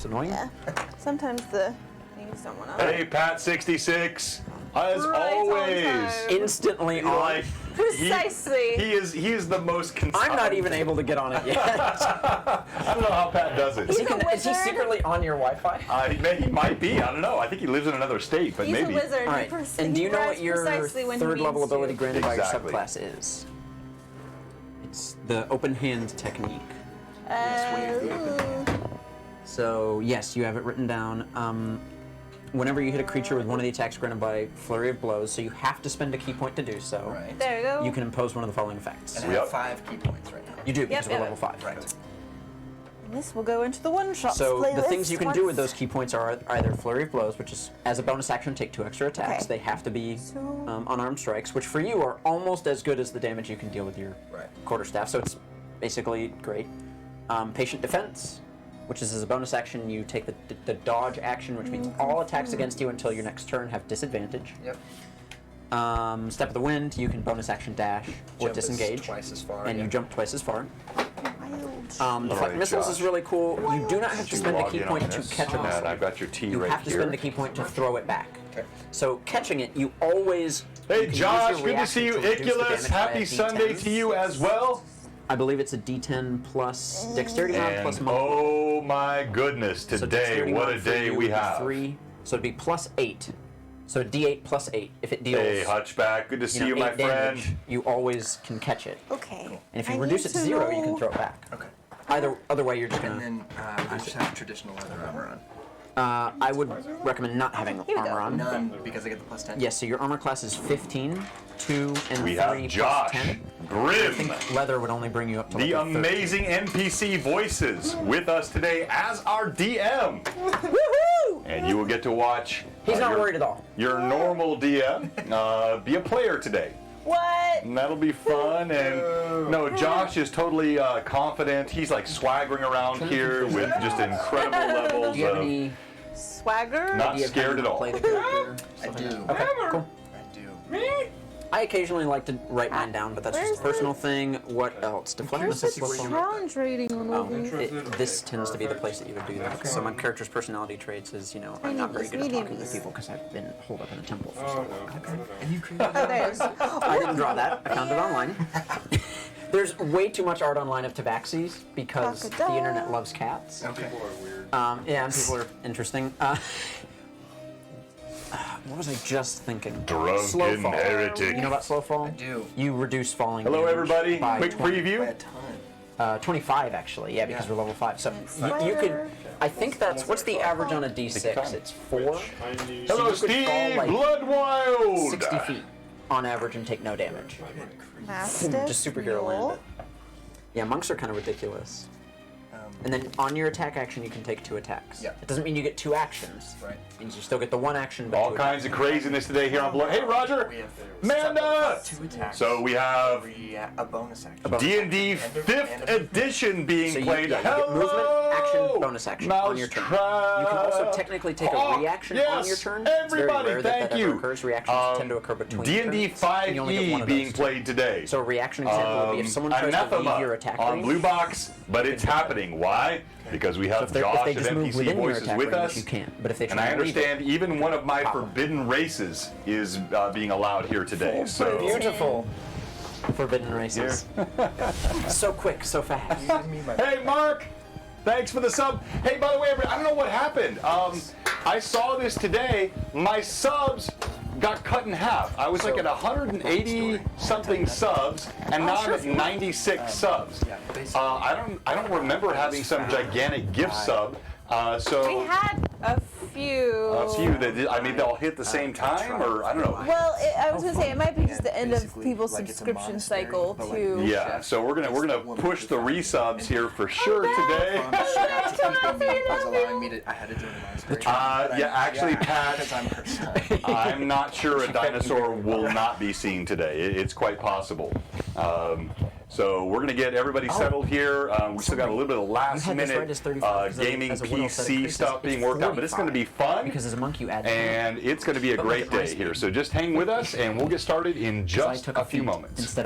It's annoying. Yeah. Sometimes the things don't want to. Hey, Pat66, as Right on always. time. Instantly on. Like, Precisely. He is the most concerned. I'm not even able to get on it yet. I don't know how Pat does it. Is he wizard. secretly on your Wi-Fi? He might be. I don't know. I think he lives in another state, but He's maybe. a wizard. All right. And do you know what your third level ability granted by your Exactly. subclass is? It's the open hand technique. So yes, you have it written down. Whenever you hit a creature with one of the attacks granted by flurry of blows, so you have to spend a key point to do so. Right. There we go. You can impose one of the following effects. And I have 5 key points right now. You do because Yep, we're yep. level 5. Right. And this will go into the one-shot So playlist the things you can do with once. those key points are either flurry of blows, which is as a bonus action take 2 extra attacks. Okay. They have to be So- unarmed strikes, which for you are almost as good as the damage you can deal with your Right. quarterstaff. So it's basically great. Patient defense, which is as a bonus action you take the dodge action, which means all attacks against you until your next turn have disadvantage. Yep. Step of the wind, you can bonus action dash or Jump is disengage, twice as far. and you yeah. jump twice as far. Wild. The flight missiles is really cool. You do not have to spend a key point to catch a And missile. I've got your T You right have to here. spend a key point to throw it back. Okay. So catching it, you always. Hey you can Josh, use your good to see you. reaction to reduce the Iculus, damage by happy a Sunday D10. to you as well. I believe it's a D10 plus dexterity mod And plus mod. oh my goodness, So today, dexterity what mod a for day you we would be have. 3, so it'd be plus 8. So D8 plus 8. If it deals, Hey Hutchback, good to see you, 8 my friend. damage, you always can catch it. Okay. And if you I reduce need it to 0, you can know- throw it back. Okay. Other way, you're just And gonna. then I just have traditional leather armor on. I would recommend not having we go. armor on. None because I get the plus 10. Yes, so your armor class is 15, 2, and We 3 have plus Josh, 10. I Grim, think leather would only bring you up to the level 13. amazing NPC Voices with us today as our DM. Woohoo! And you will get to watch He's not your, worried at all. your normal DM be a player today. What? And that'll be fun. And no, Josh is totally confident. He's like swaggering around here with just incredible levels Do you have of any Swagger? not idea of how scared you at all. play the character? I do. Okay, cool. I do. I occasionally like to write mine down, but that's just a personal thing. What else? Deflect Where's missiles the plus 1. challenge rating on Oh, movie? this tends to be the place that you would do that. So my character's personality traits is, I'm not very good at talking to people because I've been holed up in a temple for so long. And you created Oh, there's. I didn't draw that. I found it online. There's way too much art online of tabaxis because the internet loves cats. Okay. Yeah, and people are interesting. What was I just thinking? Drunken Slow fall. heretic. You know about slow fall? I do. You reduce falling. Hello, damage everybody. by Quick 20. By a preview. ton. 25 actually, yeah, because Yeah. we're level 5. So you could, I think that's, what's the average on a D6? It's 4? Hello, you could Steve fall, like, Bloodwild. 60 feet on average and take no damage. Mastiff, Just superhero mule. land it. Yeah, monks are kind of ridiculous. And then on your attack action, you can take 2 attacks. Yeah. It doesn't mean you get 2 actions. Right. It means you still get the 1 action, but All 2 kinds of craziness today here on Blood. Hey, Roger. We have Amanda. 2 attacks. So we have a bonus action. D&D 5th edition being So you, played. yeah, you Hello. get movement, action, bonus action on your turn. You can also technically take a reaction on your turn. It's very Everybody, rare that thank that you. ever occurs. Reactions tend to occur between D&D turns, and you only get 1 5e of being those. played today. So a reaction example would be if someone tries to Anathema leave your attack on range. Blue Box, but it's happening. Why? Because we have if they Josh just and move NPC within your Voices attack with range, us. you can't. But if they And try I to leave it, understand even one of my forbidden races is being allowed here today. So beautiful. Forbidden races. So quick, so fast. Hey, Mark! Thanks for the sub. Hey, by the way, I don't know what happened. I saw this today. My subs got cut in half. I was like at 180 something subs, and now I'm at 96 subs. I don't remember having some gigantic gift sub. So We had a few. a few that I mean they'll hit the same time, or I don't know. Well, I was gonna say it might be just the end of Basically, people's like it's a subscription monastery, cycle but like to. Yeah, so we're gonna push the resubs here for sure today. allowing me to. I had to do it in monastery. Yeah, actually, Pat, Because I'm her son. I'm not sure a dinosaur will not be seen today. It's quite possible. So we're gonna get everybody settled here. We still got a little bit of last had this minute right as 35, gaming as a Windows set of PC increases, stuff being it's worked out, but it's gonna be fun. Because as a monk, you add. And it's going to be a great day here. So just hang with us, and we'll get started in just a few moments. Instead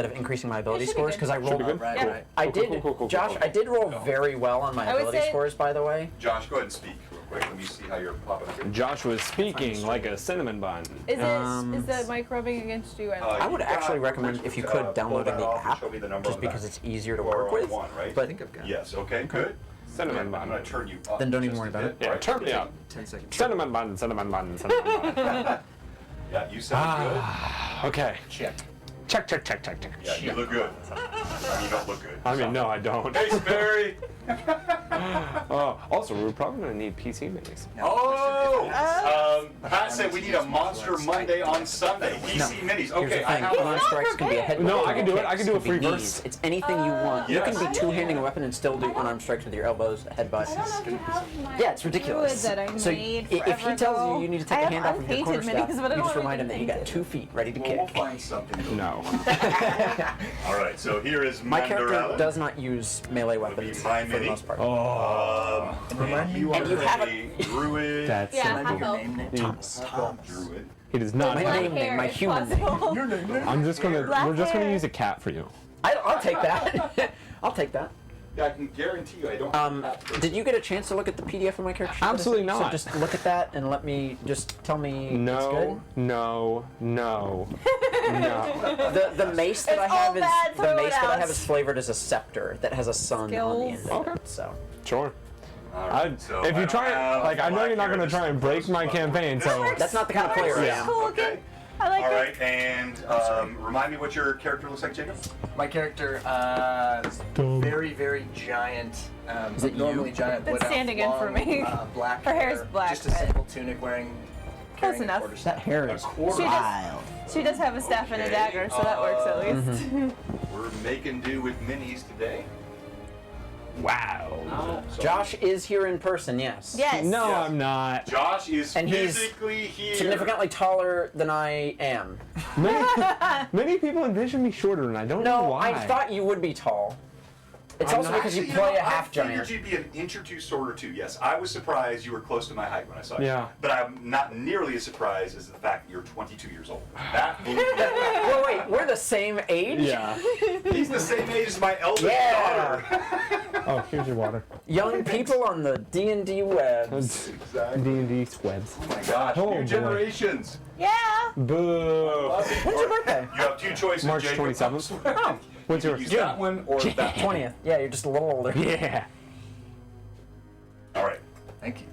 of increasing my ability It should be scores, good. because I rolled. good? Right, Yeah. right. I Cool, did, cool, cool, cool, Josh. cool. I did roll very well on my I would ability say- scores, by the way. Josh, go ahead and speak real quick. Let me see how you're popping up here. Josh was speaking like a cinnamon bun. Is the mic rubbing against you? I would actually recommend, if you could, downloading the app, just because it's easier to work with. Right? But yes, okay, good. Cinnamon I'm bun. going to turn you up. Then don't even just worry a about bit, it. Yeah, right? turn me up. 10 seconds. Cinnamon bun, cinnamon bun, cinnamon bun. Yeah, you sound Okay. Check. Check, check, check, check, check. good. Yeah, you look good. I mean, you don't look good. I mean, no, I don't. Hey, Barry. Also, we're probably going to need PC minis. Oh! Pat said we need a Monster Monday on Sunday. PC minis. Here's Okay, the I thing. have Unarmed strikes can be a head. No, weapon, I can do it. kicks I can do a be free knees. verse. It's anything you want. You Yes. can be two-handing a weapon and still do unarmed strikes with your elbows, headbutt. I don't know if you have my Yeah, it's ridiculous. druid that I So made if he forever tells ago. you you need to take I a have hand off of your unpainted quarterstaff, minis, but I you don't just have remind him that you got anything 2 feet ready to We'll kick. find something. No. All right, so here is My character Mandarella. does not use melee weapons my for the mini. most part. You are And you have a druid. That's Yeah, so half cool. elf. Thomas. Druid. He does not My have. name, Hair, my if human name. possible. I'm just gonna. Black We're just gonna hair. use a cat for you. I'll take that. I'll take that. Yeah, I can guarantee you I don't. Did you get a chance to look at the PDF of my character sheet? Absolutely So not. just look at that and let me just tell me it's No, good. no, no, no. The mace that I It's all have is bad, the throw mace it that I out. have is flavored as a scepter that has a sun on the end Skills. of it. So Sure. All right, I'd, so if I you don't try, have like, I know black you're not hair, gonna this try is and the break first my one. campaign, so that's not the kind of player I Yeah. am. Cool Okay. looking. I like All it. right, and remind me what your character looks like, Jacob. My character, very, very giant. it you? Normally giant. That's wood elf, standing in for long, me. Black Her hair's black, Just a but- simple tunic wearing. carrying a enough. quarterstaff. That hair A is quarter. She does, wild. she does have a staff and a Okay, dagger, so that works at least. We're making do with minis today. wow. So Josh is here in person, yes. Yes. No, Yes. I'm not. Josh is And he's physically here. Significantly taller than I am. Many people envision me shorter, and I don't know No, why. I thought you would be tall. It's I'm also not- because you Actually, play know, a half I figured giant. you'd be an inch or two shorter too. Yes, I was surprised you were close to my height when I saw you. Yeah. But I'm not nearly as surprised as the fact that you're 22 years old. That blew me away. Well, wait, we're the same age? Yeah. He's the same age as my eldest Yeah. daughter. Oh, here's your water. Young people on the D&D webs. Exactly. D&D squibs. Oh my gosh, Oh, new boy. generations. Yeah. Boo. When's your birthday? You have two choices, March Jacob. 27th. Oh, What's You yours? use that one or that one. 20th. Yeah, you're just a little older. Yeah. All right. Thank you.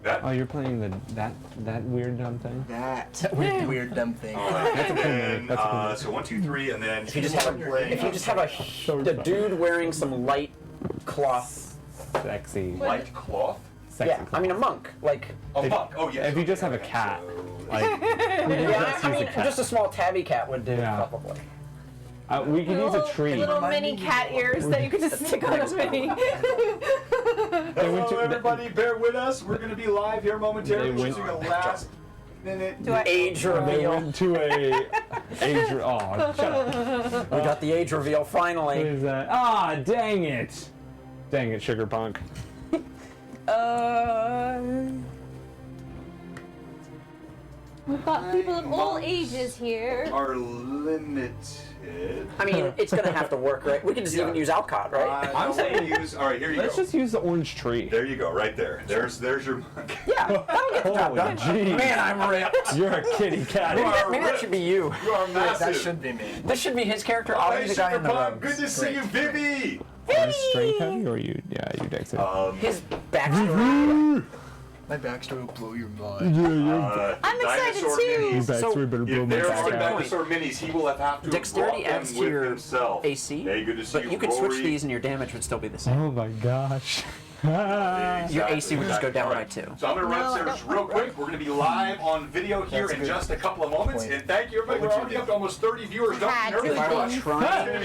That. Oh, you're playing that weird dumb thing. That weird dumb thing. All right. And then, That's a cool so 1, 2, 3, and then If you just have a dude wearing some light cloth. Sexy. light cloth. Sexy. Yeah, I mean a monk. Like, A monk. Oh yes. If you just have a Okay, cat, so- like, we could yeah, just I use a mean, cat. just a small tabby cat would do, Yeah. probably. We could use a tree. Little mini cat ears that you could just stick on a mini. Hello, everybody. Bear with us. We're going to be live here momentarily. They We're doing a last minute. Do I- Age They reveal. went to a age. Oh, shut up. We got the age reveal What finally. is that? Ah, dang it. Dang it, Sugar Punk. We've got people of all ages here. Are limited. I mean, it's gonna have to work, right? We can just even use Alcott, right? I'm saying use. All right, here you Let's go. just use the orange tree. There you go, right there. There's your monk. Yeah, that'll get the job Holy done. jeez. Man, I'm ripped. You're a kitty cat. Maybe that should be you. You are That massive. should be me. This should be his character. I'll Hey, be the guy Sugar in the Punk, robes. good to see you, Vivi. Are you strength heavy or you? Yeah, you Dexter. His backstory. My backstory will blow your mind. I'm excited Dinosaur too. Minis. Backstory better blow If my there back are out. dinosaur minis, he will have to Dexterity have brought adds them to with your himself. AC, Hey, good to see but you could switch Rory. these and your damage would still be the same. Oh my gosh. Your AC would just go down by Exactly. 2. So I'm going to run No, I upstairs don't real quick. We're going to be live on video here That's in good. just a couple of moments. Point. And thank you, everybody. We're already up to almost 30 viewers. Don't Had be nervous. to If I were be.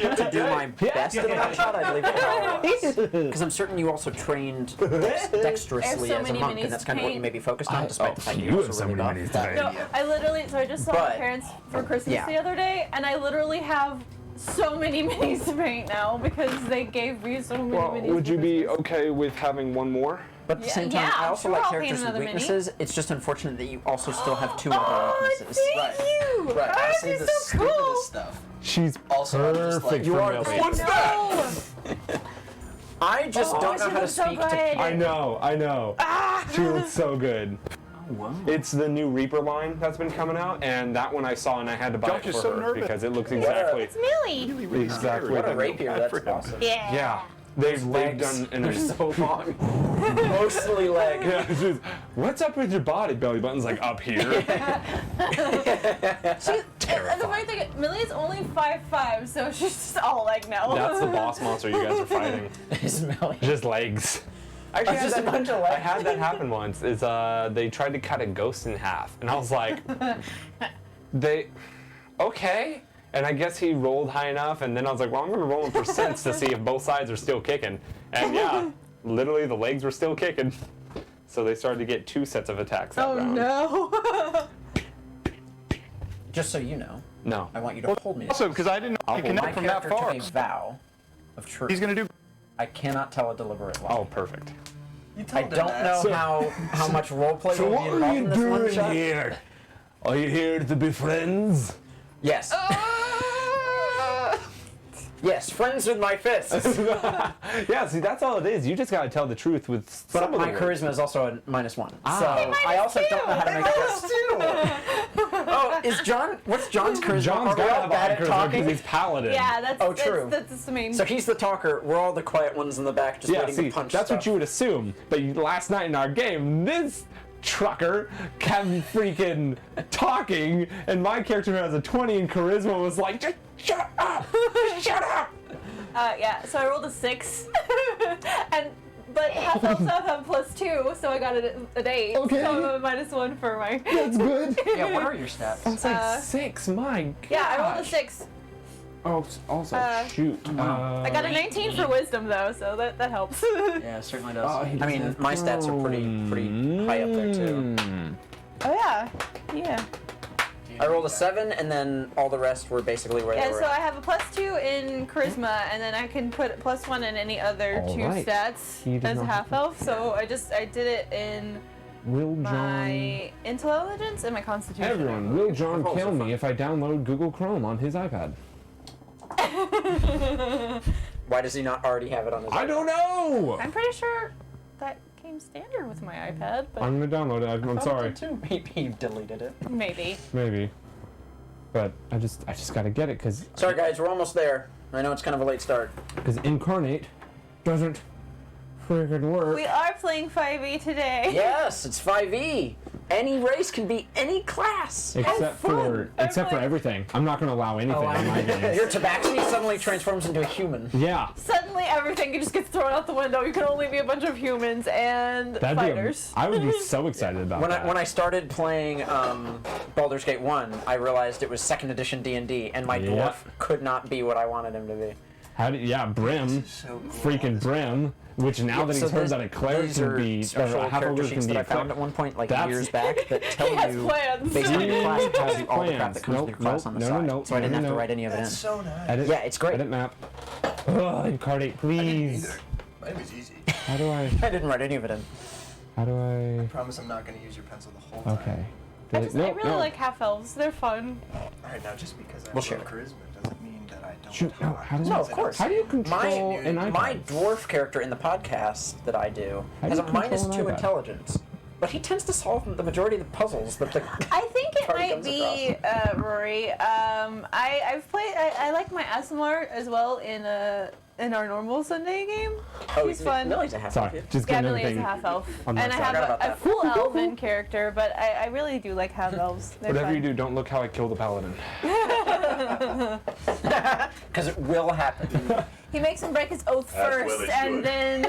trying to do my best at that shot, I'd leave it how it was. Because I'm certain you also trained dexterously so as a many monk, minis and that's kind of what you paint. may be focused on, despite the fact you you're have also so really many buff. minis today. No, I literally, so I just saw my But- parents for Christmas Yeah. the other day, and I literally have so many minis to paint now because they gave me so many Well, minis. would you for be Christmas. okay with having one more? But at the Yeah, same time, yeah, I also sure, like I'll characters paint with another mini. weaknesses. It's just unfortunate that you also still have 2 other Oh, weaknesses. thank Right. you! Right. I Oh, say you're the so stupidest cool. stuff. She's Also, I'm just perfect like, You for are Millie. great. What's that? No! I just Oh, don't know she how to looks so speak to good. people. I know. She looks so good. Wow. It's the new Reaper line that's been coming out, and that one I saw and I had to buy Josh it is for so her nervous. because it looks exactly It's Millie! exactly What a the- rapier, that's him. awesome. Yeah. Yeah, they've Legs, done an they're so long. Mostly leg. Yeah, it's just, what's up with your body? Belly button's like up here. And the funny thing, Millie's only 5'5", so she's just all leg now. That's the boss monster you guys are fighting. Is Millie. Just legs. Actually, Just a bunch of I legs. had that happen once. Is they tried to cut a ghost in half, and I was like, okay. And I guess he rolled high enough, and then I was like, well, I'm gonna roll in percents to see if both sides are still kicking. And yeah, literally the legs were still kicking. So they started to get 2 sets of attacks that Oh round. no. Just so you know, No. I want you to hold me. Also, because I didn't know you could My connect from that character far. took a vow of truth. He's gonna do. I cannot tell a deliberate lie. Oh, perfect. You I told him don't that. know So- how much roleplay will be involved in this one shot. here? Are you here to be friends? Yes. Yes, friends with my fists. Yeah, see, that's all it is. You just gotta tell the truth with But some of my the words. charisma is also a -1. Ah. So I also don't know how to make it. Oh, is John? What's John's charisma? John's Are we gotta all have bad high at charisma talking? because he's paladin. Yeah, that's Oh, true. That's the main. So he's the talker. We're all the quiet ones in the back, just Yeah, waiting see, to punch that's stuff. what you would assume. But last night in our game, this trucker kept freaking talking, and my character who has a 20 in charisma was like, just shut up! Just shut up! Yeah, so I rolled a 6. But half elves have +2, so I got an 8. Okay. So I'm a -1 for my. That's good. Yeah, what are your stats? It's like 6, my god. Yeah, I rolled a 6. Oh, also, shoot. I got a 19 for wisdom though, so that helps. Yeah, it certainly does. Oh, he I mean, doesn't my stats are pretty high up there too. Oh yeah, yeah. I rolled a 7, and then all the rest were basically where they Yeah, were. so at. I have a +2 in charisma, and then I can put +1 in any other All 2 right. stats He does as a not half elf. So I did it in Will John... my intelligence and my constitution. Everyone, will John Rolls kill are me fun. if I download Google Chrome on his iPad? Why does he not already have it on his? I don't know! I'm pretty sure that came standard with my iPad, but I'm gonna download it. I'm sorry. Too. He deleted it. maybe. Maybe. But I just gotta get it because Sorry guys, we're almost there. I know it's kind of a late start. Incarnate doesn't friggin' work. We are playing 5e today. Yes, it's 5e. Any race can be any class. Except for I'm like- everything. I'm not gonna allow anything in my games. Your tabaxi suddenly transforms into a human. Yeah. Suddenly everything just gets thrown out the window. You can only be a bunch of humans and That'd fighters. I would be so excited about When that. I started playing Baldur's Gate 1, I realized it was 2nd edition D&D, and my Yeah. dwarf could not be what I wanted him to be. Brim, So cool. freaking Brim, which now that he's heard that a cleric these can are be, special or a half character orc sheets can that be I found a at one point, like That's- years back, that tell He has you plans. based on your class, it tells you all the crap Plans. that comes with your class on the No, side. no, So I didn't have to no. write any of it in. That's so nice. edit, Yeah, it's great. edit map. Oh, incarnate, please. Either. Mine was easy. How do I? I didn't write any of it in. How do I? Promise I'm not going to use your pencil the whole time. Okay. I really like half elves. They're fun. Alright, now just because I We'll have share. low charisma doesn't mean that I don't Shoot, no, have how does No, it- of course. How do you control an iPad? My dwarf character in the podcast that I do How do has you a control an -2 iPad? intelligence, but he tends to solve the majority of the puzzles that the. I think it Party might comes be Rory. I've played. I like my Asmar as well in our normal Sunday game. He's fun. Millie's a half. Sorry, just Yeah, getting Millie is a everything. half elf, on and my I side. have Forgot about a that. full elven character, but I really do like half elves. They're Whatever fun. you do, don't look how I kill the paladin. Because it will happen. He makes him break his oath That's first, what it and should. then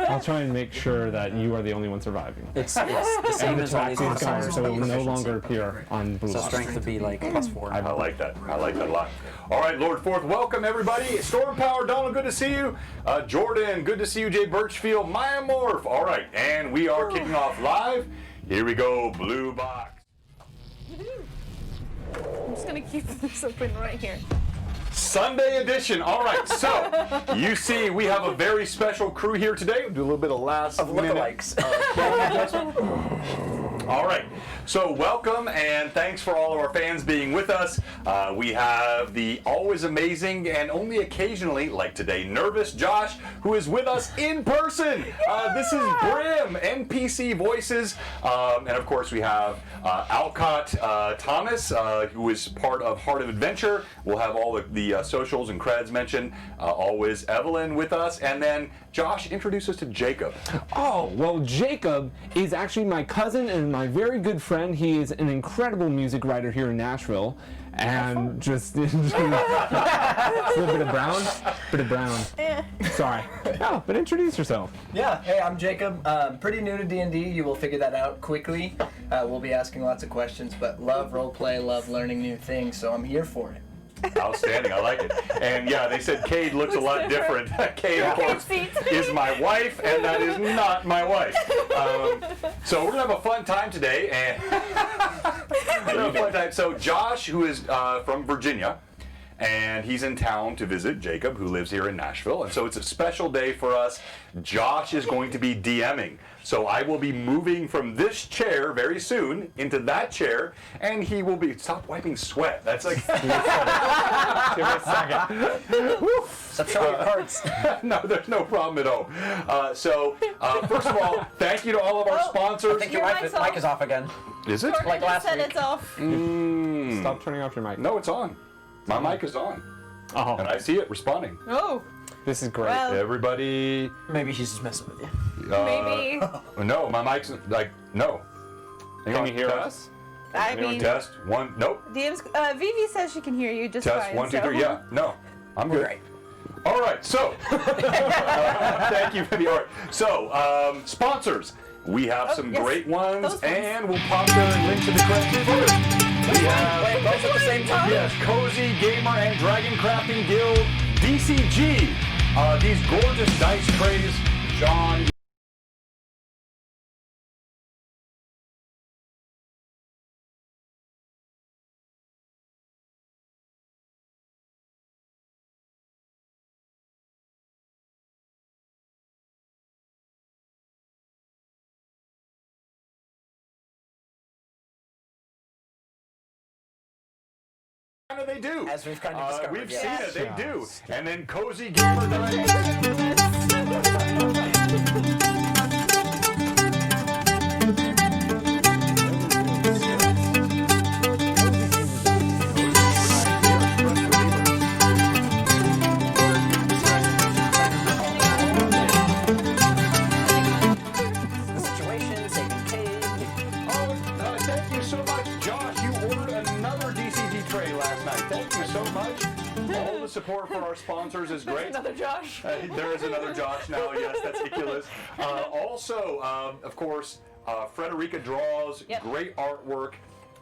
I'll try and make sure that you are the only one surviving. It's the same And the as all these taxi is gone, modifiers. so it will no Proficiency. longer appear on Blue So Box. strength would be like +4. I like that. I like that a lot. All right, Lord Forth, welcome everybody. Storm Power, Donald, good to see you. Jordan, good to see you. Jay Birchfield, Maya Morph. All right, and we are kicking off live. Here we go, Blue Box. I'm just gonna keep this open right here. Sunday edition. All right, so you see we have a very special crew here today. We'll do a little bit of last minute. Lookalikes. All right, so welcome and thanks for all of our fans being with us. We have the always amazing and only occasionally, like today, nervous Josh, who is with us in person. This is Brim, NPC Voices, and of course we have Alcott Thomas, who is part of Heart of Adventure. We'll have all the socials and creds mentioned. Always Evelyn with us, and then Josh, introduce us to Jacob. Oh, well, Jacob is actually my cousin and my very good friend. He is an incredible music writer here in Nashville. And just a little bit of brown. Sorry. No, but introduce yourself. Yeah, hey, I'm Jacob. Pretty new to D&D. You will figure that out quickly. We'll be asking lots of questions, but love roleplay, love learning new things, so I'm here for it. Outstanding, I like it. And yeah, they said Cade looks a lot different. Cade, of course, is my wife, and that is not my wife. So we're gonna have a fun time today, and so Josh, who is from Virginia, and he's in town to visit Jacob, who lives here in Nashville, and so it's a special day for us. Josh is going to be DMing. So I will be moving from this chair very soon into that chair, and he will be. Stop wiping sweat. That's like. Give me a second. Stop showing your cards. No, there's no problem at all. So first of all, thank you to all of our sponsors. I think your mic is off again. Is it? Like last week. It's off. Stop turning off your mic. No, it's on. My mic is on, Oh, and I see it responding. Oh, this is great. well, Everybody. Maybe she's just messing with you. maybe. No, my mic's like no. Can you hear us? I mean, Test one. Nope. DM's, Vivi says she can hear you just Test fine. 1, 2, so. 3. Yeah. No, I'm good. Great. All right, so thank you for the art. So sponsors, we have some yes, great ones, those ones. and we'll pop their link to the correct first. We have Wait, both at the same time? yes, Cozy Gamer and Dragon Crafting Guild, DCG. These gorgeous dice trays, John. They do. As we've kind of discovered, we've yes. seen it. They do. And then Cozy Gamer Dice. The situation, saving Cade. Thank you so much, Josh. You ordered another DCG tray last night. Thank you so much. All the support for our sponsors is great. Another Josh. There is another Josh now. Yes, that's ridiculous. Also, of course, Frederica Draws, Yep. great artwork,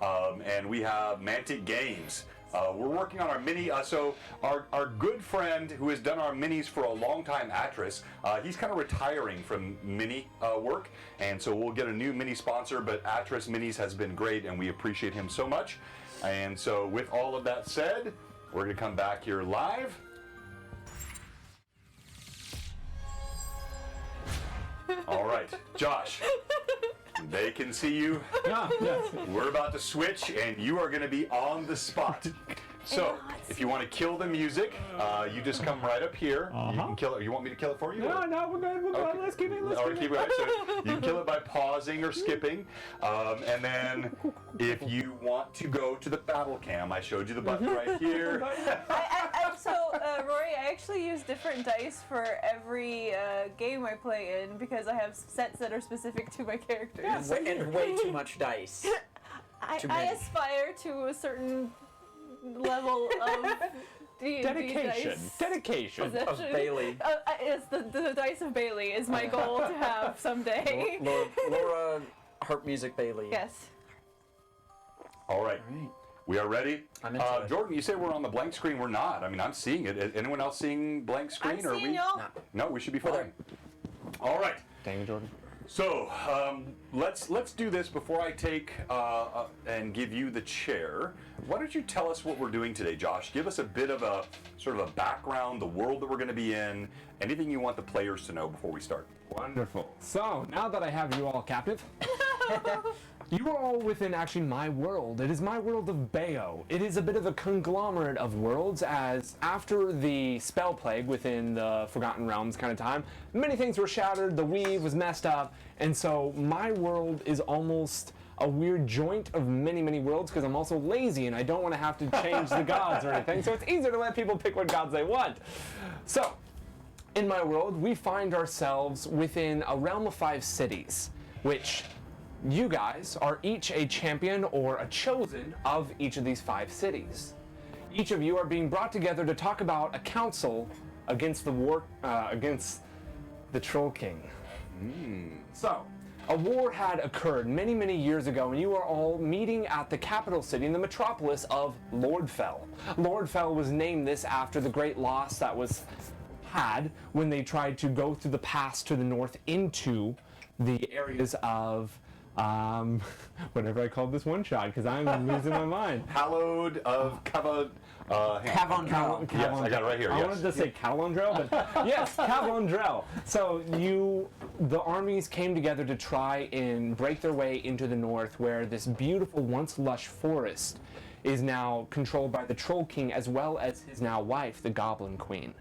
and we have Mantic Games. We're working on our mini, so our good friend who has done our minis for a long time, Atris, he's kind of retiring from mini work, and so we'll get a new mini sponsor, but Atris Minis has been great, and we appreciate him so much. And so with all of that said, we're going to come back here live. All right, Josh, they can see you. Yeah, yes. We're about to switch, and you are going to be on the spot. So, if you want to kill the music, you just come right up here. You can kill it. You want me to kill it for you? No, no, we're good. We're good. Okay. Let's keep it. Let's All right, keep keep it. it. So you can kill it by pausing or skipping, and then if you want to go to the battle cam, I showed you the button right here. Rory, I actually use different dice for every game I play in because I have sets that are specific to my characters. And way too much dice. Too I many. aspire to a certain level of D&D Dedication. dice. Dedication. Is actually- Bailey. It's the dice of Bailey is my goal to have someday. Laura Harp Music Bailey. Yes. All right. We are ready. I'm into it. Jordan, you say we're on the blank screen. We're not. I mean, I'm seeing it. Is anyone else seeing blank screen? I'm seeing y'all. No, we should be fine. All right. Dang it, Jordan. So let's do this before I take and give you the chair. Why don't you tell us what we're doing today, Josh? Give us a bit of a sort of a background, the world that we're going to be in, anything you want the players to know before we start. Wonderful. So, now that I have you all captive, you are all within actually my world. It is my world of Bayo. It is a bit of a conglomerate of worlds, as after the spell plague within the Forgotten Realms kind of time, many things were shattered, the weave was messed up, and so my world is almost a weird joint of many, many worlds, because I'm also lazy and I don't want to have to change the gods or anything, so it's easier to let people pick what gods they want. So, in my world, we find ourselves within a realm of 5 cities, which you guys are each a champion or a chosen of each of these 5 cities. Each of you are being brought together to talk about a council against the war, against the Troll King. So, a war had occurred many, many years ago, and you are all meeting at the capital city in the metropolis of Lordfell. Lordfell was named this after the great loss that was had when they tried to go through the pass to the north into the areas of whatever I called this one shot, because I'm losing my mind. Hallowed of Cav'Ondrell. Yes, I got it right here. I Yes. wanted to say Cav'Ondrell, but yes, Cav'Ondrell. So the armies came together to try and break their way into the north, where this beautiful, once lush forest is now controlled by the Troll King, as well as his now wife, the Goblin Queen.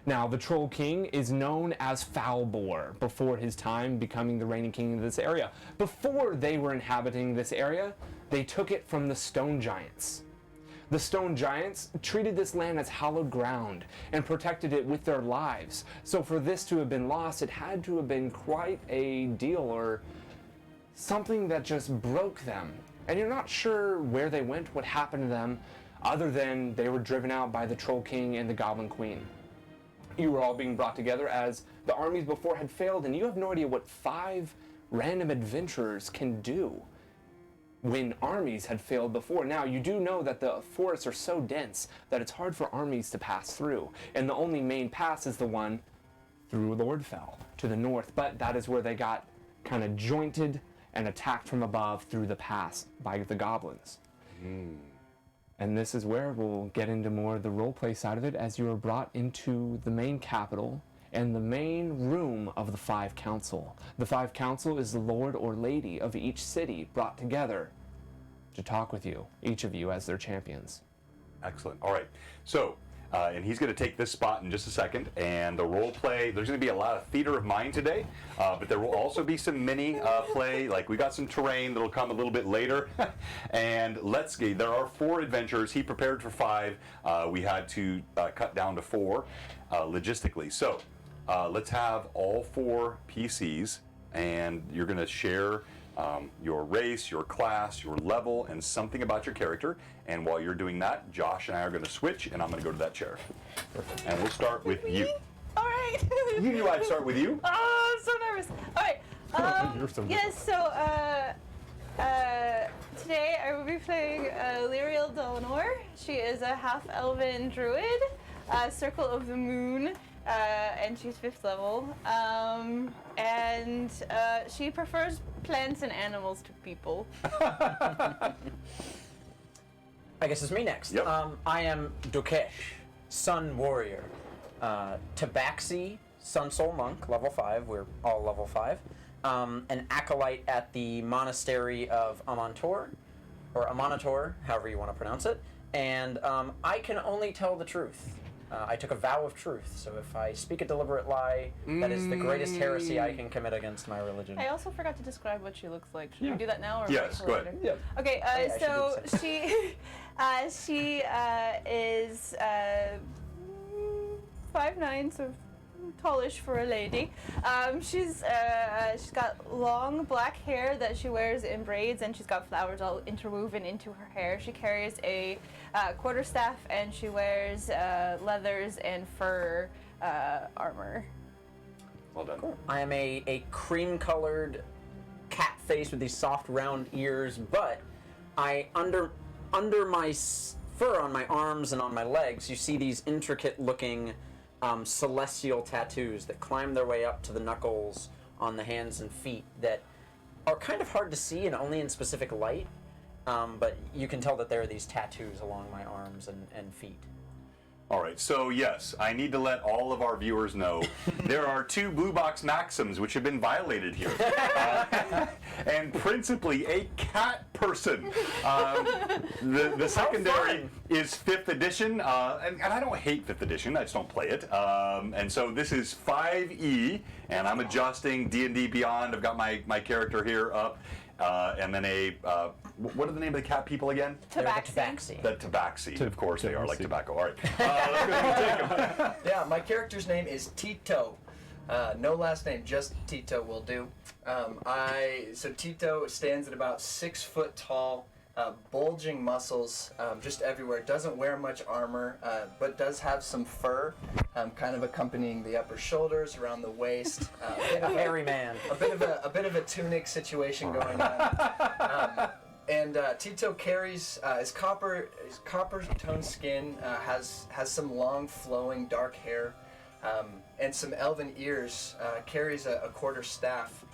Now, the Troll King is known as Foulbore before his time becoming the reigning king of this area. Before they were inhabiting this area, they took it from the Stone Giants. The Stone Giants treated this land as hallowed ground and protected it with their lives. So for this to have been lost, it had to have been quite a deal, or something that just broke them. And you're not sure where they went, what happened to them, other than they were driven out by the Troll King and the Goblin Queen. You were all being brought together as the armies before had failed, and you have no idea what 5 random adventurers can do when armies had failed before. Now, you do know that the forests are so dense that it's hard for armies to pass through, and the only main pass is the one through Lordfell to the north, but that is where they got kind of jointed and attacked from above through the pass by the goblins. And this is where we'll get into more of the roleplay side of it, as you are brought into the main capital and the main room of the 5 council. The 5 council is the lord or lady of each city brought together to talk with you, each of you as their champions. Excellent. All right. So, and he's going to take this spot in just a second. And the role play, there's going to be a lot of theater of mind today, but there will also be some mini play. Like, we got some terrain that'll come a little bit later. And let's see, there are 4 adventures. He prepared for 5. We had to cut down to 4 logistically. So let's have all 4 PCs, and you're going to share your race, your class, your level, and something about your character. And while you're doing that, Josh and I are going to switch, and I'm going to go to that chair. And we'll start with you. All right. You knew I'd start with you. Oh, I'm so nervous. All right. You're so yes. So today I will be playing Lyriel Delanor. She is a half-elven druid, Circle of the Moon. And she's 5th level, and she prefers plants and animals to people. I guess it's me next. Yep. I am Dukesh, Sun Warrior. Tabaxi, Sun Soul Monk, level 5. We're all level 5. An acolyte at the monastery of Amontor, or Amonitor, however you want to pronounce it. And I can only tell the truth. I took a vow of truth, so if I speak a deliberate lie, that is the greatest heresy I can commit against my religion. I also forgot to describe what she looks like. Should we do that now or Yes, wait till go later? ahead. Yeah. Okay, I should so do the she is 5'9", so tallish for a lady. She's got long black hair that she wears in braids, and she's got flowers all interwoven into her hair. She carries a quarterstaff, and she wears leathers and fur armor. Well done. I am a cream-colored cat face with these soft, round ears, but under my fur on my arms and on my legs, you see these intricate-looking celestial tattoos that climb their way up to the knuckles on the hands and feet that are kind of hard to see and only in specific light. But you can tell that there are these tattoos along my arms and feet. All right, so yes, I need to let all of our viewers know there are 2 Blue Box Maxims which have been violated here. And principally a cat person. The secondary is 5th edition, and I don't hate 5th edition, I just don't play it. And so this is 5e, and I'm adjusting D&D Beyond. I've got my character here up. And then what are the name of the cat people again? Tabaxi. The Tabaxi. Of course, they are like tobacco. All right. Let's go ahead and take them. Yeah, my character's name is Tito. No last name, just Tito will do. So Tito stands at about 6 foot tall, bulging muscles just everywhere. Doesn't wear much armor, but does have some fur, kind of accompanying the upper shoulders, around the waist. A hairy man. A bit of a tunic situation going on. And Tito carries his copper toned skin, has some long flowing dark hair, and some elven ears. Carries a quarter staff.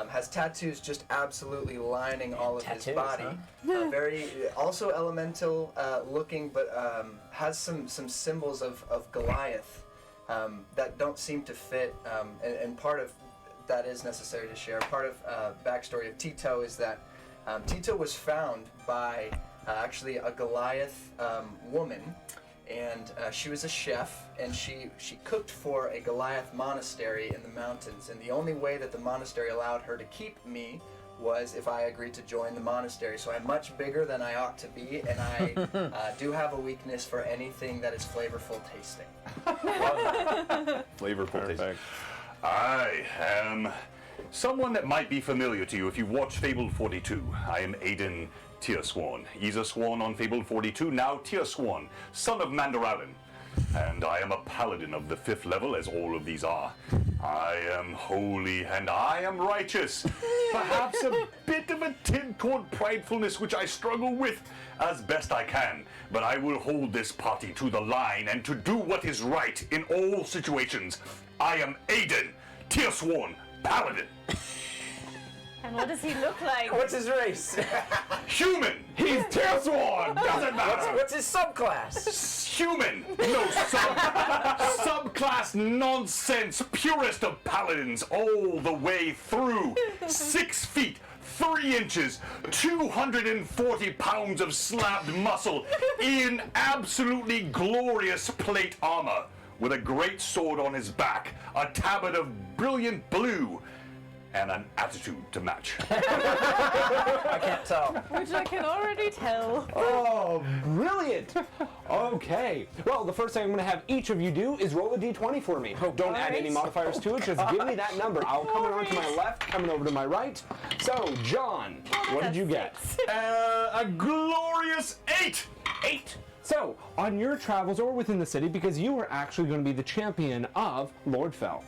Has tattoos just absolutely lining all of his body. Huh? Very also elemental looking, but has some symbols of Goliath that don't seem to fit. And part of that is necessary to share. Part of backstory of Tito is that Tito was found by actually a Goliath woman. And she was a chef, and she cooked for a Goliath monastery in the mountains. And the only way that the monastery allowed her to keep me was if I agreed to join the monastery. So I'm much bigger than I ought to be, and I do have a weakness for anything that is flavorful tasting. Flavorful tasting. I am someone that might be familiar to you if you've watched Fable 42. I am Aiden Tearsworn. Aesir Sworn on Fable 42, now Tearsworn, son of Mandaralin. And I am a paladin of the 5th level, as all of these are. I am holy and I am righteous. Perhaps a bit of a tin-cord pridefulness which I struggle with as best I can. But I will hold this party to the line and to do what is right in all situations. I am Aiden, Tearsworn, paladin. And what does he look like? What's his race? Human! He's Tearsworn! Doesn't matter! What's his subclass? Human! No subclass nonsense! Purest of paladins all the way through! 6 feet, 3 inches, 240 pounds of slabbed muscle in absolutely glorious plate armor, with a great sword on his back, a tabard of brilliant blue, and an attitude to match. I can't tell. Which I can already tell. Oh, brilliant! Okay. Well, the first thing I'm going to have each of you do is roll a d20 for me. Don't add any modifiers to it. Just give me that number. I'll come on to my left, coming over to my right. So, John, what did you get? A glorious 8! 8. So, on your travels or within the city, because you are actually going to be the champion of Lordfell,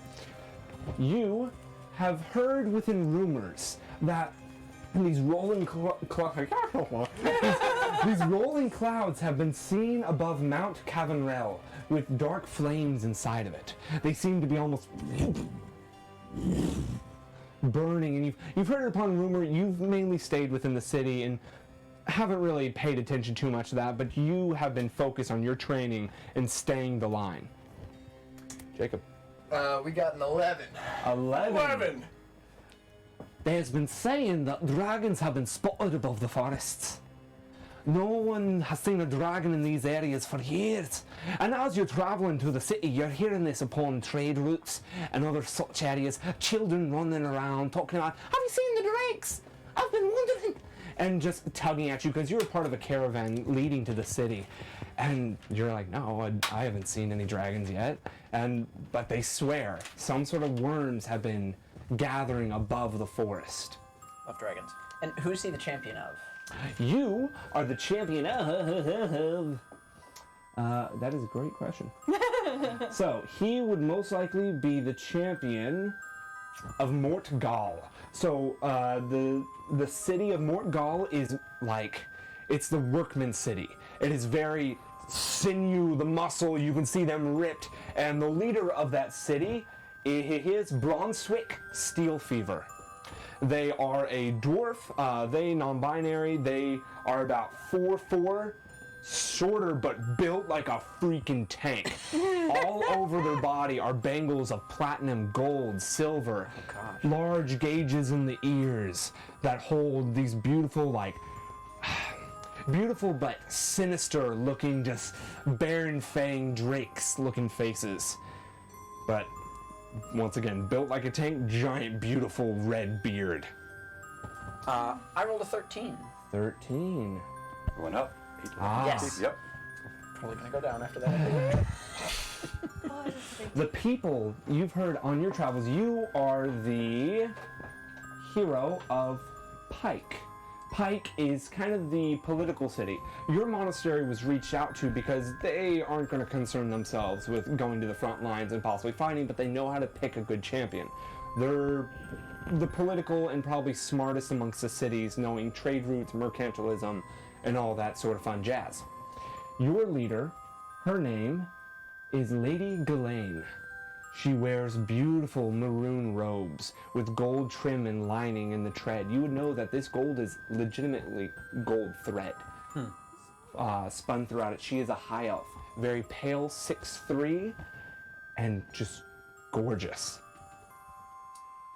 you have heard within rumors that these rolling these rolling clouds have been seen above Mount Cav'Ondrell with dark flames inside of it. They seem to be almost burning, and you've heard it upon rumor. You've mainly stayed within the city and haven't really paid attention too much to that, but you have been focused on your training and staying the line. Jacob. We got an 11. 11. There's been saying that dragons have been spotted above the forests. No one has seen a dragon in these areas for years. And as you're traveling to the city, you're hearing this upon trade routes and other such areas. Children running around talking about, have you seen the drakes? I've been wondering. And just tugging at you because you're part of a caravan leading to the city. And you're like, no, I haven't seen any dragons yet. But they swear some sort of worms have been gathering above the forest. Of dragons. And who's he the champion of? You are the champion of... that is a great question. So, he would most likely be the champion of Mort Gall. So, the city of Mort Gall is like, it's the workman's city. It is very sinew, the muscle, you can see them ripped. And the leader of that city Here's Brunswick Steel Fever. They are a dwarf, they non-binary, they are about 4'4", shorter but built like a freaking tank. All over their body are bangles of platinum, gold, silver, large gauges in the ears that hold these beautiful, like, beautiful but sinister looking, just Baron Fang Drakes looking faces. But once again, built like a tank, giant, beautiful red beard. I rolled a 13. 13. Going up. Yes. Yep. Probably gonna go down after that. The people you've heard on your travels, you are the hero of Pike. Pike is kind of the political city. Your monastery was reached out to because they aren't going to concern themselves with going to the front lines and possibly fighting, but they know how to pick a good champion. They're the political and probably smartest amongst the cities, knowing trade routes, mercantilism, and all that sort of fun jazz. Your leader, her name is Lady Ghislaine. She wears beautiful maroon robes with gold trim and lining in the tread. You would know that this gold is legitimately gold thread spun throughout it. She is a high elf, very pale, 6'3", and just gorgeous.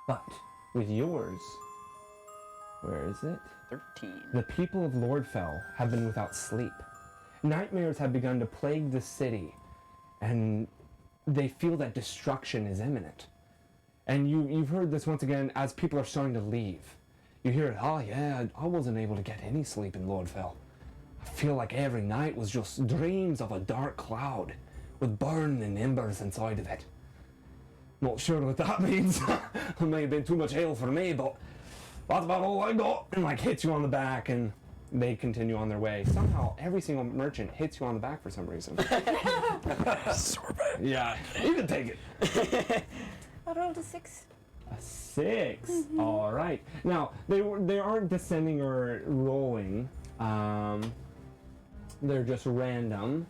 But with yours, where is it? 13. The people of Lordfell have been without sleep. Nightmares have begun to plague the city, and they feel that destruction is imminent. And you've heard this once again as people are starting to leave. You hear it, oh yeah, I wasn't able to get any sleep in Lordfell. I feel like every night was just dreams of a dark cloud with burning embers inside of it. Not sure what that means. It may have been too much ale for me, but that's about all I got. And like hits you on the back and they continue on their way. Somehow every single merchant hits you on the back for some reason. Sorbet. Yeah, you can take it. I rolled a 6. A 6. All right. Now they aren't descending or rolling. They're just random.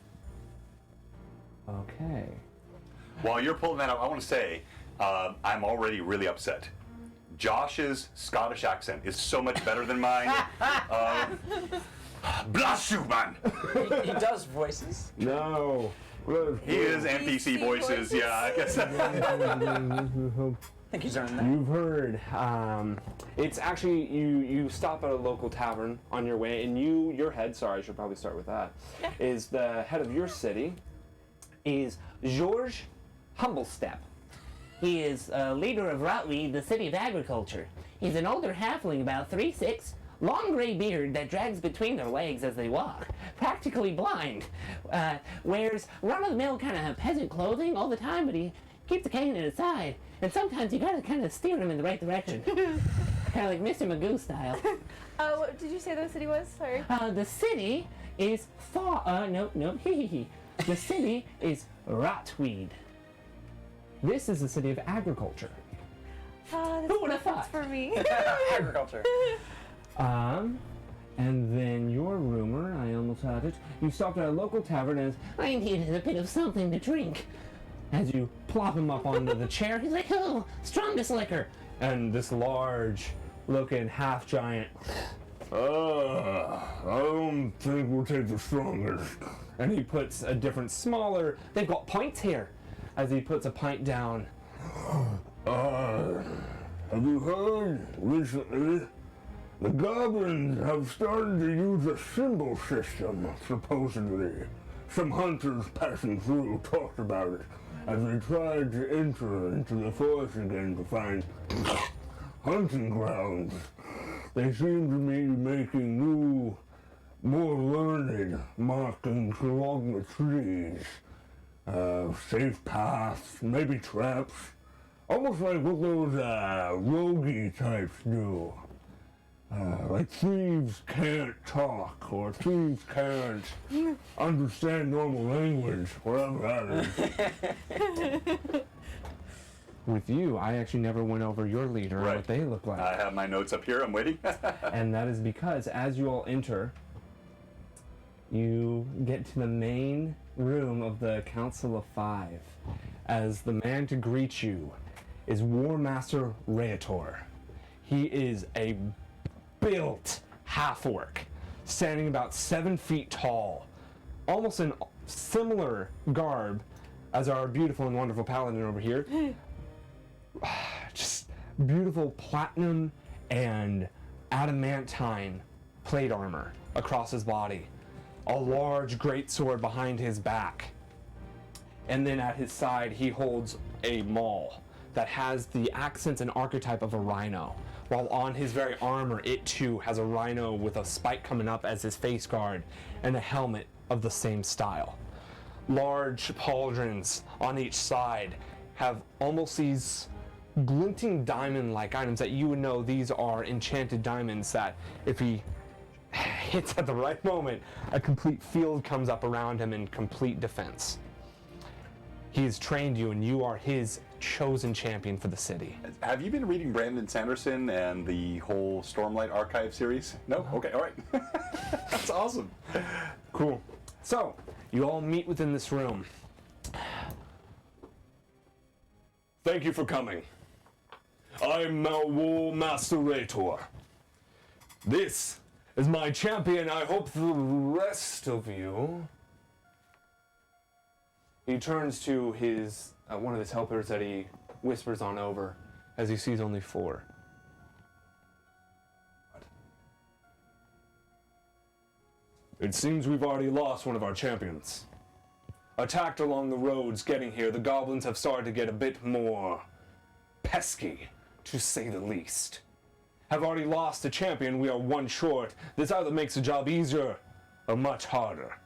Okay. While you're pulling that up, I want to say I'm already really upset. Josh's Scottish accent is so much better than mine. Bless you, man! He does voices. No. He is NPC voices, yeah, I guess. I think he's earned that. You've heard. It's actually you stop at a local tavern on your way, and your head. Sorry, I should probably start with that. Is the head of your city is George Humblestep. He is leader of Rotweed, the city of agriculture. He's an older halfling, about 3'6", long gray beard that drags between their legs as they walk, practically blind. Wears run-of-the-mill kind of peasant clothing all the time, but he keeps a cane at his side, and sometimes you gotta kind of steer him in the right direction. Kind of like Mr. Magoo style. What did you say the city was? Sorry. The city is The city is Rotweed. This is the city of agriculture. Who would have thought? For me. Agriculture. And then your rumor, I almost had it. You stopped at a local tavern as I needed a bit of something to drink. as you plop him up onto the chair. He's like, oh, strongest liquor. And this large looking half giant. I don't think we'll take the strongest. And he puts a different smaller, they've got pints here, as he puts a pint down. Have you heard recently? The goblins have started to use a symbol system, supposedly. Some hunters passing through talked about it as they tried to enter into the forest again to find hunting grounds. They seem to be making new, more learned markings along the trees. Safe paths, maybe traps. Almost like what those roguey types do. Like thieves can't talk, or thieves can't understand normal language, whatever that is. With you, I actually never went over your leader and Right. what they look like. I have my notes up here, I'm waiting. And that is because as you all enter, you get to the main room of the Council of Five. As the man to greet you is War Master Rheator. He is a built half-orc, standing about 7 feet tall, almost in similar garb as our beautiful and wonderful paladin over here. Just beautiful platinum and adamantine plate armor across his body, a large greatsword behind his back, and then at his side he holds a maul that has the accents and archetype of a rhino, while on his very armor it too has a rhino with a spike coming up as his face guard and a helmet of the same style. Large pauldrons on each side have almost these glinting diamond-like items that you would know these are enchanted diamonds that if he hits at the right moment, a complete field comes up around him in complete defense. He has trained you and you are his chosen champion for the city. Have you been reading Brandon Sanderson and the whole Stormlight Archive series? No? Okay, all right. That's awesome. Cool. So, you all meet within this room. Thank you for coming. I'm War Master Rheator. This is my champion. I hope the rest of you... He turns to his one of his helpers that he whispers on over as he sees only 4. It seems we've already lost one of our champions. Attacked along the roads getting here, the goblins have started to get a bit more pesky, to say the least. Have already lost a champion, we are 1 short. This either makes the job easier or much harder.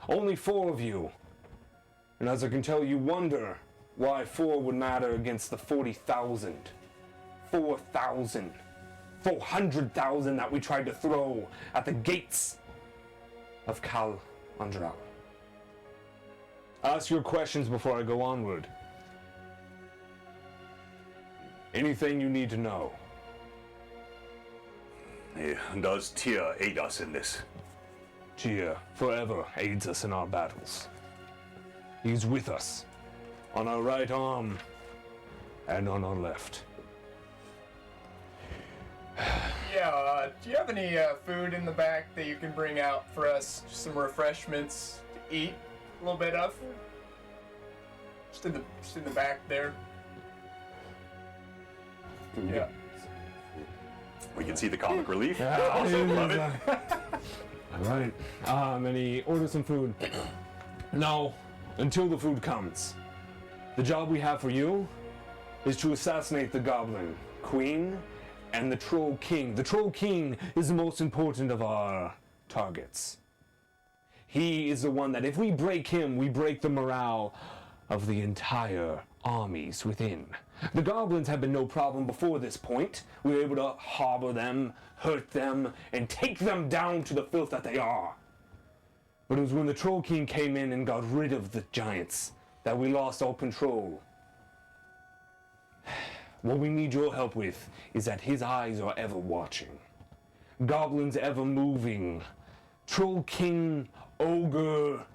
Only 4 of you. And as I can tell, you wonder why 4 would matter against the 40,000, 4,000, 400,000 that we tried to throw at the gates of Cav'Ondrell. Ask your questions before I go onward. Anything you need to know? Does Tia aid us in this? Tia forever aids us in our battles. He's with us, on our right arm and on our left. Yeah, do you have any food in the back that you can bring out for us? Just some refreshments to eat a little bit of? Just in the back there. Yeah. We can see the comic relief. Yeah, Awesome, love it. All right. And he orders some food. No, until the food comes. The job we have for you is to assassinate the Goblin Queen and the Troll King. The Troll King is the most important of our targets. He is the one that if we break him, we break the morale of the entire armies within. The goblins have been no problem before this point. We were able to harbor them, hurt them, and take them down to the filth that they are. But it was when the Troll King came in and got rid of the giants that we lost all control. What we need your help with is that his eyes are ever watching. Goblins ever moving. Troll King, ogre,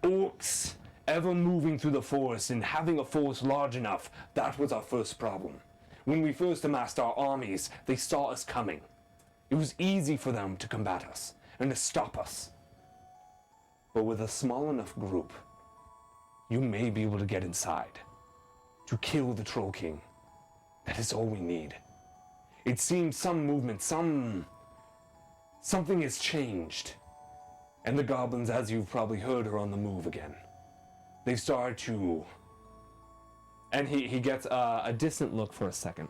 orcs, ever moving through the forest and having a force large enough. That was our first problem. When we first amassed our armies, they saw us coming. It was easy for them to combat us and to stop us. But with a small enough group, you may be able to get inside, to kill the Troll King. That is all we need. It seems some movement, something has changed. And the goblins, as you've probably heard, are on the move again. They start to... And he gets a distant look for a second.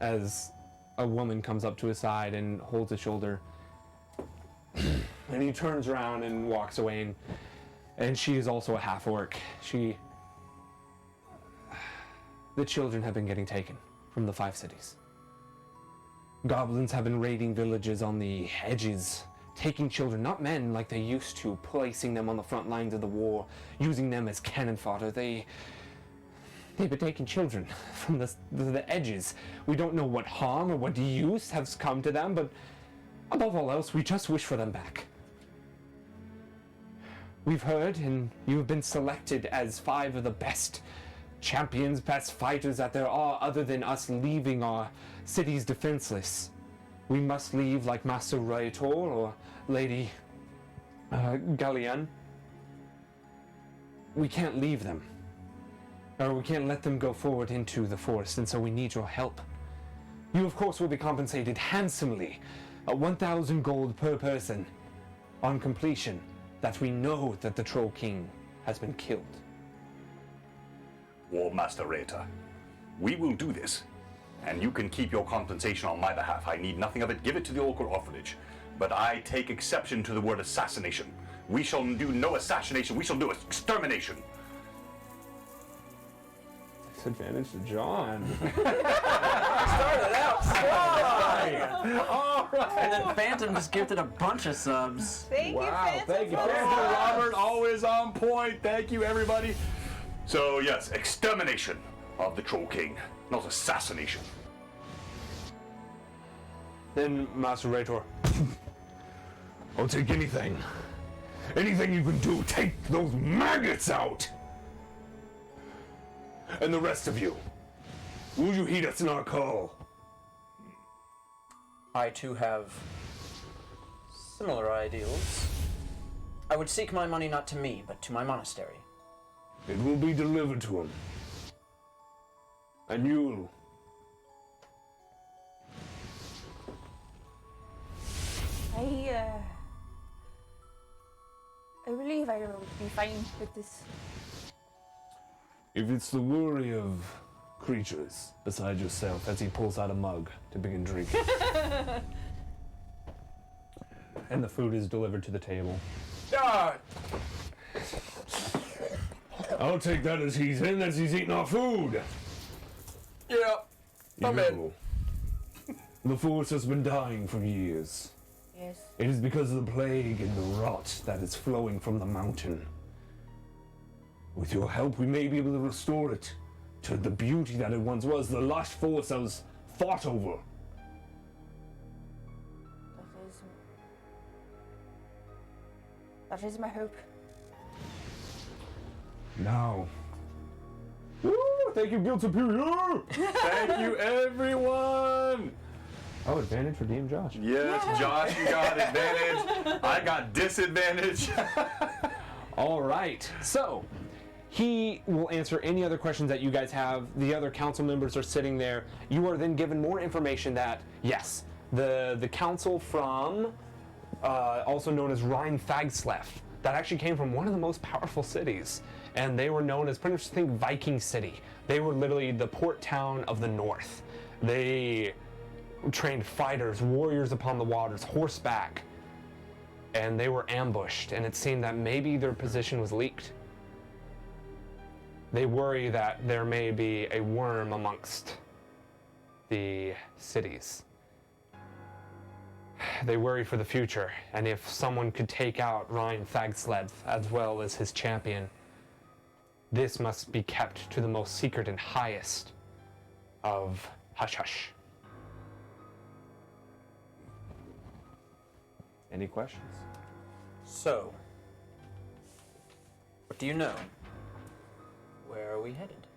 As a woman comes up to his side and holds his shoulder. And he turns around and walks away, and she is also a half-orc. The children have been getting taken from the 5 cities. Goblins have been raiding villages on the edges, taking children, not men like they used to, placing them on the front lines of the war, using them as cannon fodder. They've been taking children from the edges. We don't know what harm or what use has come to them, but above all else, we just wish for them back. we've heard, and you have been selected as 5 of the best champions, best fighters that there are, other than us leaving our cities defenseless. We must leave like Master Raitor or Lady Gallian. We can't leave them. Or we can't let them go forward into the forest, and so we need your help. You, of course, will be compensated handsomely, 1,000 gold per person, on completion, that we know that the Troll King has been killed. War Master Raitor, we will do this, and you can keep your compensation on my behalf. I need nothing of it. Give it to the Oracle Orphanage. But I take exception to the word assassination. We shall do no assassination. We shall do extermination. Disadvantage to John. Started out strong. All right. And then Phantom just gifted a bunch of subs. Thank you, Phantom. Thank you, Robert. Always on point. Thank you, everybody. So yes, extermination of the Troll King, not assassination. Then Master Raitor. I'll take anything. Anything you can do, take those maggots out! And the rest of you, will you heed us in our call? I too have similar ideals. I would seek my money not to me, but to my monastery. It will be delivered to him. And you'll... I believe I will be fine with this. If it's the worry of creatures beside yourself, as he pulls out a mug to begin drinking. And the food is delivered to the table. Ah, I'll take that as he's in, as he's eating our food. yeah, I'm in. The force has been dying for years. Yes. It is because of the plague and the rot that is flowing from the mountain. With your help, we may be able to restore it to the beauty that it once was, the lush forest that was fought over. That is my hope. Now. Woo! Thank you, Guild Superior! Thank you, everyone. Oh, advantage for DM Josh. Yes, Josh, you got advantage. I got disadvantage. All right. So, he will answer any other questions that you guys have. The other council members are sitting there. You are then given more information that, yes, the council from, also known as Rhine-Fagslef, that actually came from one of the most powerful cities. And they were known as, pretty much think Viking City. They were literally the port town of the north. They trained fighters, warriors upon the waters, horseback. And they were ambushed, and it seemed that maybe their position was leaked. They worry that there may be a worm amongst the cities. They worry for the future, and if someone could take out Rhine-Fagslef as well as his champion, this must be kept to the most secret and highest of hush-hush. Any questions? So, what do you know? Where are we headed?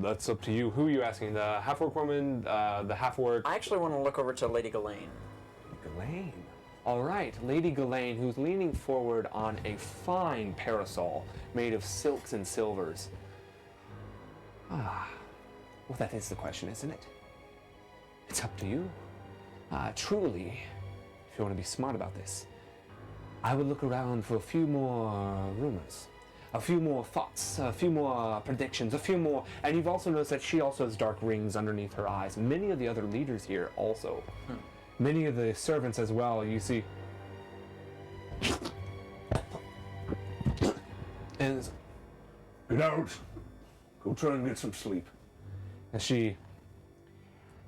That's up to you. Who are you asking? The half-orc woman, the half-orc... I actually want to look over to Lady Ghislaine. Ghislaine. All right, Lady Ghislaine, who's leaning forward on a fine parasol made of silks and silvers. Ah, well, that is the question, isn't it? It's up to you. Truly, if you want to be smart about this, I would look around for a few more rumors, a few more thoughts, a few more predictions, a few more. And you've also noticed that she also has dark rings underneath her eyes. Many of the other leaders here also. Many of the servants as well, you see. And Get out. Go try and get some sleep. as she,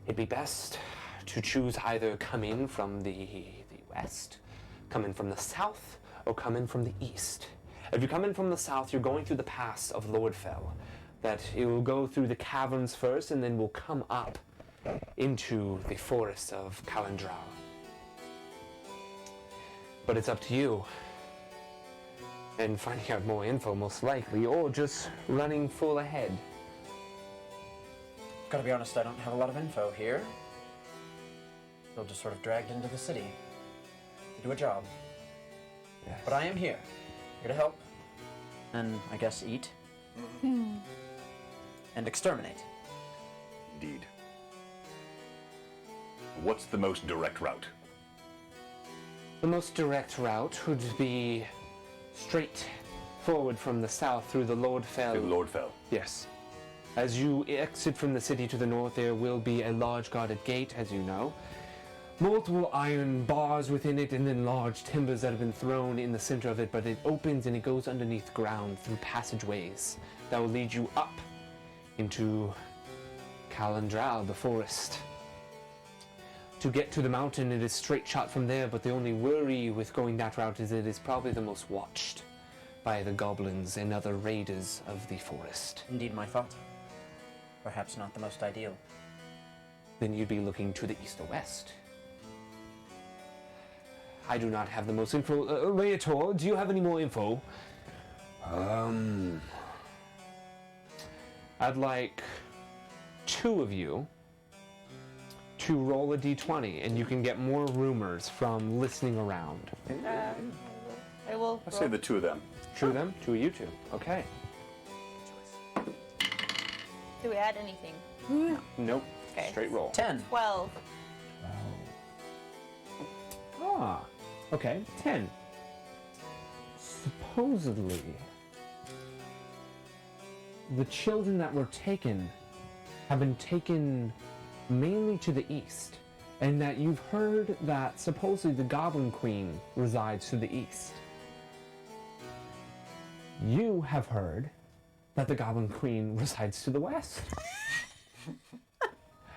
it'd be best to choose either come in from the west, come in from the south, or come in from the east. If you come in from the south, you're going through the pass of Lordfell. That it will go through the caverns first, and then will come up into the forest of Cav'Ondrell. But it's up to you. and finding out more info, most likely, or just running full ahead. Gotta be honest, I don't have a lot of info here. Still just sort of dragged into the city to do a job. Yes. But I am here to help, and I guess eat, and exterminate. Indeed. What's the most direct route? The most direct route would be straight forward from the south through the Lord Fell. To Lordfell. Yes. As you exit from the city to the north, there will be a large guarded gate, as you know. Multiple iron bars within it, and then large timbers that have been thrown in the center of it, but it opens and it goes underneath ground through passageways that will lead you up into Cav'Ondrell, the forest. To get to the mountain, it is straight shot from there, but the only worry with going that route is it is probably the most watched by the goblins and other raiders of the forest. Indeed, my thought. Perhaps not the most ideal. Then you'd be looking to the east or west. I do not have the most info. Rheator, do you have any more info? I'd like 2 of you to roll a d20, and you can get more rumors from listening around. I will. I say the 2 of them. 2 of them? 2 of you 2. Okay. Do we add anything? Nope. Okay. Straight roll. 10. 12. Ah, okay, 10. Supposedly, the children that were taken have been taken mainly to the east, and that you've heard that supposedly the Goblin Queen resides to the east. You have heard that the Goblin Queen resides to the west.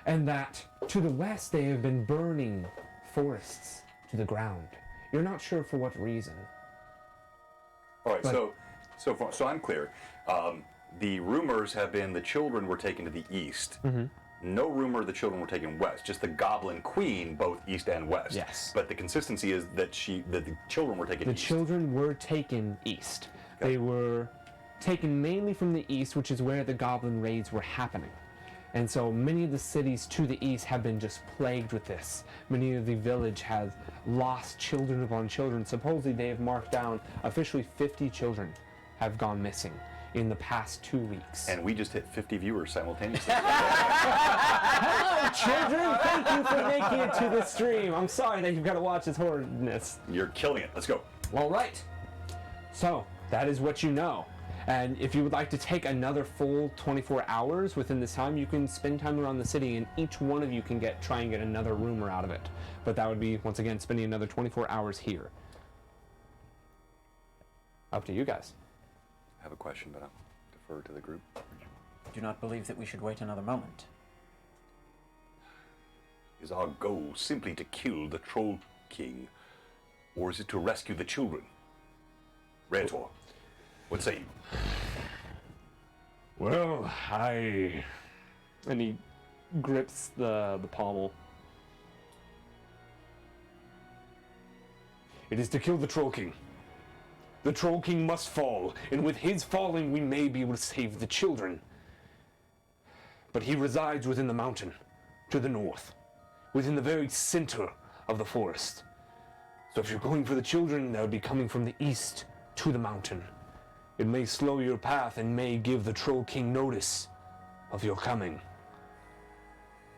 And that to the west they have been burning forests to the ground. You're not sure for what reason. All right, But- so I'm clear. The rumors have been the children were taken to the east. No rumor the children were taken west. Just the Goblin Queen, both east and west. Yes. But the consistency is that the children were taken The east. children were taken east. They were taken mainly from the east, which is where the goblin raids were happening. And so many of the cities to the east have been just plagued with this. Many of the village has lost children upon children. Supposedly they have marked down officially 50 children have gone missing in the past 2 weeks. And we just hit 50 viewers simultaneously. Hello, children! Thank you for making it to this stream. I'm sorry that you've got to watch this horridness. You're killing it. Let's go. All right. So that is what you know. And if you would like to take another full 24 hours within this time, you can spend time around the city, and each one of you can try and get another rumor out of it. But that would be, once again, spending another 24 hours here. Up to you guys. I have a question, but I'll defer to the group. Do not believe that we should wait another moment. Is our goal simply to kill the Troll King, or is it to rescue the children? Rheator, what say you? Well, And he grips the pommel. it is to kill the Troll King. The Troll King must fall, and with his falling we may be able to save the children. But he resides within the mountain, to the north, within the very center of the forest. So if you're going for the children, that would be coming from the east to the mountain. It may slow your path and may give the Troll King notice of your coming.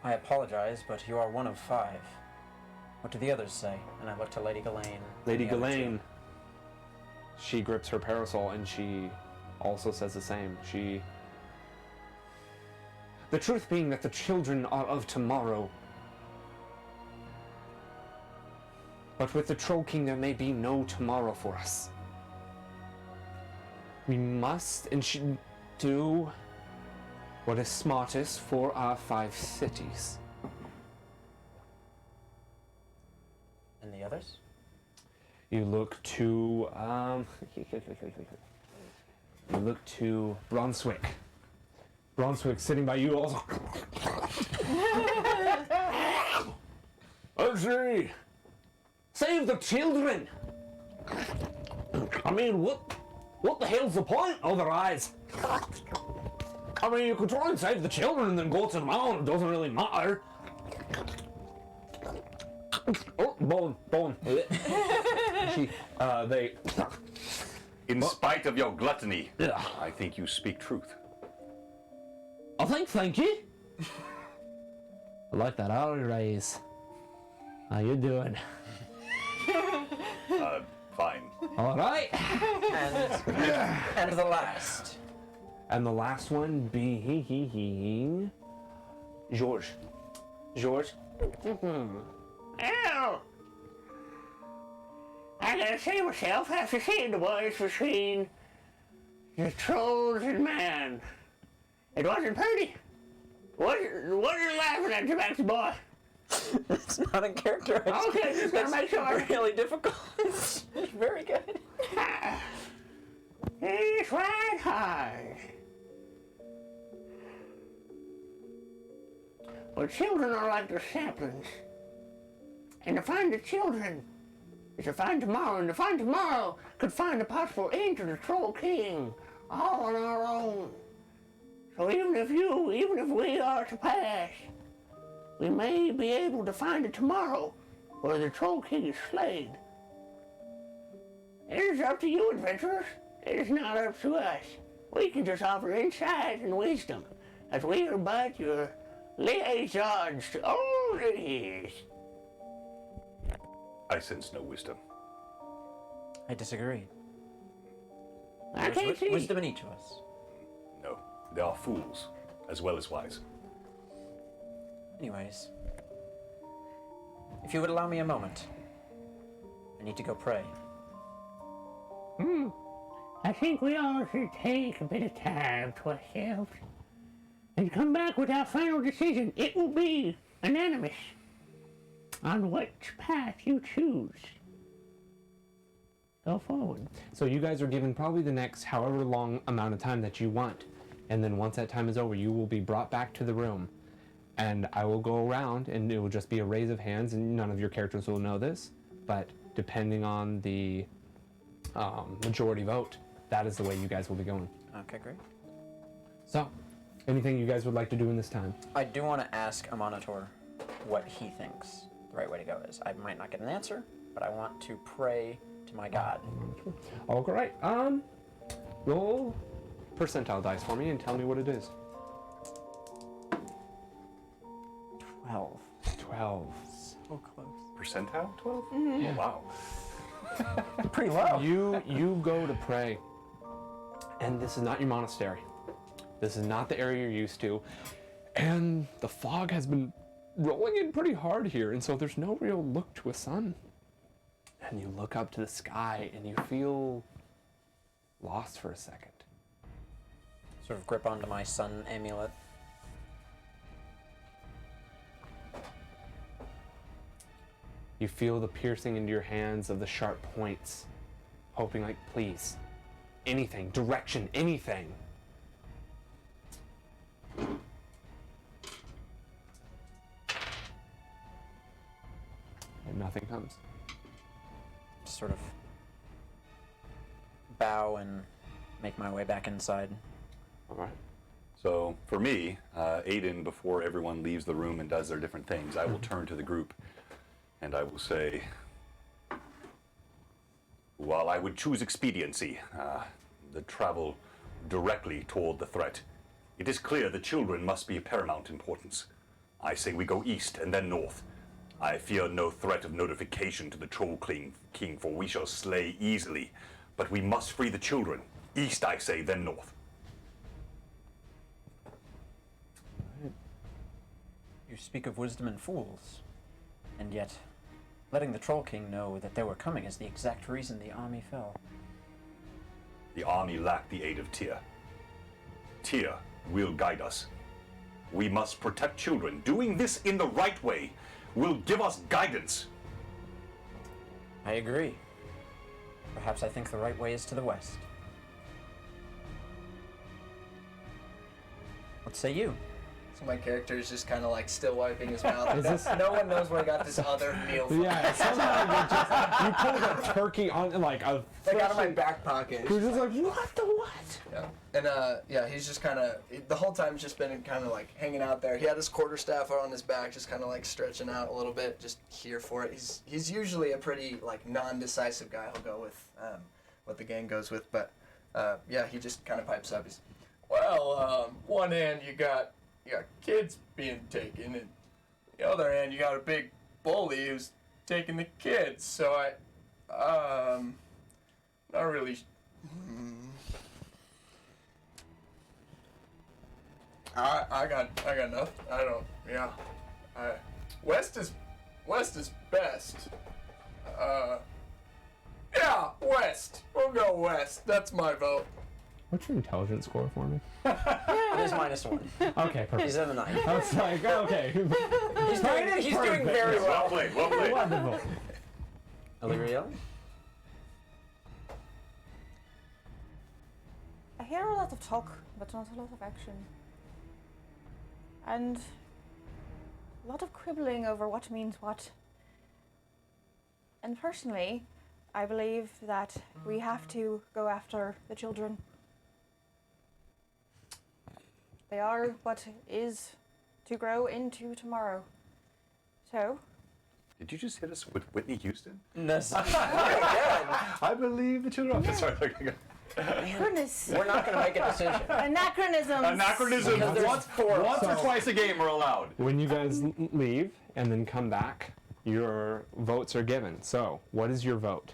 I apologize, but you are one of 5. What do the others say? And I look to Lady Ghislaine. Lady and the other Ghislaine, she grips her parasol and she also says the same. The truth being that the children are of tomorrow. But with the Troll King, there may be no tomorrow for us. We must and should do what is smartest for our 5 cities. And the others? You look to you look to Brunswick. Brunswick sitting by you also. Archie! Save the children! I mean, what What the hell's the point? Oh, their eyes. I mean, you could try and save the children and then go to the mountain. It doesn't really matter. Oh, bone. They... In spite of your gluttony, Yeah. I think you speak truth. I think, thank you. I like that eye raise. How you doing? Fine. All right. And the last. And the last one being George. George. Ow! I gotta say myself, after seeing the boys between the trolls and man, it wasn't pretty. What are you laughing at, Tabaxi boy? It's not a character. Okay, just gotta make sure. Really difficult. It's very good. It's right hard. Well, children are like the saplings. And to find the children is to find tomorrow, and to find tomorrow could find a possible end to the Troll King, all on our own. So even if we are to pass, we may be able to find it tomorrow where the Troll King is slain. It is up to you, adventurers. It is not up to us. We can just offer insight and wisdom, as we are but your liaisons to all it is. I sense no wisdom. I disagree. I can't see. Wisdom in each of us. No, they are fools, as well as wise. Anyways, if you would allow me a moment, I need to go pray. I think we all should take a bit of time to ourselves and come back with our final decision. It will be unanimous on which path you choose. Go forward. So you guys are given probably the next however long amount of time that you want. And then once that time is over, you will be brought back to the room. And I will go around and it will just be a raise of hands, and none of your characters will know this. But depending on the majority vote, that is the way you guys will be going. Okay, great. So, anything you guys would like to do in this time? I do want to ask a monitor what he thinks the right way to go is. I might not get an answer, but I want to pray to my god. All right. Roll percentile dice for me and tell me what it is. 12. 12. So close. Percentile? 12? Oh, wow. Pretty low. You go to pray, and this is not your monastery. This is not the area you're used to, and the fog has been rolling in pretty hard here, and so there's no real look to a sun. And you look up to the sky, and you feel lost for a second. Sort of grip onto my sun amulet. You feel the piercing into your hands of the sharp points, hoping like, please, anything, direction, anything. And nothing comes. Sort of bow and make my way back inside. All right. So for me, Aiden, before everyone leaves the room and does their different things, I will turn to the group and I will say, while I would choose expediency, the travel directly toward the threat, it is clear the children must be of paramount importance. I say we go east and then north. I fear no threat of notification to the Troll King, for we shall slay easily, but we must free the children. East, I say, then north. You speak of wisdom and fools, and yet letting the Troll King know that they were coming is the exact reason the army fell. The army lacked the aid of Tyr. Tyr will guide us. We must protect children. Doing this in the right way will give us guidance. I agree. Perhaps I think the right way is to the west. What say you? So my character is just kind of like still wiping his mouth. Is this- No one knows where I got this other meal from. Yeah, somehow you pulled a turkey on like a. Like out of my back pocket. You're just like, what the what? Yeah. And yeah, he's just kind of the whole time just been kind of like hanging out there. He had his quarterstaff on his back, just kind of like stretching out a little bit, just here for it. He's usually a pretty like non-decisive guy. He'll go with what the gang goes with, but yeah, he just kind of pipes up. He's, Well, one hand you got kids being taken, and the other hand you got a big bully who's taking the kids. So not really. I got nothing. I don't. Yeah. West is best. Yeah, West. We'll go West. That's my vote. What's your intelligence score for me? It is -1. Okay, perfect. He's in the 9. I was like, okay. He's doing very Well well. played. Well played. Wonderful. Illyrio? I hear a lot of talk, but not a lot of action. And a lot of quibbling over what means what. And personally, I believe that we have to go after the children. They are what is to grow into tomorrow. So, Did you just hit us with Whitney Houston? This, I believe the children. Sorry. goodness, we're not going to make a decision. anachronisms. Anachronism. Because there's four. Once or twice a game are allowed. When you guys leave and then come back, your votes are given. So, what is your vote?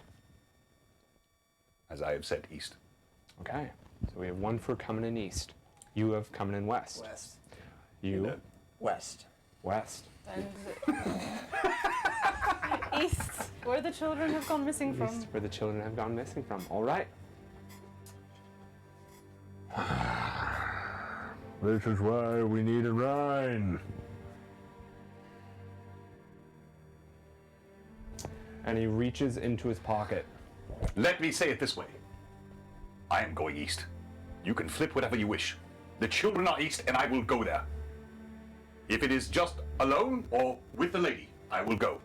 As I have said, east. Okay. So we have one for coming in east. You have coming in west. West. You West. west. And east, where the children have gone missing from. East, where the children have gone missing from. All right. This is why we need a Rhine. And he reaches into his pocket. Let me say it this way. I am going east. You can flip whatever you wish. The children are east, and I will go there. If it is just alone or with the lady, I will go.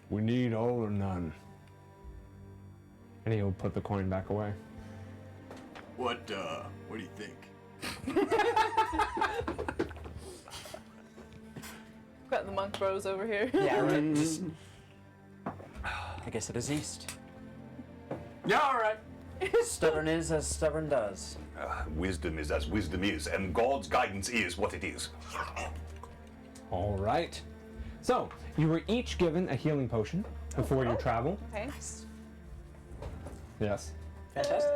We need all or none. And he'll put the coin back away. What do you think? Got the monk bros over here. Yeah, right. Just, I guess it is east. Yeah, all right. Stubborn is as stubborn does. Wisdom is as wisdom is, and God's guidance is what it is. All right. So, you were each given a healing potion before your travel. Okay. Yes. Fantastic.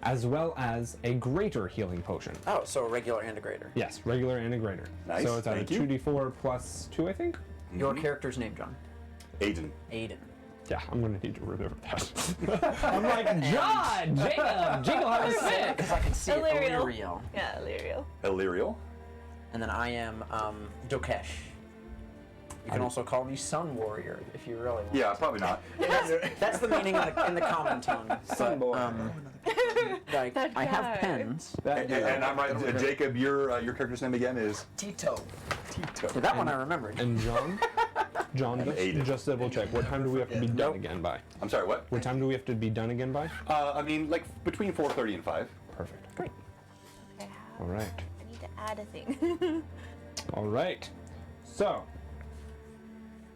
As well as a greater healing potion. Oh, so a regular and a greater. Yes, regular and a greater. Nice, So it's either thank you. 2d4 plus 2, I think? Your character's name, John? Aiden. Aiden. Yeah, I'm gonna need to remember that. I'm like, John! Jacob! Jacob, have a sip! Because I can see it. Illyrio. Illyrio. Yeah, Illyrio. Illyrio. And then I am Dokesh. You can also call me Sun Warrior if you really want. Yeah, probably not. That's the meaning in the common tongue. Sun boy. Like, That I have guy. pens. And I'm right. Jacob, your character's name again is Tito. Tito. Yeah, that one I remembered. And John, Aiden. just double check. What time do we have to be done again by? I'm sorry, what? What time do we have to be done again by? I mean, like between 4:30 and 5. Perfect. Great. Okay, All right. I need to add a thing. All right. So,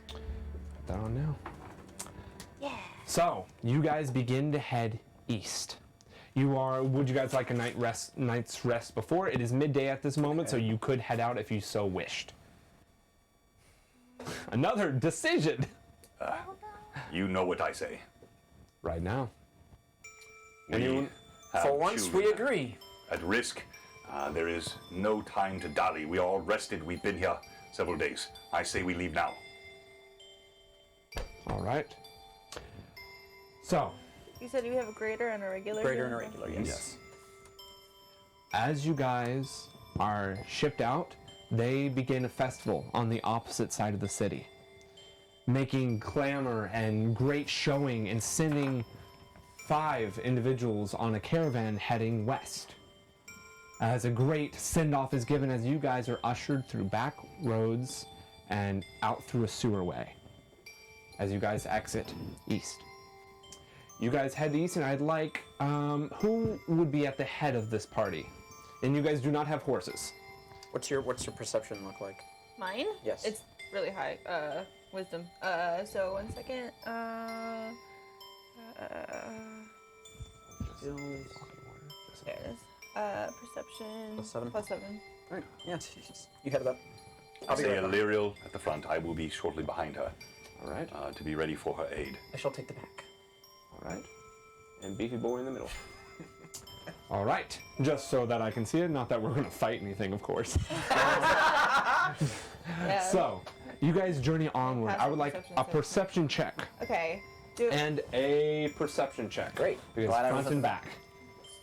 put that on now. Yeah. So, you guys begin to head east. Would you guys like a night's rest before? It is midday at this moment, so you could head out if you so wished. Another decision You know what I say. right now. We Anyone? have For once, we children agree. At risk. There is no time to dally. We are all rested. We've been here several days. I say we leave now. All right. So, You said you have a greater and a regular. Greater and a healing regular, yes. as you guys are shipped out, they begin a festival on the opposite side of the city, making clamor and great showing and sending 5 individuals on a caravan heading west. as a great send-off is given as you guys are ushered through back roads and out through a sewerway as you guys exit east. You guys head east, and I'd like, who would be at the head of this party? And you guys do not have horses. What's your perception look like? Mine? Yes. It's really high. Wisdom. So 1 second. There it is. Perception. +7. +7. All right. Yeah. You head up. I'll be Say right back. Illyriel at the front. I will be shortly behind her All right. to be ready for her aid. I shall take the back. All right. And Beefy Boy in the middle. All right. Just so that I can see it, not that we're going to fight anything, of course. Yeah. So, you guys journey onward. I Passive would like perception a check. perception check Okay. Do and a perception check. Great. Because Glad I front was and at back.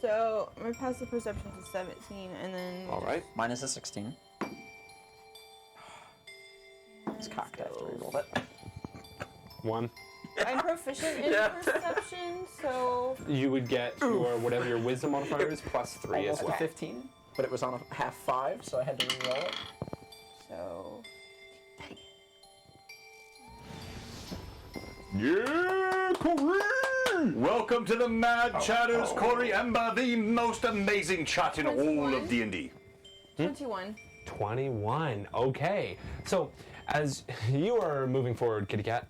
so my passive perception is 17, and then. All right. Mine is a 16. It's cocked after we rolled it. 1. I'm proficient in perception, so. You would get your whatever your wisdom modifier is plus 3 as Almost well. a 15, but it was on a half 5, so I had to re-roll it. So. Yeah, Corey! Welcome to the Mad Chatters, Corey Ember, the most amazing chat in all 21. of D&D. 21. 21. Okay. So, as you are moving forward, Kitty Cat,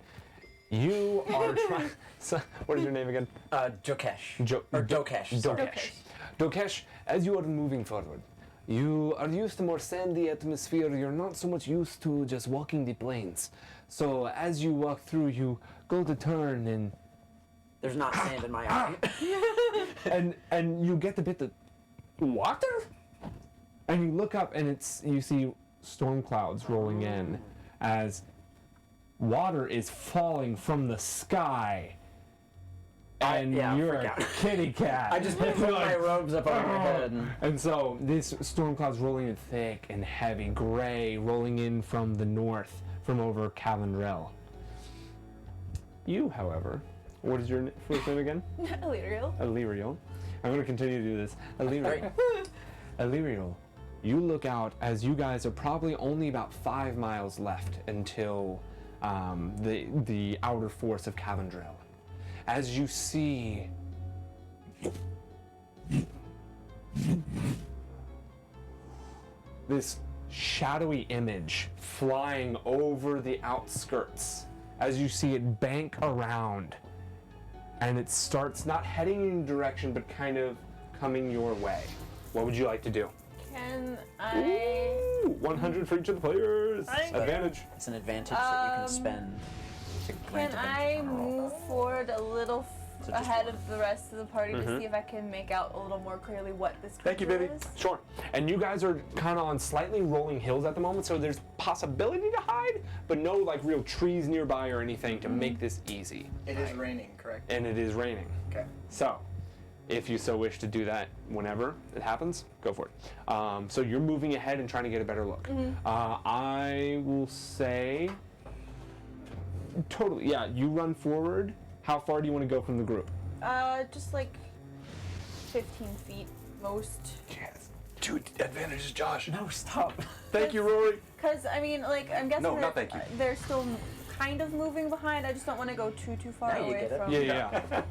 you are trying. So, what is your name again? Jokesh. Or Dokesh. sorry. Dokesh. Dokesh, as you are moving forward, you are used to more sandy atmosphere. You're not so much used to just walking the plains. So, as you walk through, you go to turn and There's not sand in my eye. and you get the bit of water, and you look up and you see storm clouds rolling in as water is falling from the sky, and yeah, you're freak a out. kitty cat. I just put my robes up over my head. And so these storm clouds rolling in thick and heavy, gray, rolling in from the north, from over Cav'Ondrell. You, however, what is your first name again? Illyriel. Illyriel. I'm going to continue to do this. Illyriel. Illyriel, you look out as you guys are probably only about 5 miles left until the outer force of Cav'Ondrell. As you see this shadowy image flying over the outskirts, as you see it bank around, and it starts not heading in your direction but kind of coming your way. What would you like to do? Can I? Ooh, 100 for each of the players. Thank you. Advantage. It's an advantage that you can spend. To grant Can advantage I on a roll. move forward a little So just ahead one. of the rest of the party to see if I can make out a little more clearly what this Thank you, creature baby. is? Sure. And you guys are kind of on slightly rolling hills at the moment, so there's possibility to hide, but no like real trees nearby or anything to make this easy. It is raining, correct? And it is raining. Okay. So, if you so wish to do that whenever it happens, go for it. So you're moving ahead and trying to get a better look. I will say, totally, yeah, you run forward. How far do you want to go from the group? Just like 15 feet most. Yes. 2 advantages, Josh. No, stop. Thank you, Rory. Cause I mean, like I'm guessing No, that not thank you. they're still kind of moving behind. I just don't want to go too far Now you away get it. from. Yeah.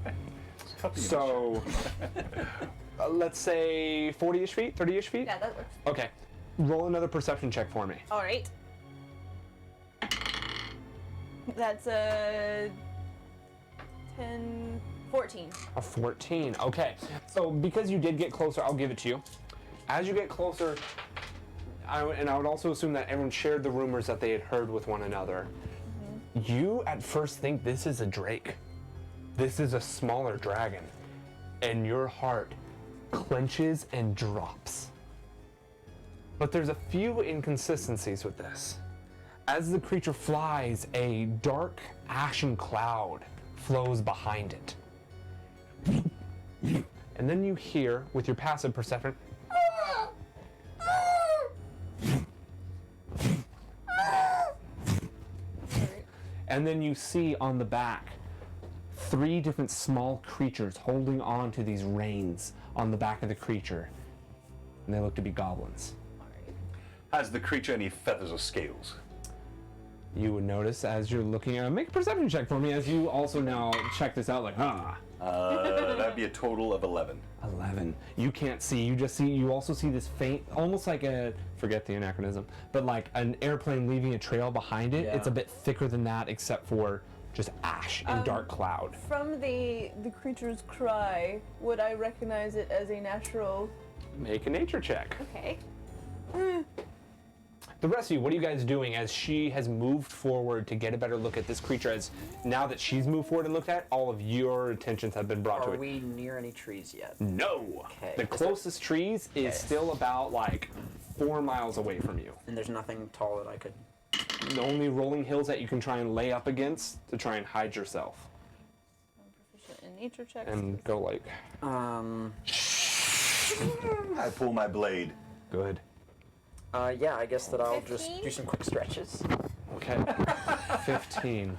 So, let's say 40-ish feet, 30-ish feet? Yeah, that works. Okay. Roll another perception check for me. All right. That's a 14. A 14. Okay. So because you did get closer, I'll give it to you. As you get closer, I would also assume that everyone shared the rumors that they had heard with one another. You at first think this is a drake. This is a smaller dragon. And your heart clenches and drops. But there's a few inconsistencies with this. As the creature flies, a dark ashen cloud flows behind it. And then you hear, with your passive perception, and then you see on the back 3 different small creatures holding on to these reins on the back of the creature. and they look to be goblins. Has the creature any feathers or scales? You would notice as you're looking at make a perception check for me as you also now check this out like, That'd be a total of 11. 11. You can't see. You also see this faint, almost like forget the anachronism, but like an airplane leaving a trail behind it. Yeah. It's a bit thicker than that, except for just ash and dark cloud. From the creature's cry, would I recognize it as a natural? Make a nature check. Okay. The rest of you, what are you guys doing as she has moved forward to get a better look at this creature? As now that she's moved forward and looked at, all of your attentions have been brought to Are it. we near any trees yet? No. Okay. The closest trees is still about like 4 miles away from you. And there's nothing tall that I could. The only rolling hills that you can try and lay up against to try and hide yourself I'm proficient in nature checks. and go like, I pull my blade. good. Yeah, I guess that I'll just 15? do some quick stretches. Okay. 15.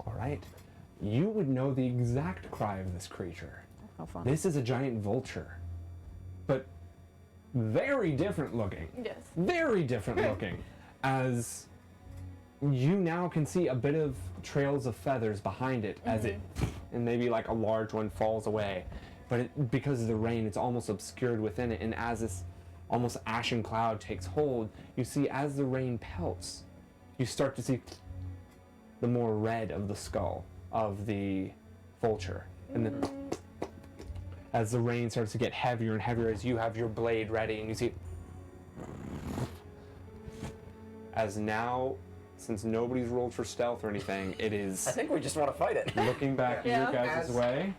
All right. You would know the exact cry of this creature. How fun. This is a giant vulture, but very different looking. Yes. Very different looking. As you now can see a bit of trails of feathers behind it as it, and maybe like a large one falls away. But because of the rain, it's almost obscured within it. And as this almost ashen cloud takes hold, you see as the rain pelts, you start to see the more red of the skull of the vulture. And then as the rain starts to get heavier and heavier, as you have your blade ready, and you see as now, since nobody's rolled for stealth or anything, it is I think we just want to fight it. looking back Yeah. your guys' As- way.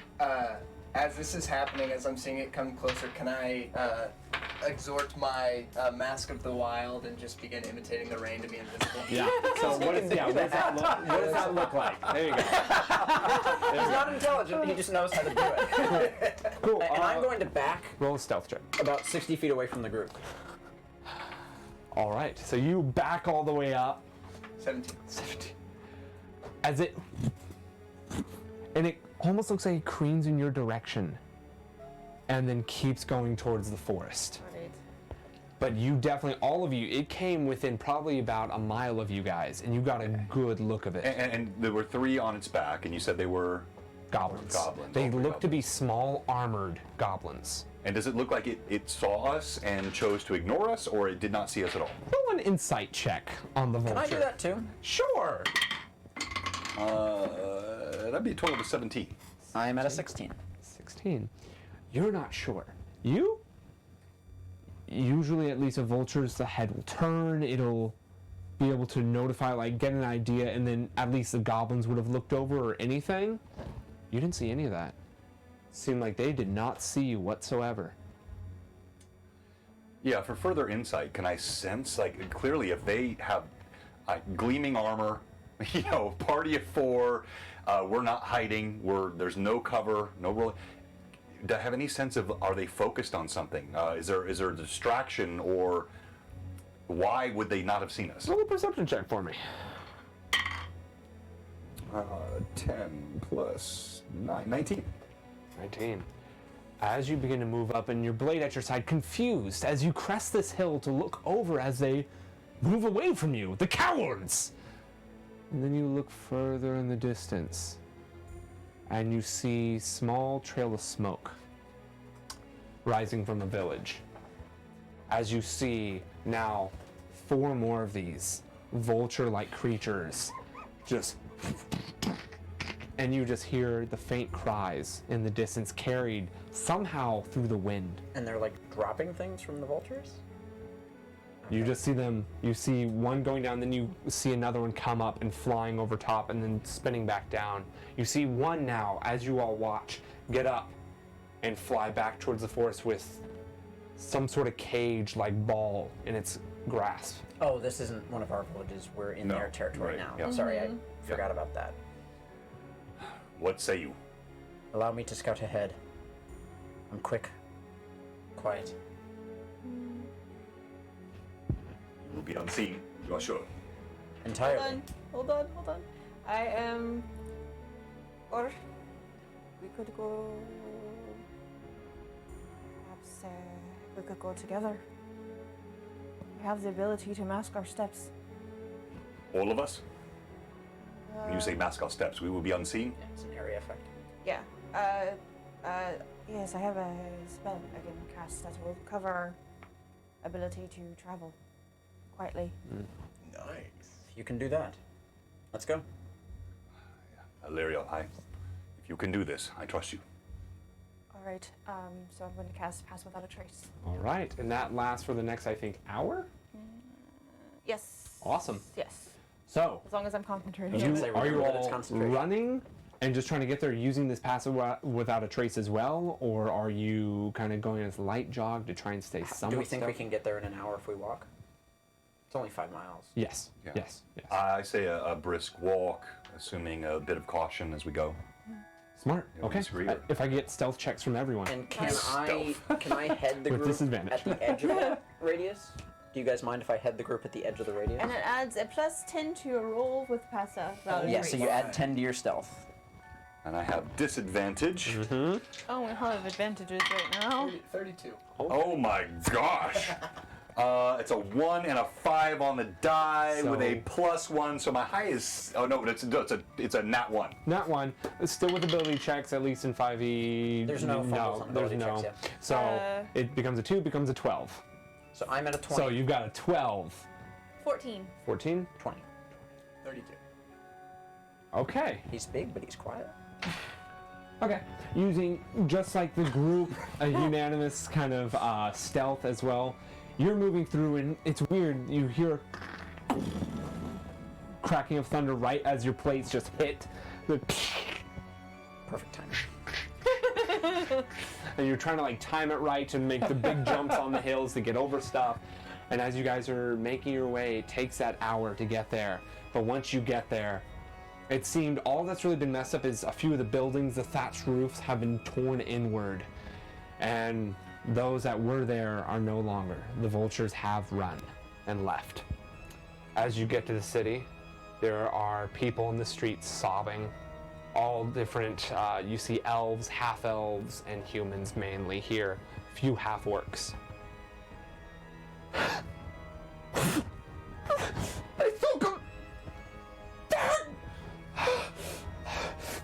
As this is happening, as I'm seeing it come closer, can I exhort my Mask of the Wild and just begin imitating the rain to be invisible? Yeah. So what does that look like? There you go. He's not intelligent. He just knows how to do it. Cool. And I'm going to back roll a stealth check. about 60 feet away from the group. All right. So you back all the way up. 17. 17. As it, and it almost looks like it creams in your direction, and then keeps going towards the forest. Right. But you definitely, all of you, it came within probably about a mile of you guys, and you got a good look of it. And there were 3 on its back, and you said they were. Goblins. Goblins, They all three look to be small, armored goblins. And does it look like it saw us and chose to ignore us, or it did not see us at all? Roll an insight check on the vulture. Can I do that too? Sure. That'd be a total of 17. I am at a 16. 16. You're not sure. You? Usually, at least a vulture's the head will turn. It'll be able to notify, like, get an idea, and then at least the goblins would have looked over or anything. You didn't see any of that. Seemed like they did not see you whatsoever. Yeah, for further insight, can I sense, like, clearly if they have gleaming armor, party of 4, we're not hiding, there's no cover, no roll. Do I have any sense of, are they focused on something? Is there a distraction, or why would they not have seen us? Roll a perception check for me. 10 plus 9, 19. 19. As you begin to move up and your blade at your side, confused as you crest this hill to look over as they move away from you, the cowards! And then you look further in the distance and you see small trail of smoke rising from a village. As you see now 4 more of these vulture-like creatures just, and you just hear the faint cries in the distance carried somehow through the wind. And they're like dropping things from the vultures? You just see them, you see one going down, then you see another one come up and flying over top and then spinning back down. You see one now, as you all watch, get up and fly back towards the forest with some sort of cage-like ball in its grasp. Oh, this isn't one of our villages. We're in No, their territory right, now. yeah. Sorry, I forgot about that. What say you? Allow me to scout ahead. I'm quick. Quiet. You will be unseen, you are sure. Entirely. Hold on. I am. Or we could go. Perhaps we could go together. We have the ability to mask our steps. All of us? When you say mask our steps, we will be unseen? Yeah, it's an area effect. Yeah. Yes, I have a spell I can cast that will cover our ability to travel quietly. Nice. If you can do that, let's go. Illyrio, if you can do this, I trust you. All right. So I'm going to cast Pass Without a Trace. All right, and that lasts for the next, I think, hour? Yes. Awesome. Yes. So, As long as I'm concentrated. You- say are you remember that it's all concentration. running and just trying to get there using this passive without a trace as well? Or are you kind of going as light jog to try and stay somewhat Do we think we stealthy? can get there in an hour if we walk? It's only 5 miles. Yes, Yeah. yes, yes. I say a brisk walk, assuming a bit of caution as we go. Smart, Yeah, we okay. disagree, or- If I get stealth checks from everyone. And can Stealth. I head the With group disadvantage. at the edge of that radius? Do you guys mind if I head the group at the edge of the radius? And it adds a +10 to your roll with Pass Without a Yeah, Trace. so you add 10 to your stealth. And I have disadvantage. Oh, we have advantages right now. 32. Oh my gosh! It's a 1 and a 5 on the die with a +1, so my high is. Oh no, but it's a nat 1. Not one. Still with ability checks, at least in 5e. There's no fumbles on ability there's no. checks, yeah. So it becomes a 2, becomes a 12. So I'm at a 20. So you've got a 12. 14. 14? 20. 32. Okay. He's big, but he's quiet. Okay. Using, just like the group, a unanimous kind of stealth as well. You're moving through, and it's weird. You hear cracking of thunder right as your plates just hit. The Perfect timing. and you're trying to like time it right to make the big jumps on the hills to get over stuff. And as you guys are making your way, it takes that hour to get there. But once you get there, it seemed all that's really been messed up is a few of the buildings, the thatched roofs have been torn inward. And those that were there are no longer. The vultures have run and left. As you get to the city, there are people in the streets sobbing. All different, you see elves, half-elves, and humans mainly here. Few half-orcs. I took him!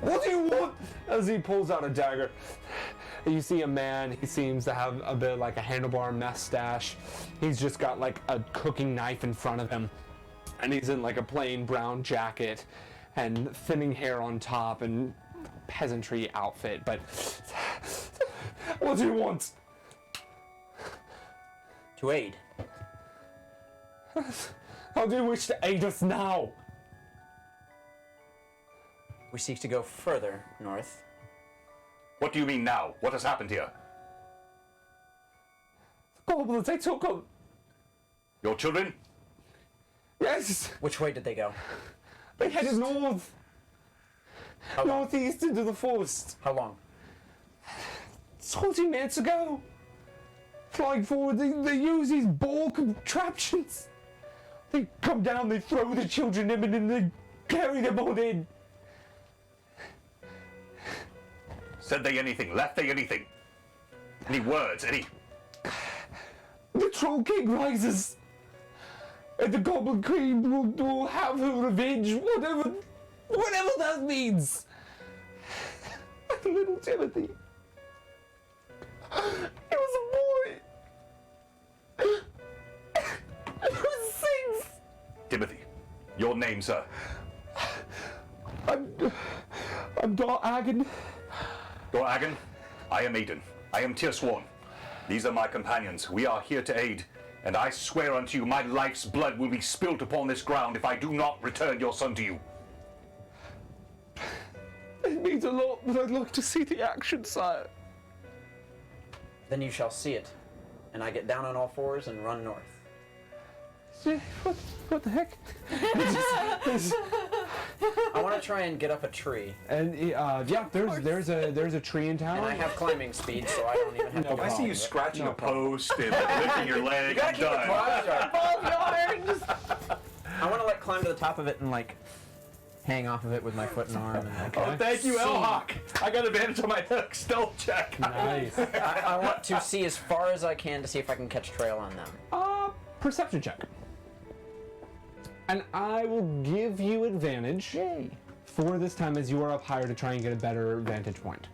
What do you want? As he pulls out a dagger. You see a man, he seems to have a bit like a handlebar mustache. He's just got like a cooking knife in front of him. And he's in like a plain brown jacket and thinning hair on top and peasantry outfit. But what do you want? To aid. How do you wish to aid us now? We seek to go further north. What do you mean now? What has happened here? The goblins, they took them. Your children? Yes, Which way did they go? they headed north. How long? Northeast into the forest. How long? 20 minutes ago. Flying forward, they use these ball contraptions. They come down, they throw the children in, and then they carry them on in. Said they anything? Left they anything? Any words? Any? The Troll King rises. And the Goblin Queen will have her revenge, whatever that means. And little Timothy. He was a boy. He was 6. Timothy. Your name, sir. I'm Dar Agan. Your Agan. I am Aiden. I am Tearsworn. These are my companions. We are here to aid. And I swear unto you, my life's blood will be spilt upon this ground if I do not return your son to you. It means a lot, but I'd like to see the action, sire. Then you shall see it. And I get down on all fours and run north. What the heck? I want to try and get up a tree. And yeah, there's a tree in town. And I have climbing speed, so I don't even have to No go I see you up. scratching a post and lifting your leg. You gotta I'm keep the done. claws sharp. I want to like climb to the top of it and like hang off of it with my foot and arm. And Oh, thank you, L-Hawk. I got advantage on my stealth check. Nice. I want to see as far as I can to see if I can catch trail on them. Perception check. And I will give you advantage for this time as you are up higher to try and get a better vantage point.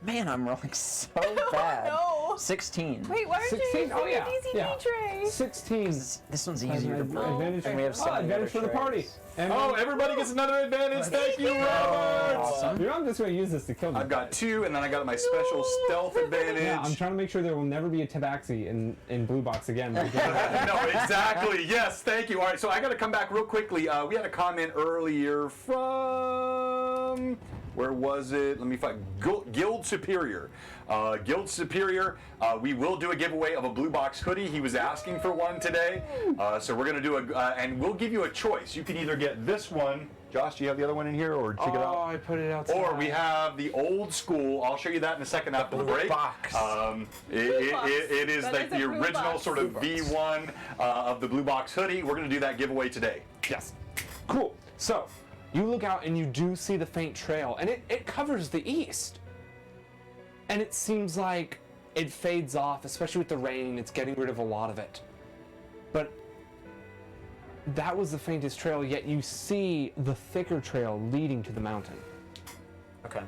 Man, I'm rolling so bad. no. 16. Wait, why aren't you 16? using Oh, yeah. a DC Yeah. tray? 16. This one's easier to play. Advantage. And we have so many advantage other for the party. trays. And Oh, everybody gets another advantage. Thank you, Robert. Awesome. you know, I'm just going to use this to kill them. I've got 2, and then I got my special stealth advantage. Yeah, I'm trying to make sure there will never be a tabaxi in Blue Box again. No, exactly. Yes, thank you. All right, so I got to come back real quickly. We had a comment earlier from, where was it? Let me find, Guild Superior. Guild Superior, we will do a giveaway of a Blue Box hoodie. He was asking for one today. So we're going to do and we'll give you a choice. You can either get this one. Josh, do you have the other one in here, or check it out? Oh, I put it outside. Or we have the old school. I'll show you that in a second after the break. Box. It is That like is a the Blue original Box. sort of V1 of the Blue Box hoodie. We're going to do that giveaway today. Yes. Cool. So, you look out and you do see the faint trail, and it covers the east. And it seems like it fades off, especially with the rain. It's getting rid of a lot of it. But that was the faintest trail, yet you see the thicker trail leading to the mountain. Okay.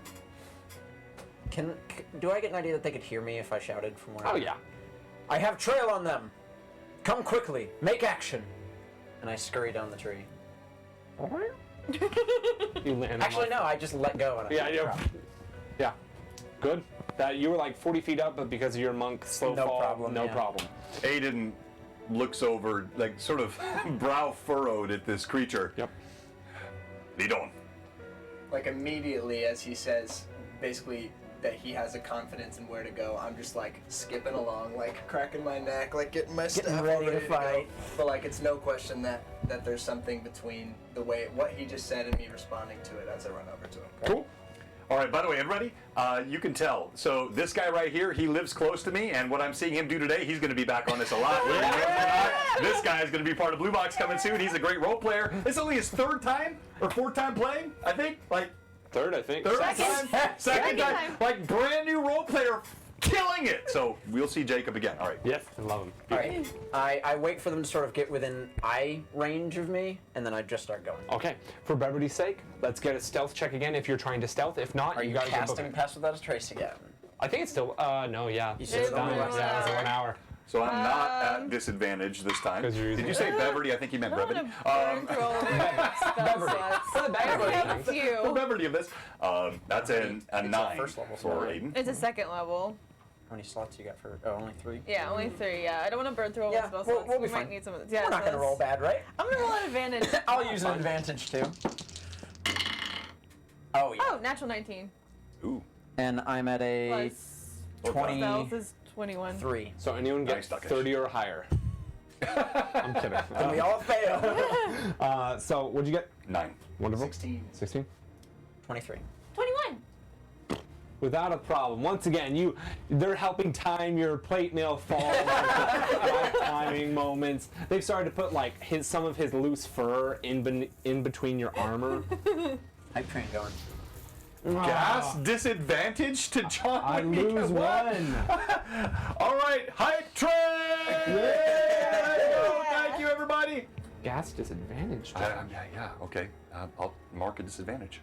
Do I get an idea that they could hear me if I shouted from where? Oh, yeah. I have trail on them. Come quickly. Make action. And I scurry down the tree. You land on Actually, my- no. I just let go. And I Yeah. Good. That you were like 40 feet up, but because of your monk slow No fall, problem, no yeah. problem. Aiden looks over, like sort of brow furrowed at this creature. Yep. Lead on. Like immediately as he says, basically that he has a confidence in where to go, I'm just like skipping along, like cracking my neck, like getting my stuff all ready to go. fight. But like it's no question that there's something between the way what he just said and me responding to it as I run over to him. Cool. All right, by the way, everybody, you can tell. So this guy right here, he lives close to me, and what I'm seeing him do today, he's going to be back on this a lot. This guy is going to be part of Blue Box coming soon. He's a great role player. It's only his 3rd time or 4th time playing, I think. Like Third, I think. third Second. time, second Second time, time. like brand new role player, killing it. So we'll see Jacob again. All right. Yes, I love him. All right. I wait for them to sort of get within eye range of me, and then I just start going. Okay, for brevity's sake, let's get a stealth check again if you're trying to stealth. If not, Are you guys casting are both. Pass Without a Trace again? I think it's still. No, yeah. You said It's it's done. only Yeah, one it's hour. 1 hour. So I'm not at disadvantage this time. 'Cause you're Did using- you say Beverly? I think he meant I don't brevity. want to burn through all of my spell slots. I only have a The few. brevity of this. That's a It's a 9 first level for spell. Aiden. It's a 2nd level. How many slots you got for? Oh, only 3. Yeah, only 3. Yeah, I don't want to burn through all Yeah, my spell we'll- slots. we'll be we might fine. need some of this. Yeah, We're not so gonna roll that's- bad, right? I'm gonna roll at advantage. I'll use an advantage too. Oh yeah. Oh, natural 19. Ooh. And I'm at a Plus 23. stealth is 21. So anyone Nice, gets Duckish. 30 or higher. I'm kidding. And we all fail. So what'd you get? 9. Wonderful. 16. 16. 23. 21. Without a problem. Once again, they're helping time your plate mail fall. Right timing moments. They've started to put like some of his loose fur in between your armor. Hype train going. Gas disadvantage to John. I when we lose get what? one. All right, hype train. Thank you, everybody. Gas disadvantage. Yeah. Okay. I'll mark a disadvantage.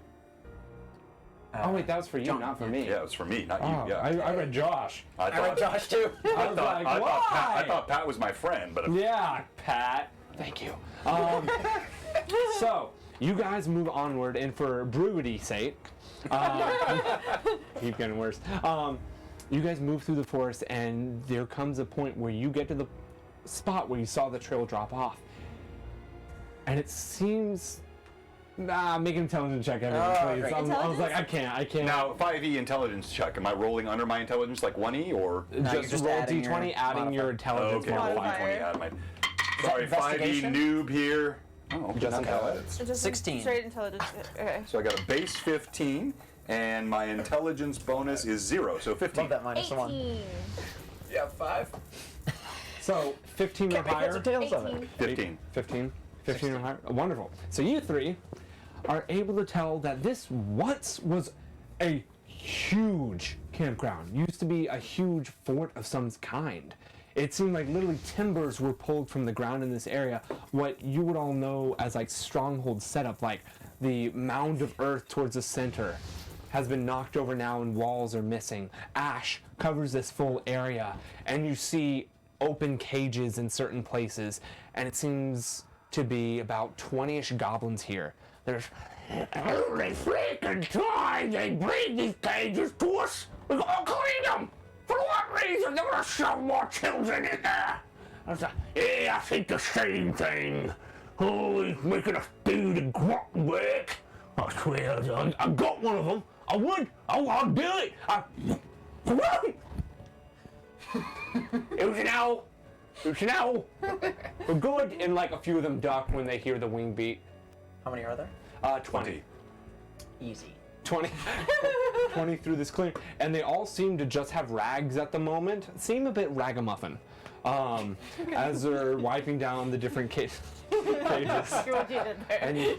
Oh wait, that was for you, John, not for me. Yeah, it was for me, not Oh, you. Yeah. I read Josh. I read Josh too. I was like, why? I thought Pat was my friend, but Yeah, Pat. Thank you. So, you guys move onward, and for brewity's sake, keep getting worse. You guys move through the forest, and there comes a point where you get to the spot where you saw the trail drop off. And it seems... make an intelligence check, everyone, please. great. I was like, I can't. now 5e intelligence check. Am I rolling under my intelligence like 1e or? No, you're just just roll adding d20, your adding your intelligence Okay, roll modifier. d20 out of my. Sorry, 5e investigation? noob here. Oh, okay, Just not bad. intelligence. It's just 16. Straight intelligence. Okay. So I got a base 15, and my intelligence bonus is 0, so 15. Love that minus 1. 18. Yeah, 5. So, 15 or Can't make heads higher. or tails of it. 18. 15. 15 or higher. Wonderful. So you three are able to tell that this once was a huge campground. Used to be a huge fort of some kind. It seemed like literally timbers were pulled from the ground in this area. What you would all know as like stronghold setup, like the mound of earth towards the center has been knocked over now and walls are missing. Ash covers this full area, and you see open cages in certain places, and it seems to be about 20-ish goblins here. There's Every freaking time they bring these cages to us, we gotta clean them. For what reason? They're gonna shove more children in there. I was like, yeah, I think the same thing. Oh, he's making us do the grunt work. I swear, I got one of them. I'll do it. it was an owl. We're good, and like a few of them duck when they hear the wing beat. How many are there? 20. Easy. 20 through this clearing, and they all seem to just have rags at the moment. Seem a bit ragamuffin, as they're wiping down the different cages. And you,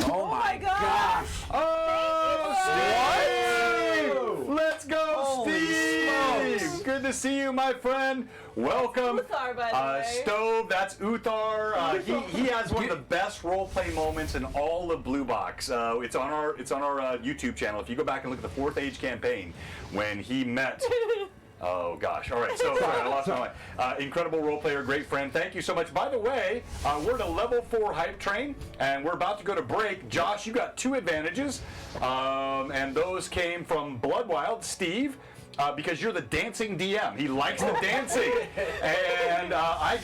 Oh my gosh! Oh, Steve! Let's go, Steve! Good to see you, my friend. Welcome. Uthar, by the way. Stove, that's Uthar. He has one of the best roleplay moments in all of Blue Box. It's on our YouTube channel. If you go back and look at the 4th Age campaign, when he met. Oh gosh! All right, so sorry, I lost my mind. Incredible role player, great friend. Thank you so much. By the way, we're at a level 4 hype train, and we're about to go to break. Josh, you got 2 advantages, and those came from Bloodwild, Steve. Because you're the dancing DM. He likes the dancing. And I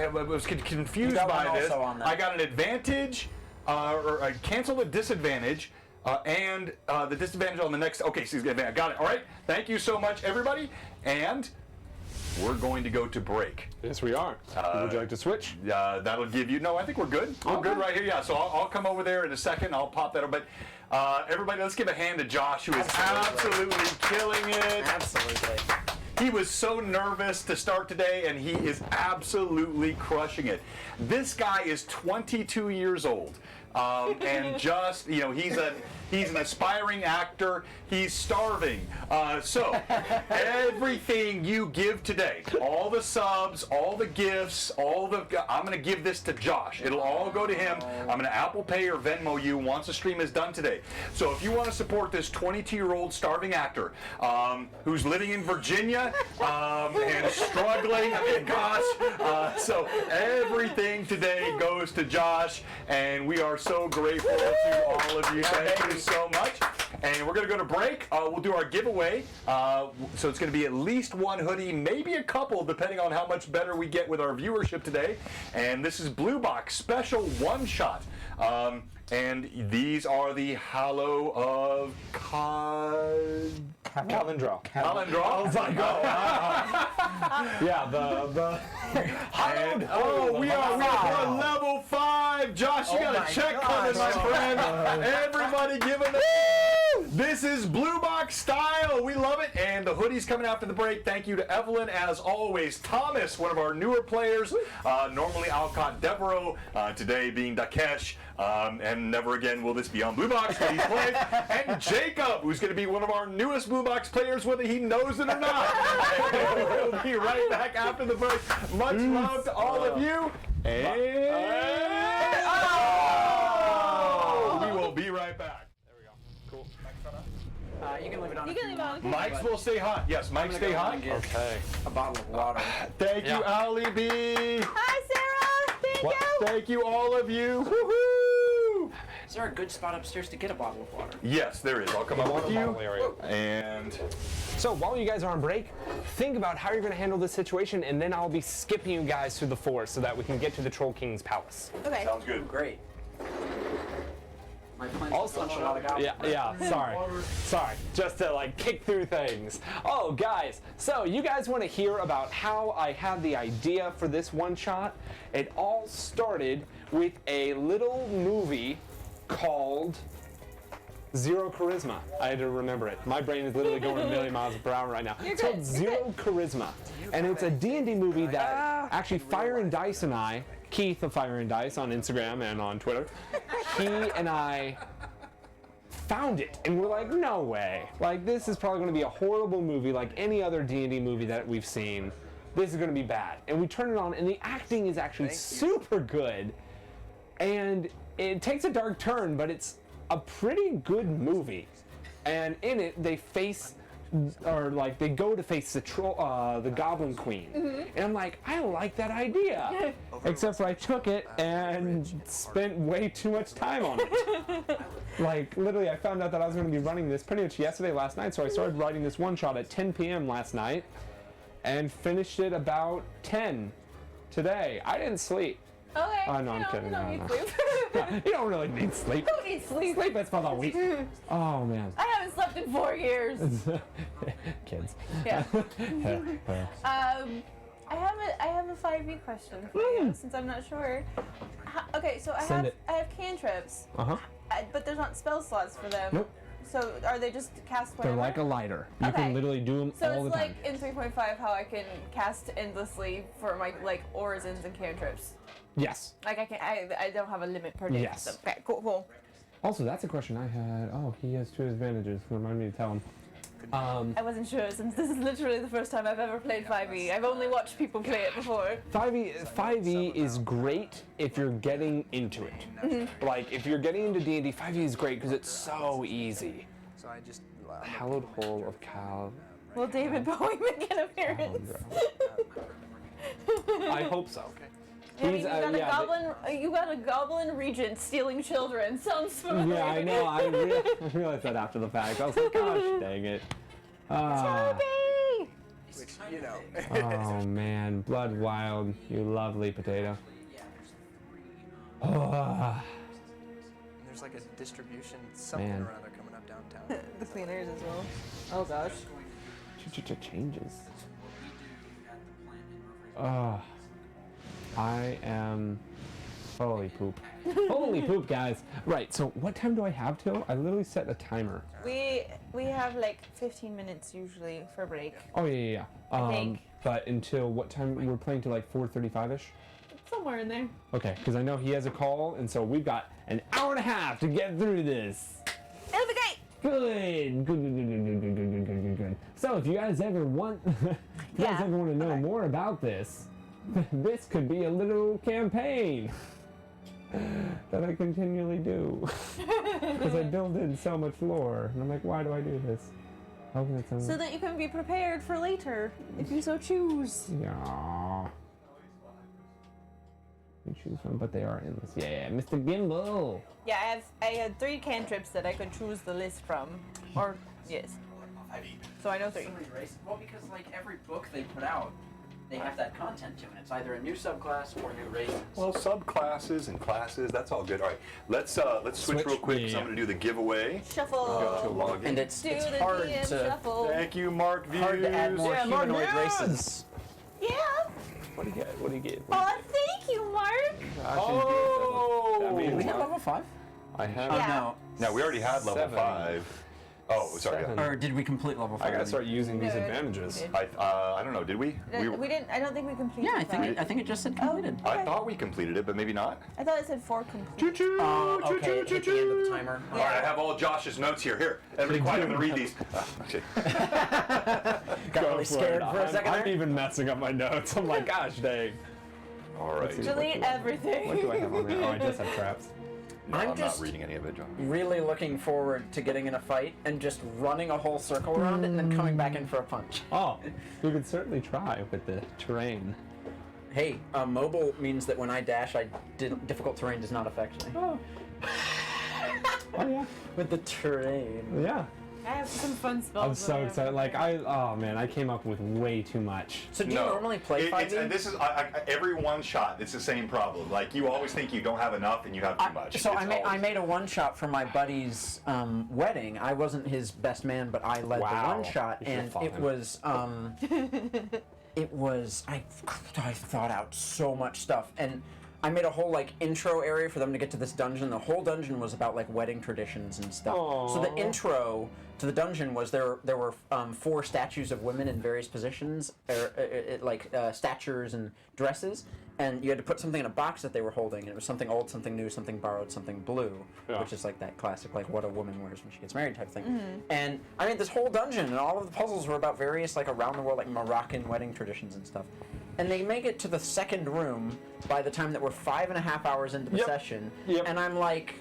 was confused by this. I got an advantage, or I canceled a disadvantage, and the disadvantage on the next. Okay, so I got it. All right. Thank you so much, everybody. And we're going to go to break. yes, we are. Would you like to switch? That'll give you. No, I think we're good. We're good right here. Yeah. So I'll come over there in a second. I'll pop that over. But everybody, let's give a hand to Josh, who is absolutely killing it. Absolutely. He was so nervous to start today, and he is absolutely crushing it. This guy is 22 years old. And just, he's an aspiring actor. He's starving. So everything you give today, all the subs, all the gifts, I'm going to give this to Josh. It'll all go to him. I'm going to Apple Pay or Venmo you once the stream is done today. So if you want to support this 22-year-old starving actor who's living in Virginia and struggling, I mean, gosh. So everything today goes to Josh, and we are so grateful to all of you. Thank you so much. And we're going to go to break. We'll do our giveaway. So it's going to be at least 1 hoodie, maybe a couple, depending on how much better we get with our viewership today. And this is Blue Box Special One-Shot. And these are the Hallowed of Cav'Ondrell. Cav'Ondrell. I was like, Yeah, the Hallowed. We are level 5. Josh, you got a check coming, my friend. Everybody give it a... This is Blue Box style. We love it. And the hoodie's coming after the break. Thank you to Evelyn, as always. Thomas, one of our newer players. Normally Alcott Devereaux. Today being Dakesh. And never again will this be on Blue Box when he's playing. And Jacob, who's going to be one of our newest Blue Box players, whether he knows it or not. We'll be right back after the break. Much love to all of you. And we will be right back. There we go. Cool. You can leave it on. You can leave it on. Mics will stay hot. Yes, mics stay hot. Okay. A bottle of water. Thank you, Ali B. Hi, Sarah. Thank you. Thank you, all of you. Woohoo! Is there a good spot upstairs to get a bottle of water? Yes, there is. I'll come up with Bottle you. area. And So while you guys are on break, think about how you're going to handle this situation, and then I'll be skipping you guys through the forest so that we can get to the Troll King's palace. Okay. sounds good. Great. My plans Also, to punch a lot of goblins. yeah, sorry, just to like kick through things. Oh, guys, so you guys want to hear about how I had the idea for this one shot? It all started with a little movie called Zero Charisma. I had to remember it. My brain is literally going a million miles per hour right now. It's called Zero Charisma, and it's a D&D movie that actually Fire and Dice and I Keith of Fire and Dice on Instagram and on Twitter, he and I found it, and we're like, no way. Like, this is probably going to be a horrible movie like any other D&D movie that we've seen. This is going to be bad. And we turn it on, and the acting is actually super good. And it takes a dark turn, but it's a pretty good movie. And in it, they face, or like they go to face the Goblin Queen. And I'm like, I like that idea. Except for I took it and spent way too much time on it. Like, literally, I found out that I was going to be running this pretty much last night, so I started writing this one shot at 10 p.m. last night and finished it about 10 today. I didn't sleep. Okay. Oh, no, I'm kidding. You don't need No. sleep. You don't really need sleep. Who needs sleep? Sleep is for the weak. Oh, man. I haven't slept in 4 years. Kids. Yeah. Yeah. I have a 5e question for you, since I'm not sure. Okay, so I Send it. have cantrips, Uh-huh. but there's not spell slots for them. Nope. So are they just cast They're whenever? like a lighter. You Okay. can literally do them So all the it's time. like in 3.5 how I can cast endlessly for my like orisons and cantrips. Yes. Like I don't have a limit per day. Yes. So, okay, cool. Also, that's a question I had. Oh, he has 2 advantages. Remind me to tell him. I wasn't sure since this is literally the first time I've ever played 5e. I've only watched people play it before. 5e is great if you're getting into it. Like, if you're getting into D&D, 5e is great because it's so easy. So I just Hallowed Hole of Cal. Will David Bowie make an appearance? I hope so. I mean, He's, you got a goblin regent stealing children. Sounds familiar. Yeah, I know. I realized that after the fact. I was like, gosh, dang it. Toby! which, you know. Oh, man. Blood Wild. You lovely potato. Oh, There's like a distribution something Man. or other coming up downtown. The cleaners as well. Oh gosh. changes. I am... Holy poop. Holy poop, guys. Right, so what time do I have till? I literally set a timer. We have like 15 minutes usually for break. Oh, yeah. I think. But until what time? We're playing till like 4:35ish? Somewhere in there. Okay, because I know he has a call, and so we've got an hour and a half to get through this. It'll be great! Good. So if you guys ever want, to know more about this, this could be a little campaign that I continually do because I build in so much lore, and I'm like, why do I do this? Hoping it's So that you can be prepared for later, if you so choose. Yeah. You choose one, but they are endless. Yeah, Mr. Gimbal. Yeah, I had 3 cantrips that I could choose the list from. Or, yes. So I know 3. Well, because like every book they put out, they have that content to it. It's either a new subclass or new races. Well, subclasses and classes, that's all good. All right, let's switch real quick because I'm going to do the giveaway. Shuffle. Login. And it's Do it's the hard DM to shuffle. Thank you, Mark Views. hard to add more humanoid races. Yeah. What do you get? What do you get? Oh, thank you, Mark. Oh! That means Do we have level 5? I have. Oh Yeah. no. No, we already had level 7. 5. Oh, sorry. 7. Or did we complete level 5? I gotta start using these No, advantages. we did. I don't know, did we? We didn't. I don't think we completed. Yeah, I 5. think it just said completed. I thought we completed it, but maybe not. I thought it said 4 complete. Choo-choo! Okay, it hit the end of the timer. All right, I have all Josh's notes here. Here, everybody quiet, I'm going to read these. Okay. Got really scared for a second I'm there. even messing up my notes. I'm like, gosh dang. All right. Delete everything. What do I have on there? Oh, I just have traps. No, I'm I'm just- not reading any of it, John. Really looking forward to getting in a fight and just running a whole circle around it and then coming back in for a punch. Oh, we could certainly try with the terrain. Hey, mobile means that when I dash, difficult terrain does not affect me. Oh. Oh yeah. With the terrain. Yeah. I have some fun spells. I'm so excited. Like oh man, I came up with way too much. So do you normally play 5e? And this is every one shot. It's the same problem. Like you always think you don't have enough and you have too much. So It's I always- made a one shot for my buddy's wedding. I wasn't his best man, but I led the Wow. one shot, You should've and fought it him. was I thought out so much stuff, and I made a whole like intro area for them to get to this dungeon. The whole dungeon was about like wedding traditions and stuff. So the Aw. intro to the dungeon was there were 4 statues of women in various positions, statures and dresses, and you had to put something in a box that they were holding, and it was something old, something new, something borrowed, something blue, which is like that classic, like what a woman wears when she gets married type thing. And I made this whole dungeon, and all of the puzzles were about various like around the world like Moroccan wedding traditions and stuff. And they make it to the second room by the time that we're 5.5 hours into the session, and I'm like,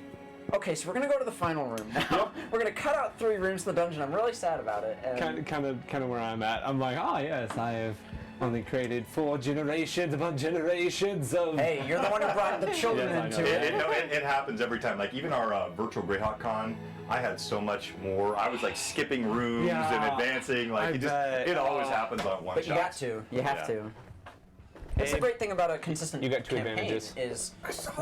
okay, so we're gonna go to the final room now. We're gonna cut out 3 rooms to the dungeon. I'm really sad about it. And Kind of where I'm at. I'm like, oh yes, I have only created 4 generations upon generations of. hey, you're the one who brought the children Yes, I into know. it. It happens every time. Like even our virtual Greyhawk Con, I had so much more. I was like skipping rooms and advancing. Like it always happens on one But shot. you got to. You have to. That's the great thing about a consistent You got 2 campaign advantages. is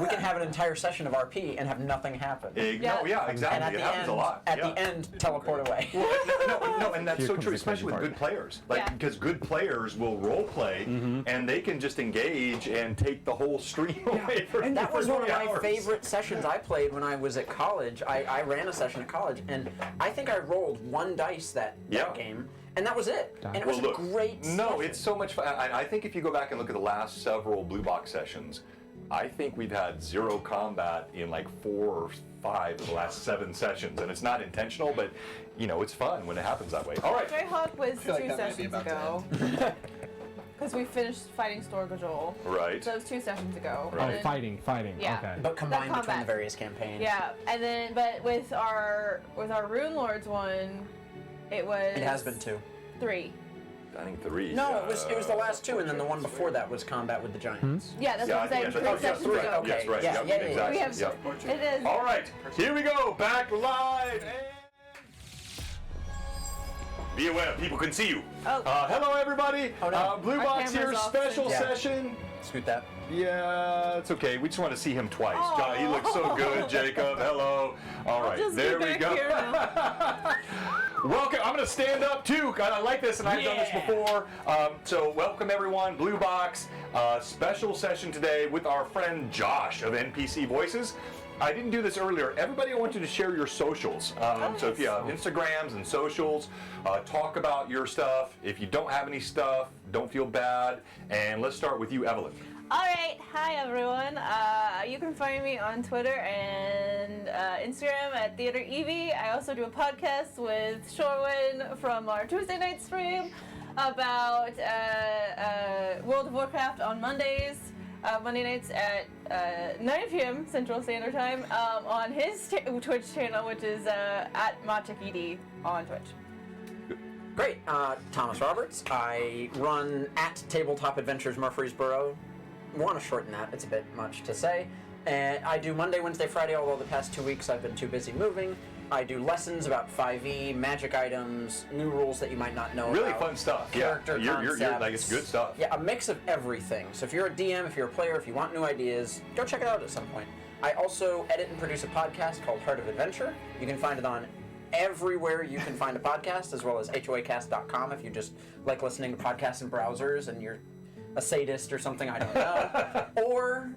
we can have an entire session of RP and have nothing happen. No, And exactly. at It the happens end, a lot. at the end, teleport away. No, and that's Here so comes true, the especially with crazy good players. Like Yeah. because good players will role play, and they can just engage and take the whole stream away for And that was for one of 3 my hours. favorite sessions I played when I was at college. I ran a session at college, and I think I rolled 1 dice that game, and that was it. And it was a great No, session. it's so much fun. I think if you go back and look at the last several Blue Box sessions, I think we've had 0 combat in like 4 or 5 of the last 7 sessions, and it's not intentional, but you know it's fun when it happens that way. All right. Greyhawk was feel like 2 that might be sessions about ago. Because we finished fighting Storgajol. Right. So it was 2 sessions ago. Right. And Oh, then- fighting. Yeah. Okay. But combined between combat. the various campaigns. Yeah, and then but with our Rune Lords one, it was. It has been 2. 3. I think 3. No, it was the last 2, and then the one before that was combat with the giants. Yeah, that's Yeah, what I'm saying. yeah, 3 oh, yeah, sessions 3. ago. Yes, right. Yeah, Yep, yeah, exactly. We have. Yep. It is. All right, here we go. Back live. And be aware, people can see you. Oh. Hello, everybody. Oh, no. Blue Our Box here, camera's off. special Yeah. session. Scoot that. Yeah, it's okay. We just want to see him twice. Aw. John, he looks so good, Jacob. Hello. All right, Just there get we back go. here now. Welcome. I'm going to stand up too. God, I like this, and I've done this before. So welcome everyone. Blue Box special session today with our friend Josh of NPC Voices. I didn't do this earlier. Everybody, I want you to share your socials. So if you have Instagrams and socials, talk about your stuff. If you don't have any stuff, don't feel bad. And let's start with you, Evelyn. All right, hi everyone. You can find me on Twitter and Instagram at Theater Evie. I also do a podcast with Shorewin from our Tuesday night stream about World of Warcraft on Mondays. Monday nights at 9 p.m. Central Standard Time on his Twitch channel, which is at MachikED on Twitch. Great. Thomas Roberts. I run at Tabletop Adventures Murfreesboro. We want to shorten that. It's a bit much to say. And I do Monday, Wednesday, Friday, although the past 2 weeks I've been too busy moving. I do lessons about 5e, magic items, new rules that you might not know Really about. fun stuff. Character You're concepts. like, it's good stuff. Yeah, a mix of everything. So if you're a DM, if you're a player, if you want new ideas, go check it out at some point. I also edit and produce a podcast called Heart of Adventure. You can find it on everywhere you can find a podcast, as well as hoacast.com if you just like listening to podcasts in browsers and you're a sadist or something, I don't know. Or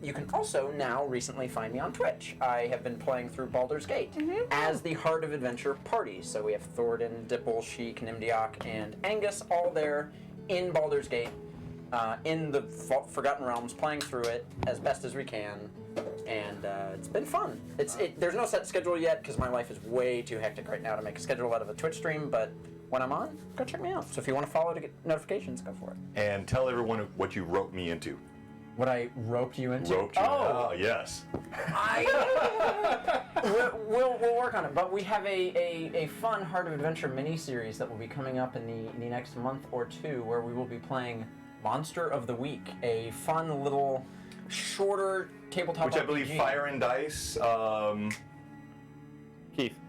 you can also now recently find me on Twitch. I have been playing through Baldur's Gate as the Heart of Adventure party. So we have Thoradin, Dipple, Sheik, Nimdiok, and Angus all there in Baldur's Gate, in the Forgotten Realms, playing through it as best as we can. And it's been fun. There's no set schedule yet because my life is way too hectic right now to make a schedule out of a Twitch stream, but when I'm on, go check me out. So if you want to follow to get notifications, go for it. And tell everyone what you roped me into. What I roped you into? Roped you Oh, yes. we'll work on it. But we have a fun Heart of Adventure mini-series that will be coming up in the next month or two, where we will be playing Monster of the Week, a fun little shorter tabletop Which I believe RPG. Fire and Dice.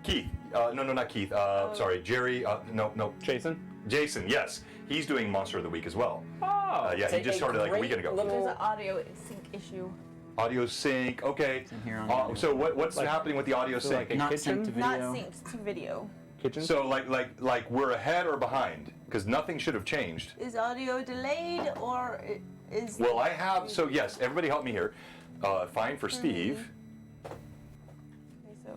Keith. No, not Keith. Sorry, Jerry. No. Jason, yes. He's doing Monster of the Week as well. Oh. Yeah, he just started like a great weekend ago. There's little- an audio sync issue. Audio sync. Okay. here on So what's Like- happening with the audio so sync? like a Not kitchen? synced to Not video. synced to video. Kitchen? So like we're ahead or behind? Because nothing should have changed. Is audio delayed or is? Well, I have. So yes, everybody help me here. Fine for Steve. Okay, so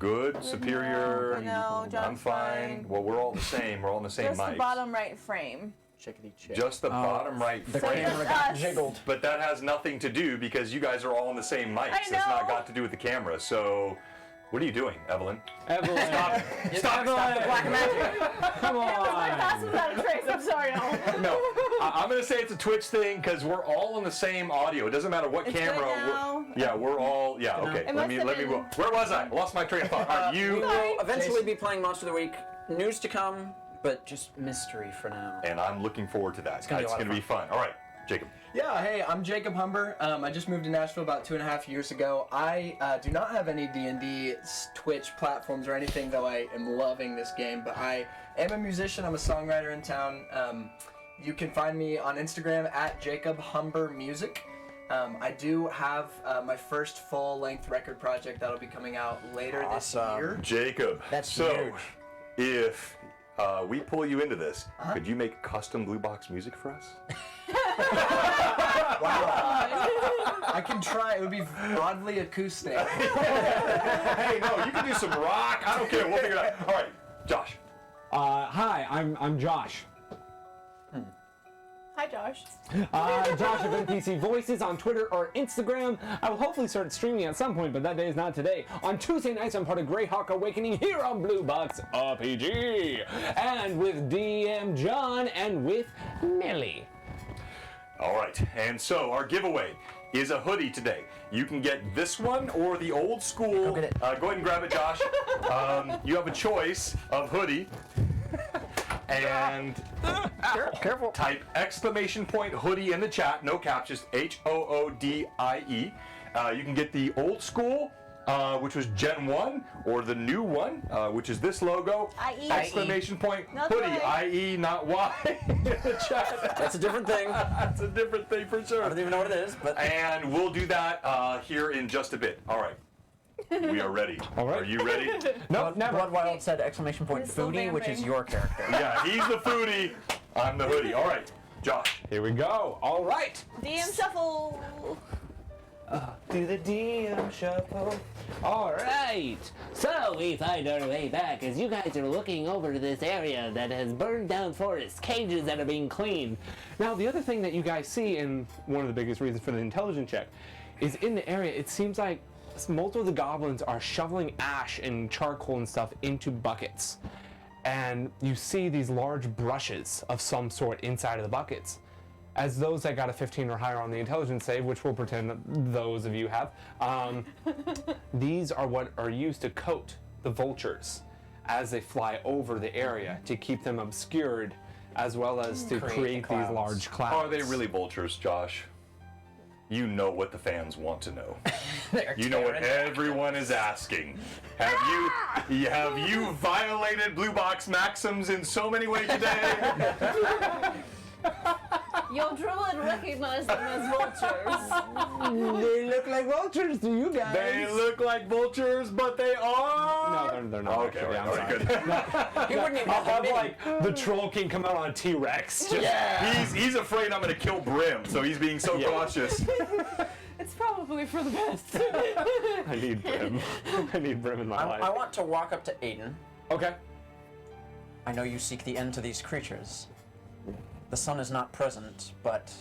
good, superior. No, I'm John's fine. fine. Well, we're all the same. We're all in the same Just the mics. bottom right frame. Chickadee chick. Just the bottom right The frame. camera just got us. jiggled. But that has nothing to do because you guys are all in the same mics. I It's not know. got to do with the camera. So, what are you doing, Evelyn? Evelyn. Stop the black magic. Come My on. class was out of trace. I'm sorry, y'all. No, I'm gonna say it's a Twitch thing because we're all on the same audio. It doesn't matter what It's camera. good now. We're all. Yeah, okay. It Let me. must have Go. been- Where was I? Lost my train of thought. Are We you? will eventually be playing Monster of the Week. News to come, but just mystery for now. And I'm looking forward to that. It's gonna be a lot gonna of be fun. All right, Jacob. Yeah, hey, I'm Jacob Humber. I just moved to Nashville about 2.5 years ago. I do not have any D&D Twitch platforms or anything, though I am loving this game. But I am a musician. I'm a songwriter in town. You can find me on Instagram at Jacob Humber Music. I do have my first full-length record project that'll be coming out later this Awesome. year. Jacob. That's so, huge. if we pull you into this, could you make custom Blue Box music for us? I can try. It would be oddly acoustic. Hey, no, you can do some rock. I don't care. We'll figure it out. All right, Josh. Hi, I'm Josh. Hi, Josh. Josh of NPCVoices on Twitter or Instagram. I will hopefully start streaming at some point, but that day is not today. On Tuesday nights, I'm part of Greyhawk Awakening here on BlueBoxRPG. And with DM John and with Millie. All right, and so our giveaway is a hoodie today. You can get this one or the old school. Go get it. Go ahead and grab it, Josh. You have a choice of hoodie. And Careful. type !hoodie in the chat, no caps, just HOODIE. You can get the old school, which was Gen 1, or the new one, which is this logo, IE. !hoodie, Not Y. IE, not Y, in the chat. That's a different thing. I That's a different thing for sure. don't even know what it is, but And we'll do that here in just a bit. All right. We are ready. All right. Are you ready? No, never. Blood Wild said ! He's still Foodie, which is vamping. your character. Yeah, he's the foodie. I'm the hoodie. All right, Josh. Here we go. All right. DM shuffle. Do the DM shuffle. All right. So we find our way back as you guys are looking over this area that has burned down forests, cages that are being cleaned. Now, the other thing that you guys see, and one of the biggest reasons for the intelligence check, is in the area, it seems like most of the goblins are shoveling ash and charcoal and stuff into buckets. And you see these large brushes of some sort inside of the buckets. As those that got a 15 or higher on the intelligence save, which we'll pretend that those of you have, these are what are used to coat the vultures as they fly over the area to keep them obscured, as well as to Create create the these clouds. large clouds. Are they really vultures, Josh? You know what the fans want to know. They're You know what tearing everyone is asking. Have you violated Blue Box maxims in so many ways today? Your druid recognized them as vultures. They look like vultures to you guys. They look like vultures, but they are. No, they're not. Okay, actually. I'm all right, sorry. good. He wouldn't even I'll have have admitted. like the Troll King come out on a T-Rex. Just- He's afraid I'm gonna kill Brim, so he's being so Yeah. cautious. It's probably for the best. I need Brim. I need Brim in my I life. want to walk up to Aiden. Okay. I know you seek the end to these creatures. The sun is not present, but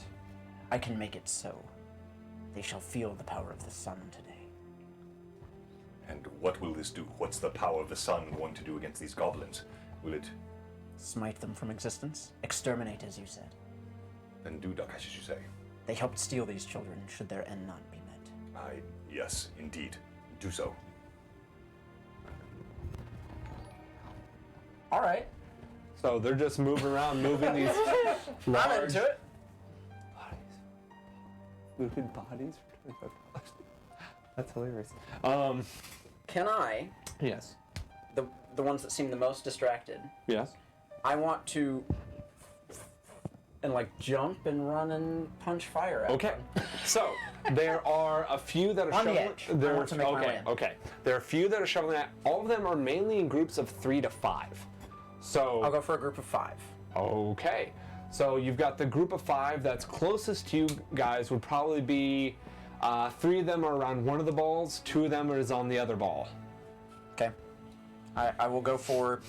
I can make it so. They shall feel the power of the sun today. And what will this do? What's the power of the sun going to do against these goblins? Will it Smite them from existence. Exterminate, as you said. then do, as you say? They helped steal these children, should their end not be met. Yes, indeed. Do so. All right. So they're just moving around, moving these I'm large into it. bodies. Moving bodies for $25. That's hilarious. Can I, Yes. the ones that seem the most distracted, Yes. I want to and like jump and run and punch fire at Okay. them. So there are a few that are On the shoveling. edge. I There want to make my way okay. in. Okay. There are a few that are shoveling at. All of them are mainly in groups of 3 to 5. So I'll go for a group of 5. okay. So you've got the group of 5 that's closest to you guys would probably be 3 of them are around one of the balls, 2 of them is on the other ball. Okay. I will go for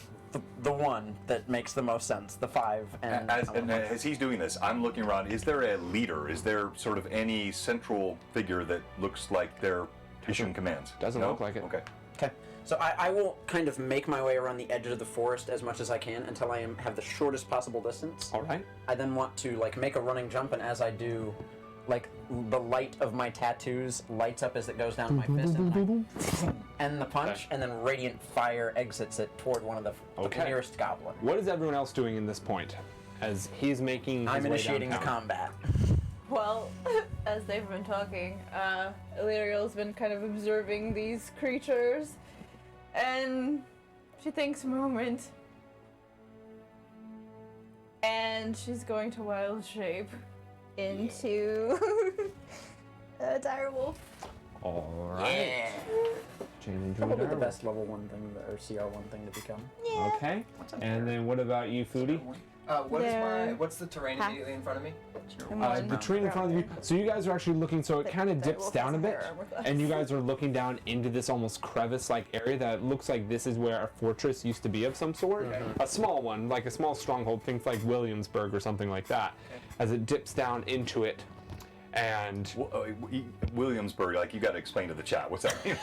the one that makes the most sense, the 5. And As he's doing this, I'm looking around. Is there a leader? Is there sort of any central figure that looks like they're issuing commands? Doesn't No? look like it. Okay. Okay. So I will kind of make my way around the edge of the forest as much as I can until I have the shortest possible distance. All right. I then want to like make a running jump, and as I do, like the light of my tattoos lights up as it goes down my fist, and I end the punch, and then radiant fire exits it toward one of the Okay. nearest goblin. What is everyone else doing in this point as he's making his I'm way initiating the downtown? combat. Well, as they've been talking, Illyriel's been kind of observing these creatures, and she thinks a moment, and she's going to wild shape into a direwolf. All right. Jane and Drew Probably the Darwin. best level 1 thing, or CR1 thing to become. Okay. And then what about you, Foodie? What's the terrain Half. immediately in front of me? The terrain in front of you. So you guys are actually looking, so it kind of dips down a bit, and you guys are looking down into this almost crevice-like area that looks like this is where a fortress used to be of some sort. A small one, like a small stronghold, things like Williamsburg or something like that, as it dips down into it. And Williamsburg, like you got to explain to the chat. What's that mean?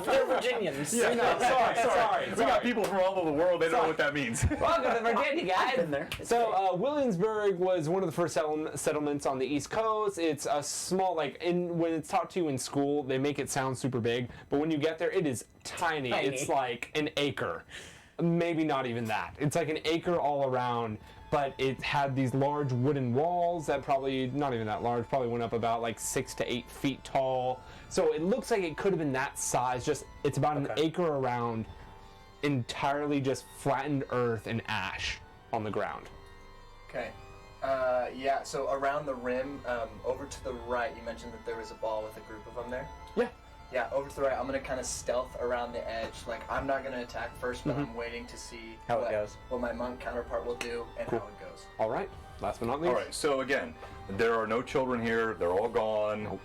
They're Virginians. sorry. We got people from all over the world. They don't know what that means. Welcome to Virginia, guys. In there. So Williamsburg was one of the first settlements on the East Coast. It's a small, when it's taught to you in school, they make it sound super big, but when you get there, it is tiny. It's like an acre. Maybe not even that. It's like an acre all around, but it had these large wooden walls that probably, not even that large, probably went up about like 6 to 8 feet tall. So it looks like it could have been that size, just it's about an acre around, entirely just flattened earth and ash on the ground. Okay. Yeah, so around the rim, over to the right, you mentioned that there was a ball with a group of them there? Yeah. Yeah, over to the right, I'm going to kind of stealth around the edge. Like, I'm not going to attack first, but I'm waiting to see How it goes. what my monk counterpart will do and how it goes. All right, last but not least. All right, so again, there are no children here. They're all gone.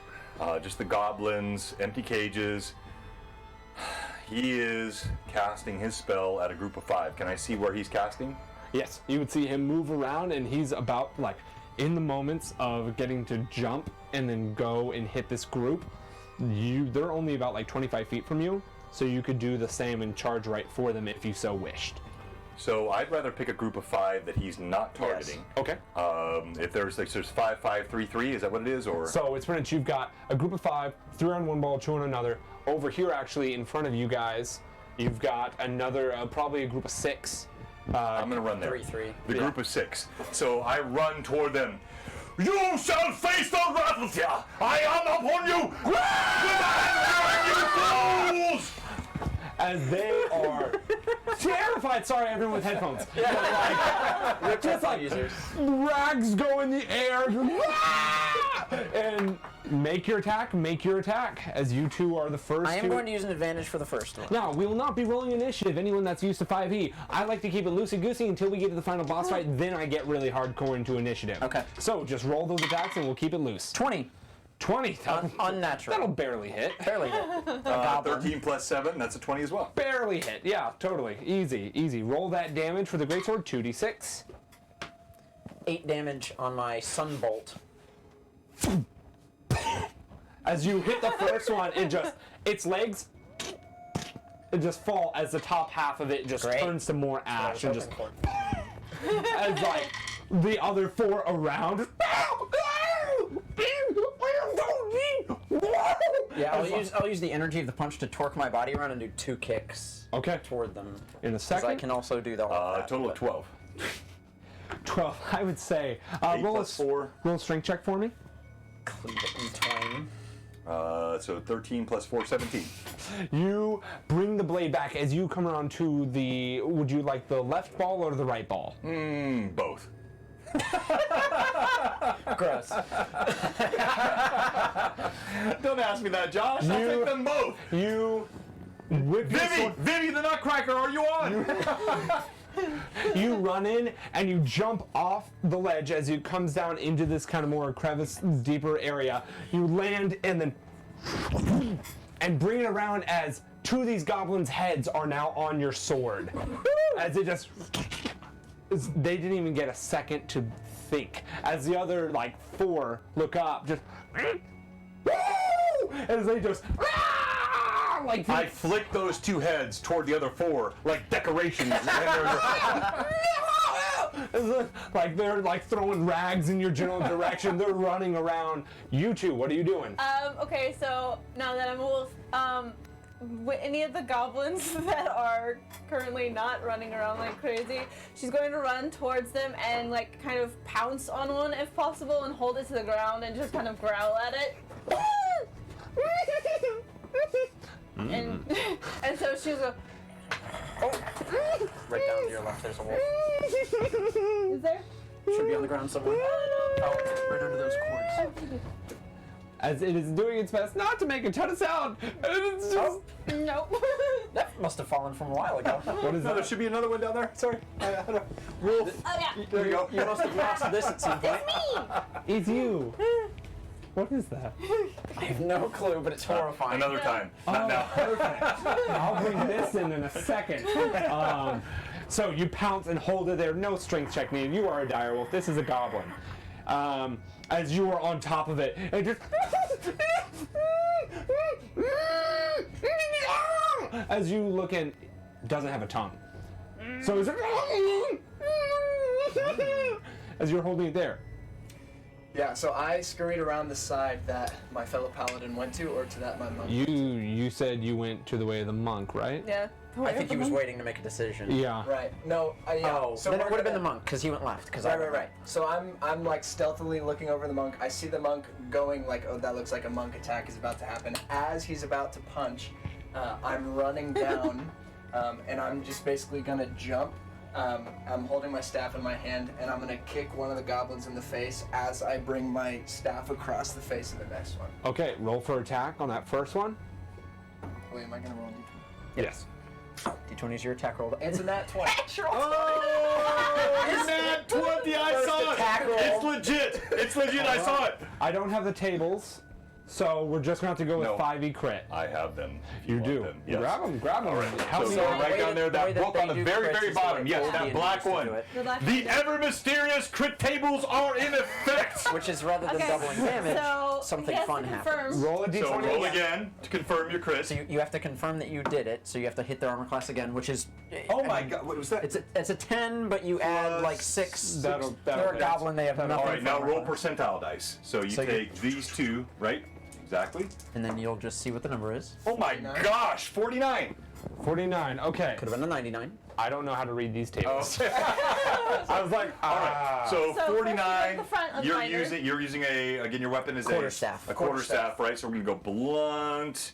Just the goblins, empty cages. He is casting his spell at a group of 5. Can I see where he's casting? Yes, you would see him move around, and he's about, like, in the moments of getting to jump and then go and hit this group, they're only about like 25 feet from you, so you could do the same and charge right for them if you so wished. So I'd rather pick a group of 5 that he's not targeting. Okay. If there's 5, 5, 3, 3, is that what it is, or? So it's pretty much you've got a group of 5, 3 on one ball, 2 on another. Over here, actually, in front of you guys, you've got another, probably a group of 6. I'm gonna run there. 3-3. The group of 6. So I run toward them. You shall face the wrath of Yah! I am upon you! You fools! As they are terrified. Sorry, everyone with headphones. Like, just like rags go in the air. And make your attack. As you two are the first. I am going to use an advantage for the first one. Now, we will not be rolling initiative. Anyone that's used to 5e, I like to keep it loosey-goosey until we get to the final boss fight. Then I get really hardcore into initiative. Okay. So just roll those attacks and we'll keep it loose. 20. 20. Unnatural. That'll barely hit. Barely hit. 13 plus 7, that's a 20 as well. Barely hit. Yeah, totally. Easy. Roll that damage for the greatsword. 2d6. 8 damage on my sunbolt. As you hit the first one, its legs, it just fall as the top half of it just Great. turns to more ash and just for. as like the other 4 around. Yeah, I'll use the energy of the punch to torque my body around and do 2 kicks Okay. toward them. In a Because second. I can also do the whole that, Total of but- 12. 12, I would say. 8 Roll plus 4. Roll a strength check for me. Cleave it in twain. So 13 plus 4, 17. You bring the blade back as you come around to the. Would you like the left ball or the right ball? Both. Gross. Don't ask me that, Josh. I'll take them both. You whip your sword. Vivi the Nutcracker, are you on? You run in and you jump off the ledge as it comes down into this kind of more crevice, deeper area. You land and then and bring it around as two of these goblins' heads are now on your sword. As it just, they didn't even get a second to think. As the other like 4 look up, just as they just like I flick those 2 heads toward the other 4 like decorations. like they're like throwing rags in your general direction. They're running around. You two, what are you doing? Okay, so now that I'm a wolf, any of the goblins that are currently not running around like crazy, she's going to run towards them and like kind of pounce on one if possible and hold it to the ground and just kind of growl at it. And so she'll go, Right down to your left, there's a wolf. is there? Should be on the ground somewhere. Oh, right under those cords. As it is doing its best not to make a ton of sound. And it's just, Nope. That must have fallen from a while ago. what is No, there that? should be another one down there. Sorry. Wolf. Oh yeah. There you go. You must have lost this at some point. It's you. What is that? I have no clue, but it's horrifying. Another time. Not now. I'll bring this in a second. So you pounce and hold it there. No strength check needed. You are a direwolf. This is a goblin. As you are on top of it, and just as you look in, doesn't have a tongue. So it's as you're holding it there. Yeah, so I scurried around the side that my fellow paladin went to, or to that my monk. You said you went to the way of the monk, right? Yeah. I think he was waiting to make a decision. Yeah. Right. No. Yeah. Oh, so then it we're would have been the gonna- monk, because he went left. Because Right. So I'm like stealthily looking over the monk. I see the monk going like, oh, that looks like a monk attack is about to happen. As he's about to punch, I'm running down, and I'm just basically gonna jump. I'm holding my staff in my hand, and I'm gonna kick one of the goblins in the face as I bring my staff across the face of the next one. Okay, roll for attack on that first one. Wait, am I gonna roll a d20? Yes. D20 is your attack roll. It's a nat 20. Oh, nat 20! I saw attack roll. it. It's legit. It's legit. I saw it. I don't have the tables, so we're just gonna have to go with No. 5e crit. I have them. If You want do. them. Yes. Grab them. Help So me go out. right down there, the way that that book they on the do very, crits very is the bottom. way Yes, Goldie that and black used to one. do it. The black The one. ever mysterious crit tables are in effect. Which is rather than Okay, doubling damage, so something yes, fun to happens. confirm. Roll a d20. So roll again to confirm your crit. So you have to confirm that you did it. So you have to hit their armor class again, which is. Oh I my mean, God! What was that? It's a 10, but you add Plus like 6. That'll They're a hit. goblin. They have nothing. All right, for now armor roll class. percentile dice. So you So you- take these two, right? Exactly. And then you'll just see what the number is. Oh my 49. gosh! 49. 49. Okay. Could have been a 99. I don't know how to read these tables. Oh. I was like, All right. So So 49. the front of You're miner. using a again. Your weapon is Quarterstaff. a quarterstaff, right? So we're gonna go blunt.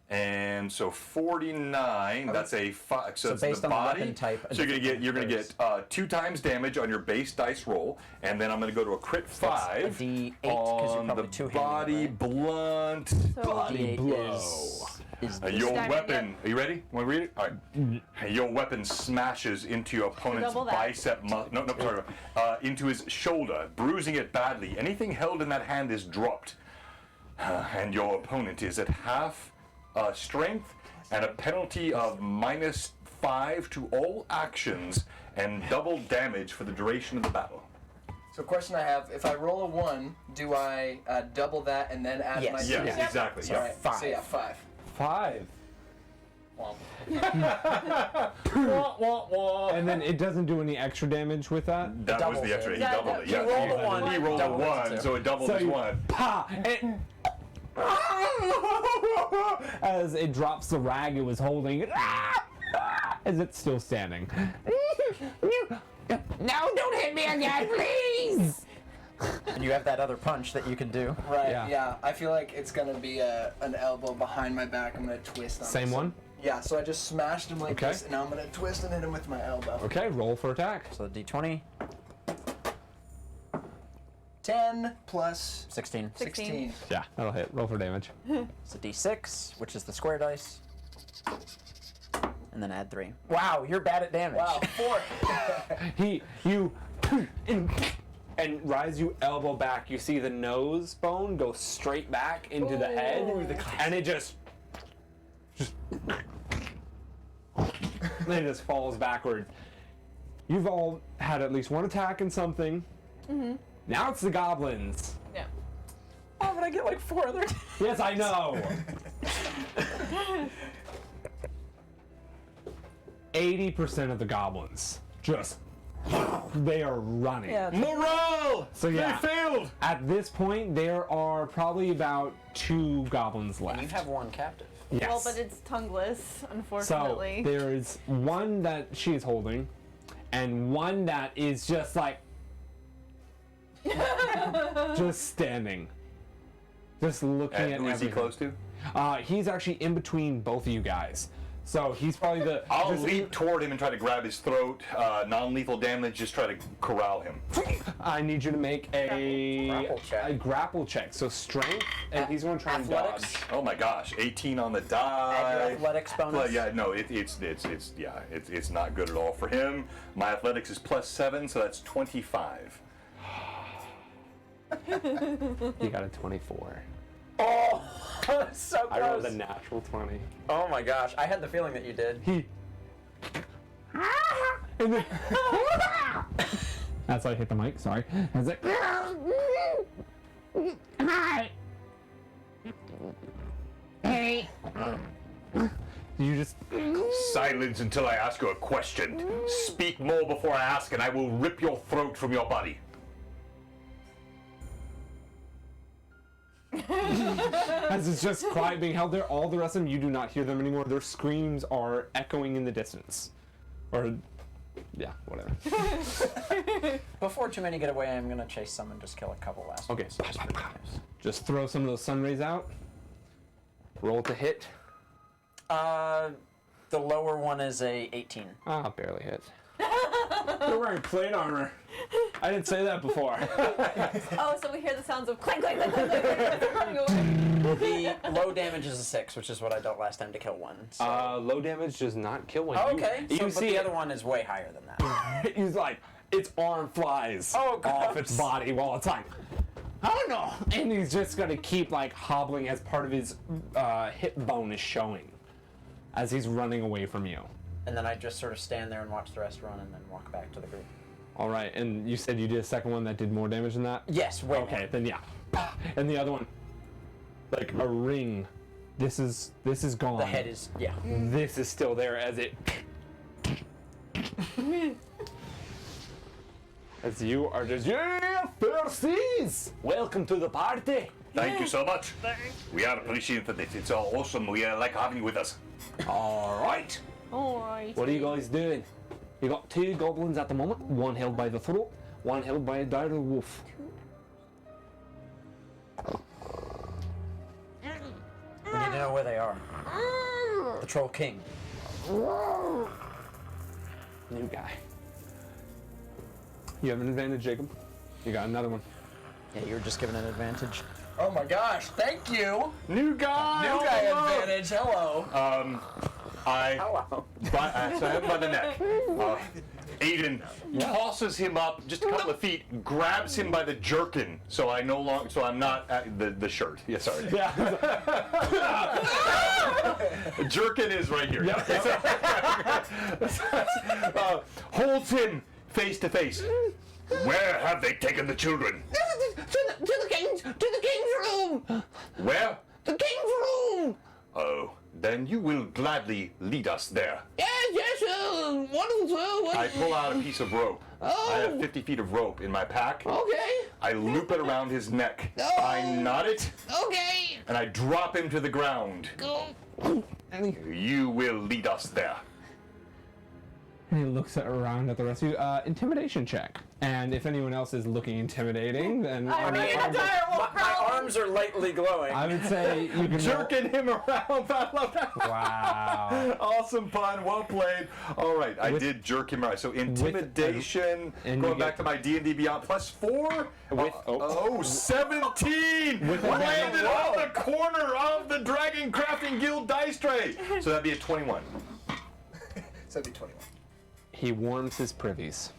And so 49, that's a 5. So, So it's based the on the body. weapon type, a So you're different gonna numbers. get 2 times damage on your base dice roll, and then I'm gonna go to a crit 5 a D8 because you're on probably the two-handed, body right? blunt. So Body D8 blow. is Your Diamond, weapon. Are you ready? Want to read it? All right. Your weapon smashes into your opponent's Double that. bicep. Sorry. Into his shoulder, bruising it badly. Anything held in that hand is dropped, and your opponent is at half strength and a penalty of -5 to all actions and double damage for the duration of the battle. So question I have, if I roll a 1, do I double that and then add Yes. my Yes, two? exactly. All Yeah. right, 5. So yeah, 5. 5. Womp. And then it doesn't do any extra damage with that. That was doubles the extra. it. He Yeah, doubled it. he Yeah. rolled a 1. He rolled a doubled it 1, too. so it doubled So his you 1. pa and as it drops the rag it was holding, as it's still standing. No, don't hit me again, please. And you have that other punch that you can do. Right, Yeah. yeah. I feel like it's gonna be an elbow behind my back. I'm gonna twist on Same this. one? Yeah, so I just smashed him like Okay. this, and now I'm gonna twist and hit him with my elbow. Okay, roll for attack. So D20, 10 plus 16. 16. Yeah, that'll hit. Roll for damage. It's a D6, which is the square dice. And then add 3. Wow, you're bad at damage. Wow, 4. And rise you elbow back, you see the nose bone go straight back into the head, and it just then it just falls backwards. You've all had at least one attack in something. Mm-hmm. Now it's the goblins. Yeah. Oh, but I get like 4 other. Yes, I know. 80% of the goblins just they are running. Yeah. Morale! So yeah, They failed! at this point there are probably about 2 goblins left. You have 1 captive. Yes. Well, but it's tongueless, So unfortunately. there's one that she's holding, and one that is just like, just standing, just looking And at who is he everything. close to? He's actually in between both of you guys. So he's probably the. I'll just- leap toward him and try to grab his throat. Non-lethal damage, just try to corral him. I need you to make Grapple check. a grapple check. So strength, and he's going to try and Athletics? dodge. Oh my gosh, 18 on the Add die. your athletics bonus. Well, yeah, no, it's not good at all for him. My athletics is +7, so that's 25. He got a 24. Oh, so close. I rolled a natural 20. Oh my gosh, I had the feeling that you did. He. And then, that's why I hit the mic. Sorry. I was like, hi. Hey. You just. Silence until I ask you a question. Speak more before I ask, and I will rip your throat from your body. As it's just quiet being held there, all the rest of them, you do not hear them anymore. Their screams are echoing in the distance. Or, yeah, whatever. Before too many get away, I'm gonna chase some and just kill a couple last Okay. ones. Just for the news. Just throw some of those sun rays out. Roll to hit. The lower one is a 18. Ah, barely hit. You're wearing plate armor. I didn't say that before. Oh, so we hear the sounds of clank, clank, clank, clank, clank, running away. The low damage is a 6, which is what I dealt last time to kill one. So. Low damage does not kill one. Oh, You- okay. You, So, but see the it, other one is way higher than that. he's like, its arm flies Oh, off gross. its body while it's like, oh no! And he's just gonna keep like hobbling as part of his hip bone is showing as he's running away from you. And then I just sort of stand there and watch the rest run and then walk back to the group. All right, and you said you did a second one that did more damage than that? Yes, way Okay, more. then yeah. And the other one, like a ring. This is gone. The head is, yeah. This is still there as it. As you are just, yeah, Percy's! Welcome to the party! Thank you so much. We are appreciative. It's all awesome. We like having you with us. Alright! Alright. What are you guys doing? You got 2 goblins at the moment, one held by the throat, one held by a dire wolf. We need to know where they are. The Troll King. New guy. You have an advantage, Jacob. You got another one. Yeah, you were just given an advantage. Oh my gosh, thank you! New guy! New guy advantage, hello! Hello. So I have him by the neck. Aiden tosses him up just a couple of feet, grabs him by the jerkin, so I'm not at the shirt. Yeah, sorry. Yeah. Jerkin is right here. Holds him face to face. Where have they taken the children? To the king's room! Where? The king's room! Oh, then you will gladly lead us there. Yes, wonderful, sir. I pull out a piece of rope. I have 50 feet of rope in my pack. Okay, I loop it around his neck. I knot it, okay. and I drop him to the ground. Go. You will lead us there. And he looks around at the rest of you. Intimidation check. And if anyone else is looking intimidating, then I mean, a dire wolf My arms are lightly glowing. I would say you can Jerking him around. I love that. Wow. Awesome pun. Well played. All right, I did jerk him around. So intimidation. and Going you back get- to my D&D Beyond +4. With- 17. With Landed on the corner of the Dragon Crafting Guild dice tray. So that'd be a 21. So that'd be 21. He warms his privies.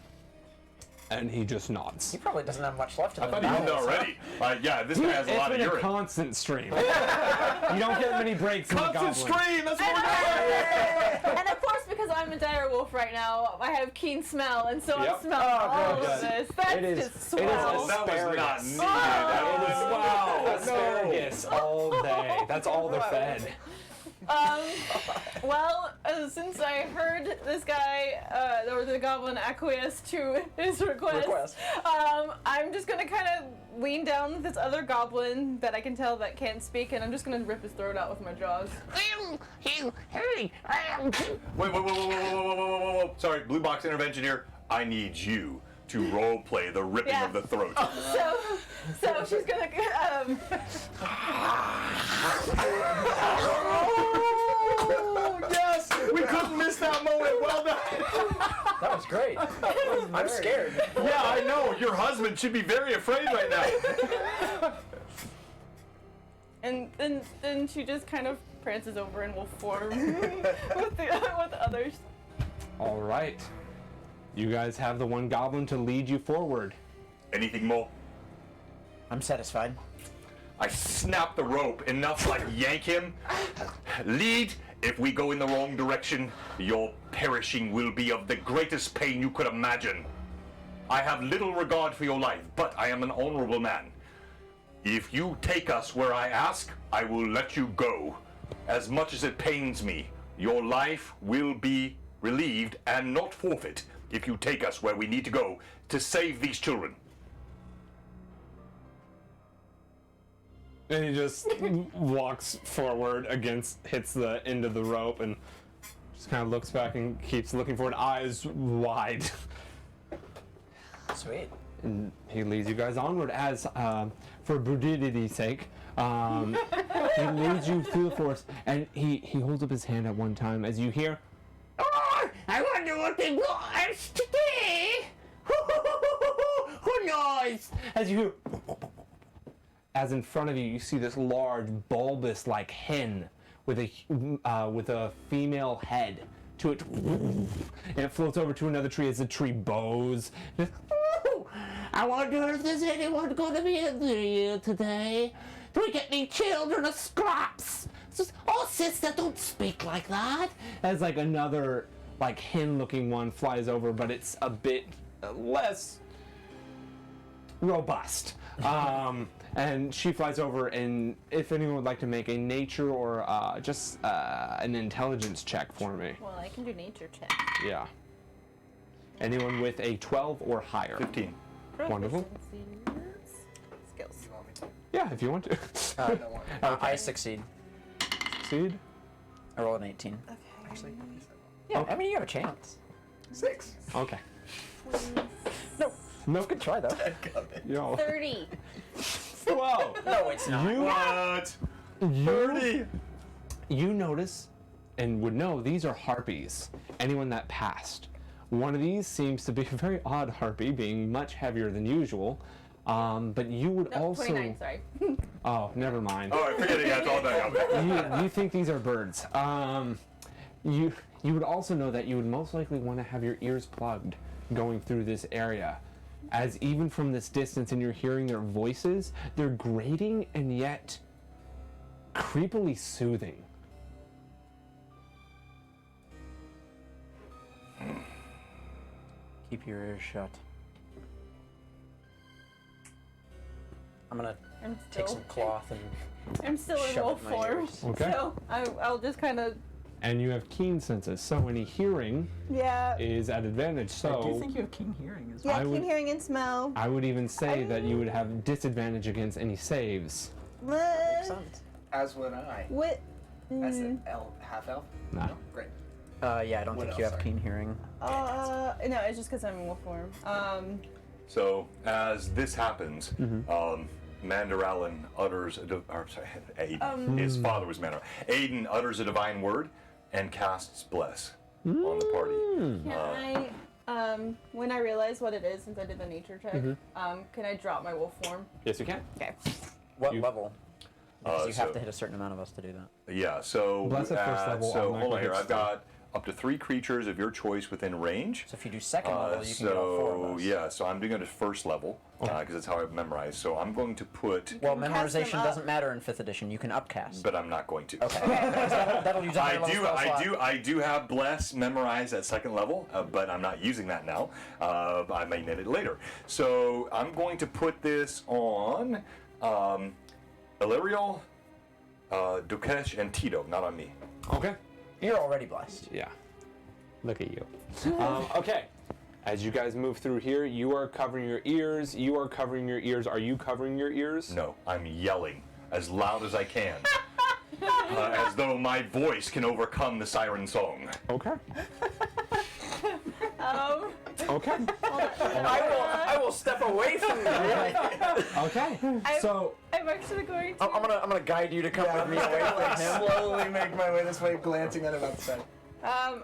And he just nods. He probably doesn't have much left in I the thought he had bowels, huh? already. Yeah, this guy has a It's lot of been a urine. constant stream. You don't get many breaks in the Constant goblin. stream. That's what we're doing. And of course, because I'm a dire wolf right now, I have keen smell, and so Yep. I'm smelling all good. of this. That's It is- just it is swell. That was not Asparagus. needed. Wow, asparagus all day. That's all they're fed. Well, since I heard this guy, or the goblin acquiesce to his request. I'm just gonna kind of lean down this other goblin that I can tell that can't speak, and I'm just gonna rip his throat out with my jaws. Whoa. Sorry, Blue Box intervention here. I need you to role play the ripping Yeah. of the throat. So she's gonna. Oh, yes! We couldn't miss that moment. Well done. That was great. I'm scared. Yeah, I know. Your husband should be very afraid right now. And then she just kind of prances over and will form with others. All right. You guys have the one goblin to lead you forward. Anything more? I'm satisfied. I snap the rope enough to yank him. Lead. If we go in the wrong direction, your perishing will be of the greatest pain you could imagine. I have little regard for your life, but I am an honorable man. If you take us where I ask, I will let you go. As much as it pains me, your life will be relieved and not forfeit if you take us where we need to go to save these children. And he just walks forward hits the end of the rope and just kind of looks back and keeps looking forward, eyes wide. Sweet. And he leads you guys onward as, for brudity's sake, he leads you through the forest, and he holds up his hand at one time as you hear, Oh, I wonder what it was today. Who knows? as you hear, as in front of you, you see this large, bulbous-like hen with a female head to it, and it floats over to another tree as the tree bows. I wonder if there's anyone going to be in here today. Do we get any children or scraps? Oh, sister, don't speak like that. As another hen-looking one flies over, but it's a bit less robust. And she flies over, and if anyone would like to make a nature or just an intelligence check for me. Well, I can do nature check. Yeah. Anyone with a 12 or higher. 15. Wonderful. Skills. Yeah, if you want to. I succeed. Succeed. I rolled an 18. Okay. Yeah, I mean, you have a chance. 6. Okay. No, good try, though. Yo. 30. Whoa. No, it's not. What? You notice and would know these are harpies. Anyone that passed. One of these seems to be a very odd harpy, being much heavier than usual. But you would No, also. 29, sorry. Oh, never mind. All right, forget it. That's all that. You think these are birds. You would also know that you would most likely want to have your ears plugged going through this area. As even from this distance and you're hearing their voices, they're grating and yet creepily soothing. Keep your ears shut. I'm gonna I'm take still, some cloth and I'm still in shove it wolf in my form. ears. Okay. So I'll just kind of, And you have keen senses, so any hearing yeah. is at advantage. So I do think you have keen hearing as Yeah, well. I keen would- hearing and smell. I would even say that you would have disadvantage against any saves. Makes sense. As would I. What? As an half elf? Nah. No? Great. Yeah, I don't What think you else? have keen hearing. No, it's just because I'm in wolf form. So as this happens, Mandaralin utters Aiden. His father was Mandaralin. Aiden utters a divine word and casts bless on the party. Can I, when I realize what it is, since I did the nature check, can I drop my wolf form? Yes, you can. Okay. What You- level? Because you have so- to hit a certain amount of us to do that. Yeah. So Bless at first level, So hold on automatically here. hits I've got up to 3 creatures of your choice within range. So if you do second level, you can get all 4 of those. Yeah, so I'm doing it at first level because that's how I've memorized. So I'm going to put. Well, can cast them memorization up. doesn't matter in 5th edition. You can upcast. But I'm not going to. Okay. That'll use a higher level spell slot. I do have Bless memorized at 2nd level, but I'm not using that now. I may need it later. So I'm going to put this on Illyriel, Dukesh, and Tito, not on me. Okay. You're already blessed. Yeah. Look at you. Okay. As you guys move through here, you are covering your ears. You are covering your ears. Are you covering your ears? No, I'm yelling as loud as I can. As though my voice can overcome the siren song. Okay. Okay. I will step away from you. Okay. So I'm actually going to. I'm gonna guide you to come with me away from him. Slowly make my way this way, glancing at it outside.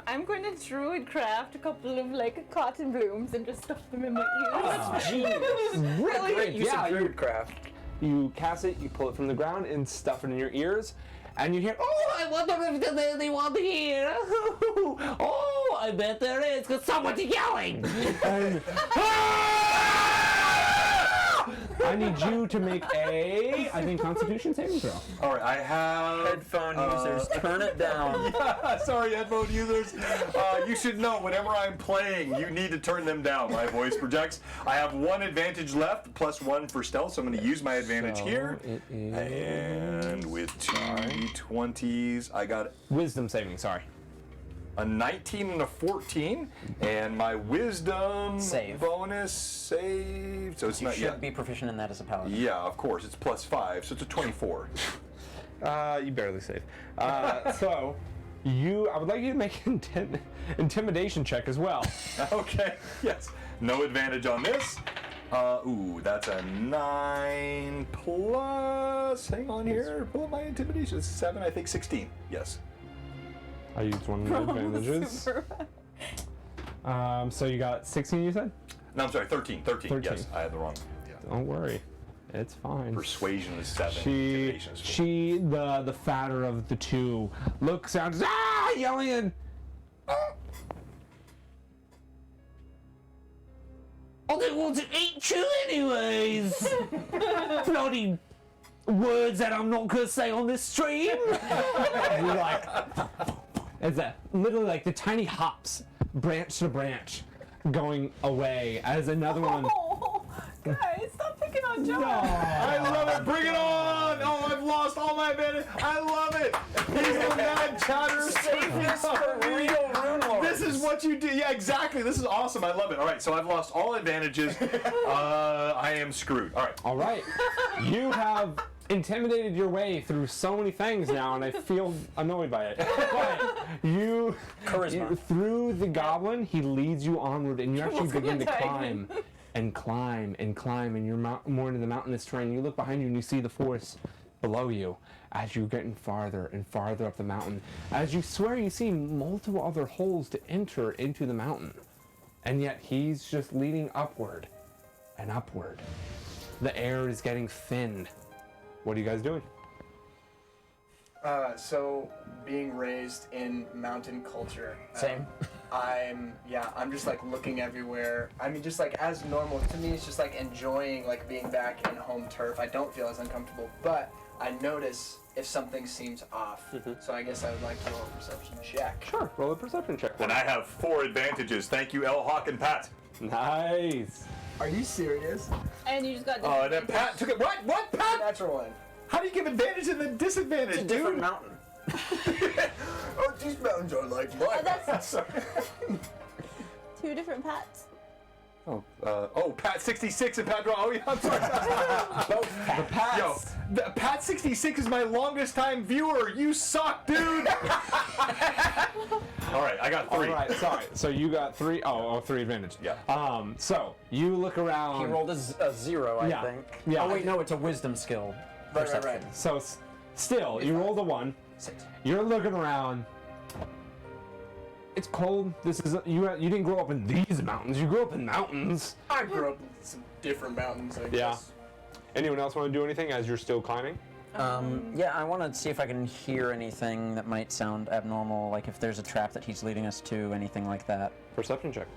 I'm going to druid craft a couple of like cotton blooms and just stuff them in my ears. Genius. Really? Great use Yeah, of druid craft. you cast it, you pull it from the ground and stuff it in your ears, and you hear, Oh, I wonder if there's anyone here. Oh, I bet there is, because someone's yelling. and I need you to make a, I think, Constitution saving throw. All right, I have. Headphone users, turn it down. Sorry, headphone users. You should know whenever I'm playing, you need to turn them down. My voice projects. I have 1 advantage left, +1 for stealth, so I'm going to use my advantage So here. it is And with 2 d20s, I got Wisdom saving, sorry. a 19 and a 14, and my wisdom Save. bonus saved. So it's You not should yet. be proficient in that as a paladin. Yeah, of course. It's +5, so it's a 24. You barely save. So, I would like you to make an intimidation check as well. Okay. Yes. No advantage on this. Ooh, that's a 9 plus. Hang on here. Pull up my intimidation. It's 7, I think 16. Yes. I used one of the advantages. So you got 16, you said? No, I'm sorry. 13. 13. 13. Yes, I had the wrong. Yeah. Don't worry. It's fine. Persuasion is 7. She, Intimidation is 4. the fatter of the two, looks out, yelling and, Oh, they want to eat you anyways. Bloody words that I'm not going to say on this stream. and you're like, it's that literally like the tiny hops, branch to branch, going away as another one. Oh, guys, stop picking on John. I love it. Bring it on. Oh, I've lost all my advantage. I love it. He's the mad chatter. Save this for real rune lords. This is what you do. Yeah, exactly. This is awesome. I love it. All right, so I've lost all advantages. I am screwed. All right. All right, you have intimidated your way through so many things now, and I feel annoyed by it. But Charisma. through the goblin, he leads you onward, and you actually begin to attack climb and climb and climb, and you're more into the mountainous terrain. You look behind you, and you see the forest below you as you're getting farther and farther up the mountain. As you swear, you see multiple other holes to enter into the mountain, and yet he's just leading upward and upward. The air is getting thinned. What are you guys doing? So being raised in mountain culture. Same. I'm just like looking everywhere. I mean, just like as normal to me, it's just like enjoying like being back in home turf. I don't feel as uncomfortable, but I notice if something seems off. So I guess I would like to roll a perception check. Sure, roll a perception check. And I have 4 advantages. Thank you, L. Hawk and Pat. Nice. Are you serious? And you just got. And then Pat took it. What? What, Pat? Natural one. How do you give advantage and then disadvantage, It's a different dude? mountain. Oh, these mountains are like mine. That's 2 different Pats. Pat 66 and Pat Draw. Oh, yeah, I'm sorry. Both Pats. Yo, Pat 66 is my longest time viewer. You suck, dude. All right, I got 3. All right, sorry. So you got 3. Oh, 3 advantage. Yeah. So you look around. He rolled a 0, I Yeah. think. Yeah. Oh wait, no, it's a wisdom skill. Right. Perception. So still, you rolled a 1. 6. You're looking around. It's cold. This is you didn't grow up in these mountains. You grew up in mountains. I grew up in some different mountains, I Yeah. guess. Anyone else want to do anything as you're still climbing? Yeah, I want to see if I can hear anything that might sound abnormal, like if there's a trap that he's leading us to, anything like that. Perception check.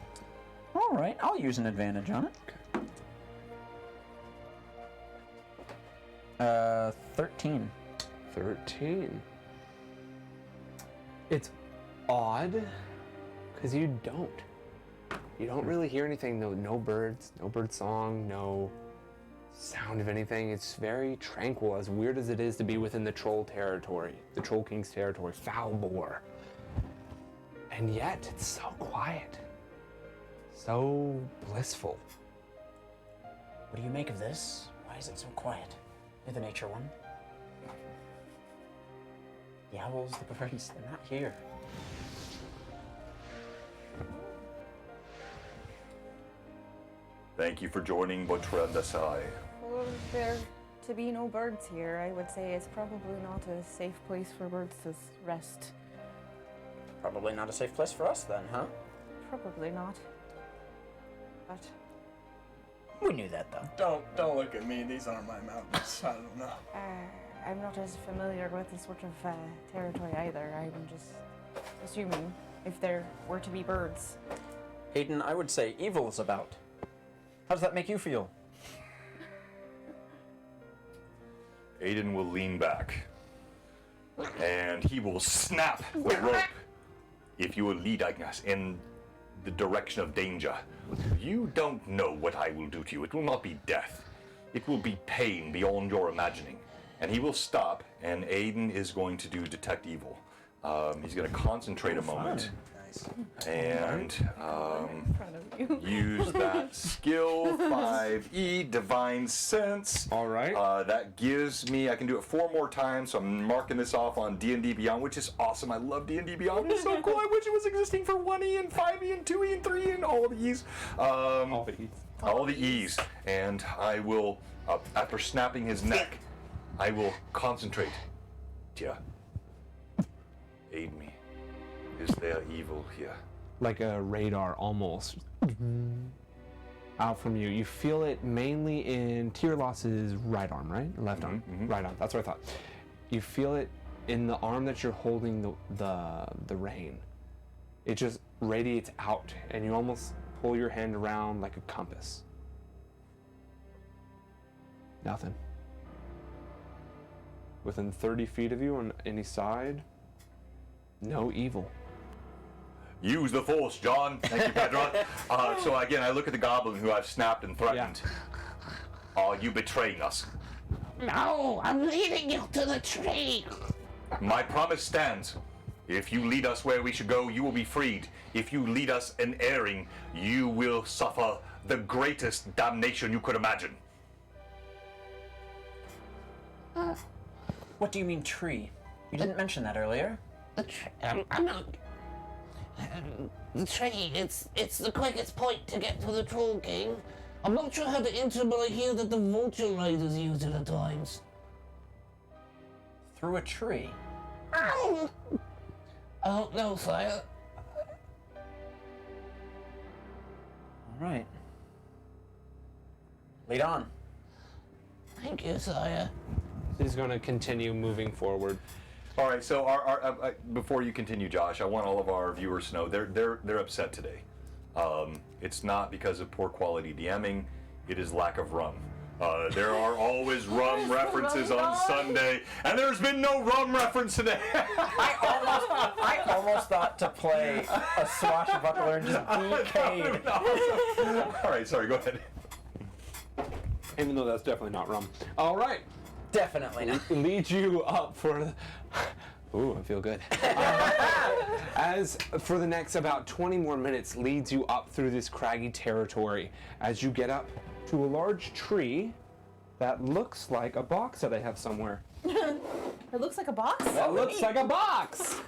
All right, I'll use an advantage on it. 13. 13. It's odd because you don't really hear anything. No birds, no bird song, no sound of anything. It's very tranquil, as weird as it is to be within the troll territory, the Troll King's territory, Foulbore. And yet it's so quiet, so blissful. What do you make of this? Why is it so quiet? You're the nature one. The owls, the birds, they're not here. Thank you for joining Botrandasai. For there to be no birds here, I would say it's probably not a safe place for birds to rest. Probably not a safe place for us then, huh? Probably not. But We knew that though. Don't look at me. These aren't my mountains. I don't know. I'm not as familiar with this sort of territory either. I'm just assuming if there were to be birds. Hayden, I would say evil is about. How does that make you feel? Aiden will lean back, and he will snap the rope if you will lead us in the direction of danger. You don't know what I will do to you. It will not be death. It will be pain beyond your imagining. And he will stop, and Aiden is going to do detect evil. He's going to concentrate a moment. Nice. And In front of you. use that skill 5e divine sense. All right. That gives me, I can do it 4 more times, so I'm marking this off on D&D Beyond, which is awesome. I love D&D Beyond. It's so cool. I wish it was existing for 1e and 5e and 2e and 3e and all the e's. All the E's. All the e's. And I will, after snapping his neck, I will concentrate. Tia, aid me. Is there evil here? Like a radar almost out from you. You feel it mainly in Tyrlos's right arm, right? Or left arm? Right arm. That's what I thought. You feel it in the arm that you're holding the rein. It just radiates out, and you almost pull your hand around like a compass. Nothing. Within 30 feet of you on any side, no evil. Use the force, John. Thank you, Pedro. So again, I look at the goblin who I've snapped and threatened. Are you betraying us? No, I'm leading you to the tree. My promise stands. If you lead us where we should go, you will be freed. If you lead us in erring, you will suffer the greatest damnation you could imagine. What do you mean tree? You didn't mention that earlier. I'm not. The tree, it's the quickest point to get to the Troll King. I'm not sure how to enter, but I hear that the vulture riders use it at times. Through a tree. I don't know, sire. All right. Lead on. Thank you, sire. He's going to continue moving forward. All right. So, our before you continue, Josh, I want all of our viewers to know they're upset today. It's not because of poor quality DMing; it is lack of rum. There are always rum references on Sunday, and there's been no rum reference today. I almost thought to play a swashbuckler and just be Cade. All right. Sorry. Go ahead. Even though that's definitely not rum. All right. Definitely not. Lead you up for the... Ooh, I feel good. As for the next about 20 more minutes, leads you up through this craggy territory as you get up to a large tree that looks like a box that I have somewhere. It looks like a box? That looks like a box!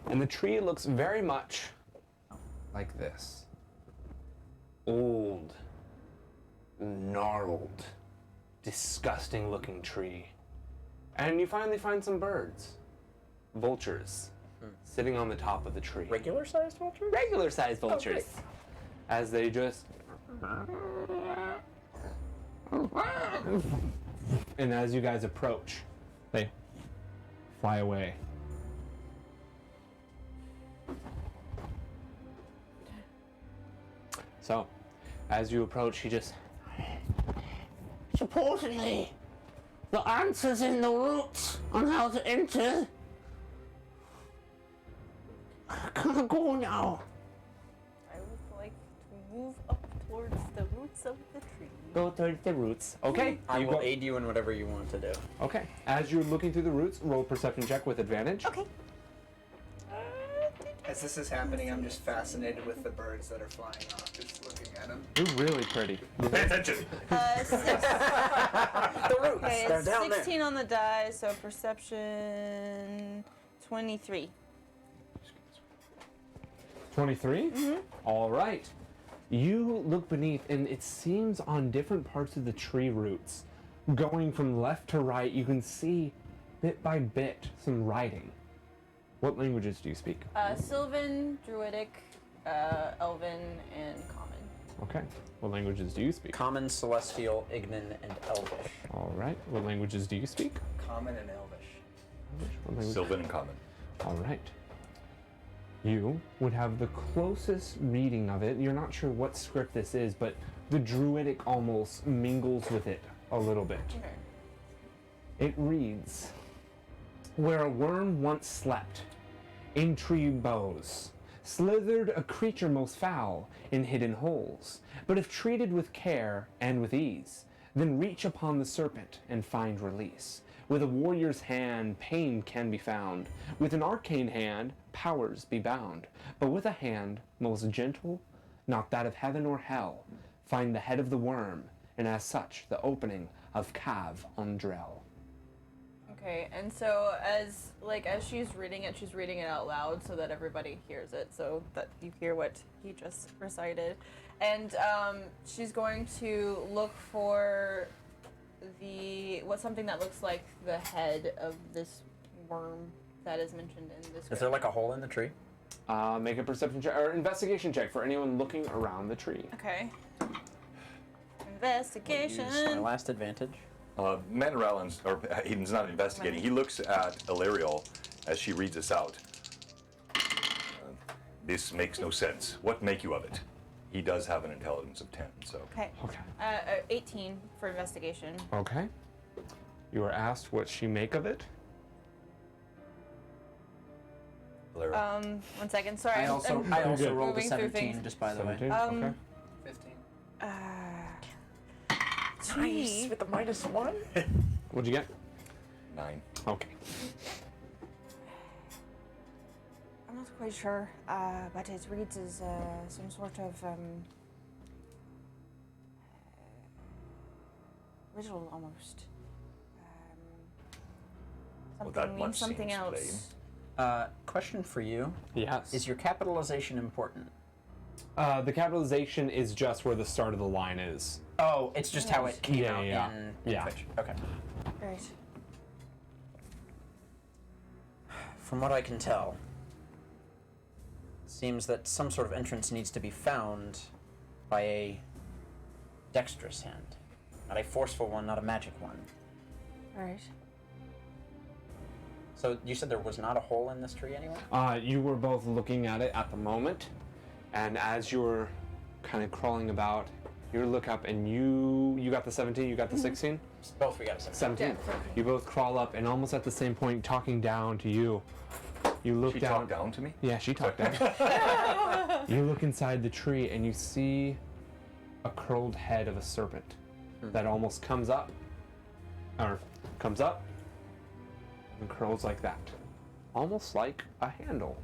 And the tree looks very much like this. Old, gnarled, disgusting looking tree. And you finally find some birds. Vultures. Sitting on the top of the tree. Regular sized vultures? Regular sized vultures. As they just... And as you guys approach, fly away. So, as you approach, he just... Supposedly, the answer's in the roots on how to enter. I can't go now. I would like to move up towards the roots of the tree. Go towards the roots. Okay. I you will go- aid you in whatever you want to do. Okay. As you're looking through the roots, roll a perception check with advantage. Okay. As this is happening, I'm just fascinated with the birds that are flying off, just looking at them. You're really pretty. Pay attention. 6. The roots, Okay, they're down 16 on the die, so perception 23. 23? All right. You look beneath, and it seems on different parts of the tree roots, going from left to right, you can see bit by bit some writing. What languages do you speak? Sylvan, Druidic, Elven, and Common. Okay. What languages do you speak? Common, Celestial, Ignan, and Elvish. All right. What languages do you speak? Common and Elvish. What language? Sylvan and Common. All right. You would have the closest reading of it. You're not sure what script this is, but the Druidic almost mingles with it a little bit. Okay. It reads, where a worm once slept, in tree boughs, slithered a creature most foul in hidden holes. But if treated with care and with ease, then reach upon the serpent and find release. With a warrior's hand, pain can be found. With an arcane hand, powers be bound. But with a hand most gentle, not that of heaven or hell, find the head of the worm, and as such, the opening of Cav'Ondrell. Okay, and so as she's reading it out loud so that everybody hears it, so that you hear what he just recited. And she's going to look for something that looks like the head of this worm that is mentioned in this. Is there like a hole in the tree? Make a perception check or investigation check for anyone looking around the tree. Okay. Investigation. Use my last advantage. Manor or Aiden's not investigating. He looks at Illyriel as she reads this out. This makes no sense. What make you of it? He does have an intelligence of 10, so. Okay. Okay. 18 for investigation. Okay. You are asked what she make of it. Illyriel. 1 second. Sorry. I also I'm rolled a moving through 17, things. just by the way. 17? Okay. 15. Nice with the -1. What'd you get? 9. Okay. I'm not quite sure, but it reads as some sort of ritual almost. Well, Something that means much something seems else. Question for you. Yes. Is your capitalization important? The capitalization is just where the start of the line is. Oh, it's just how it came Yeah, out yeah. in Yeah. fiction. Okay. Right. From what I can tell, seems that some sort of entrance needs to be found by a dexterous hand. Not a forceful one, not a magic one. Right. So you said there was not a hole in this tree anywhere? You were both looking at it at the moment, and as you were kind of crawling about, you look up and you got the 17, you got the 16? Both we got a 17. 17. You both crawl up, and almost at the same point, talking down to you, you look She down. talked down to me? Yeah, she talked down. You look inside the tree, and you see a curled head of a serpent that almost comes up, and curls like that, almost like a handle.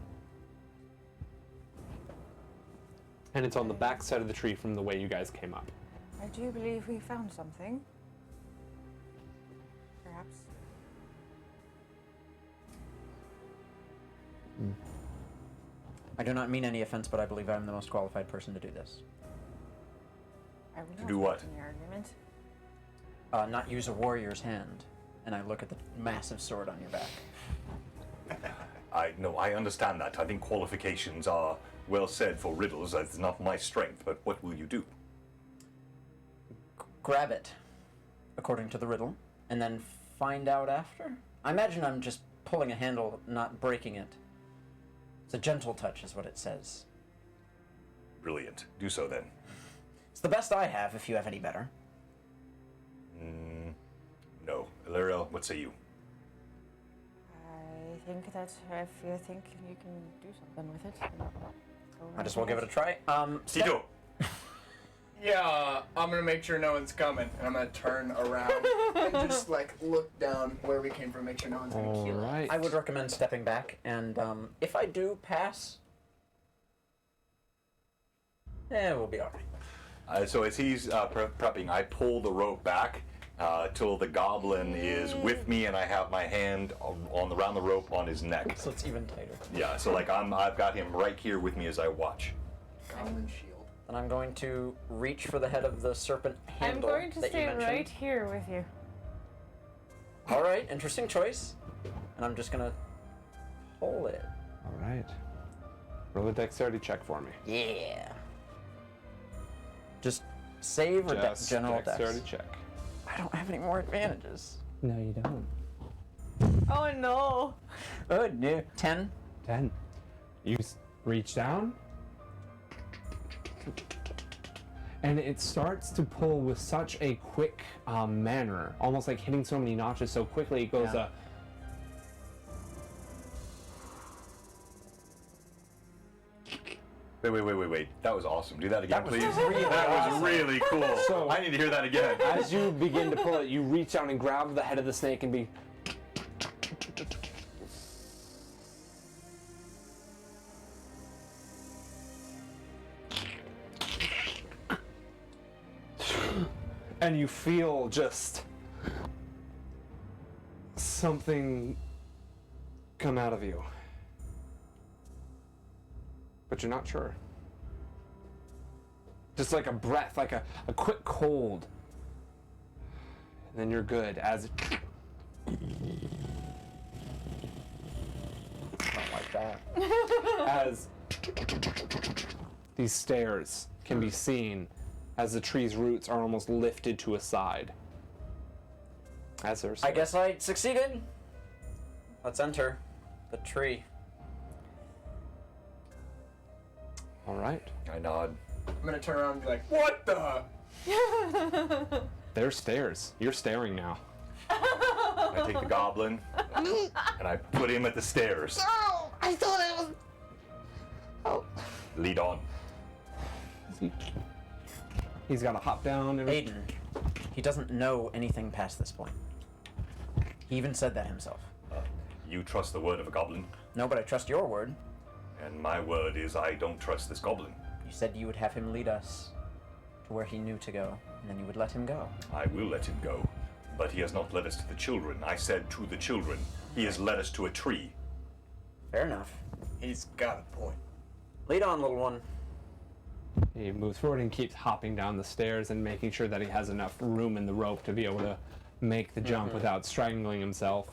And it's on the back side of the tree from the way you guys came up. I do believe we found something. Perhaps. I do not mean any offense, but I believe I'm the most qualified person to do this. I would To not do what? fight any argument. Not use a warrior's hand. And I look at the massive sword on your back. I understand that. I think qualifications are well said for riddles. It's not my strength, but what will you do? Grab it, according to the riddle, and then find out after. I imagine I'm just pulling a handle, not breaking it. It's a gentle touch, is what it says. Brilliant. Do so then. It's the best I have, if you have any better. No. Illyrio, what say you? I think that if you think you can do something with it, then go Might as right well give it a try. Tito! Yeah, I'm gonna make sure no one's coming. And I'm gonna turn around and just like look down where we came from, make sure no one's gonna All kill us. right. I would recommend stepping back, and if I do pass, we'll be all right. So as he's prepping, I pull the rope back till the goblin is with me, and I have my hand around the rope on his neck. So it's even tighter. Yeah, so like I've got him right here with me as I watch. Goblin shield. Then I'm going to reach for the head of the serpent I'm handle going to that stay you mentioned. right here with you. All right, interesting choice. And I'm just gonna pull it. All right. Roll a dexterity check for me. Yeah. Just save or Just general dexterity dex? check. I don't have any more advantages. No, you don't. Oh no! Oh no. 10. 10. You reach down, and it starts to pull with such a quick manner, almost like hitting so many notches so quickly. It goes, Yeah. Wait. That was awesome. Do that again, That was please. really that was awesome. really cool. So- I need to hear that again. as you begin to pull it, you reach down and grab the head of the snake and be. And you feel just something come out of you. But you're not sure. Just like a breath, like a quick cold. And then you're good as Don't like that. as these stairs can be seen as the tree's roots are almost lifted to a side. As there's I guess I succeeded. Let's enter the tree. all right. I nod. I'm gonna turn around and be like, what the? There's stairs. You're staring now. I take the goblin and I put him at the stairs. Oh, I thought it was. Oh. Lead on. He's got to hop down and Aiden, he doesn't know anything past this point. He even said that himself. You trust the word of a goblin, No, but I trust your word. and my word is I don't trust this goblin. You said you would have him lead us to where he knew to go, and then you would let him go. I will let him go, but he has not led us to the children. I said to the children. He has led us to a tree. Fair enough. He's got a point. Lead on, little one. he moves forward and keeps hopping down the stairs and making sure that he has enough room in the rope to be able to make the jump without strangling himself.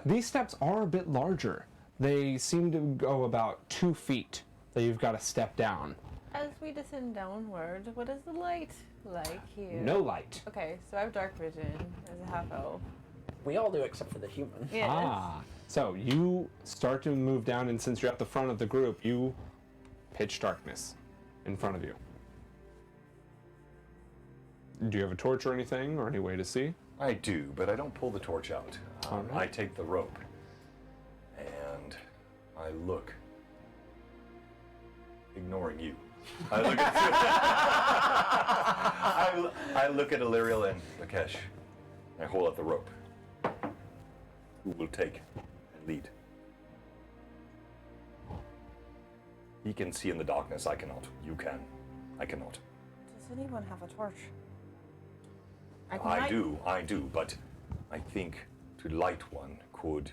These steps are a bit larger. They seem to go about 2 feet that you've got to step down. As we descend downward, what is the light like here? No light. Okay, so I have dark vision as a half elf. We all do except for the human. Yes. So you start to move down, and since you're at the front of the group, you pitch darkness in front of you. Do you have a torch or anything, or any way to see? I do, but I don't pull the torch out. All right. I take the rope and I look, ignoring you. I look at I look at Illyrio and Rakesh. I hold out the rope. Who will take and lead? He can see in the darkness. I cannot. You can. I cannot. Does anyone have a torch? I do, but I think to light one could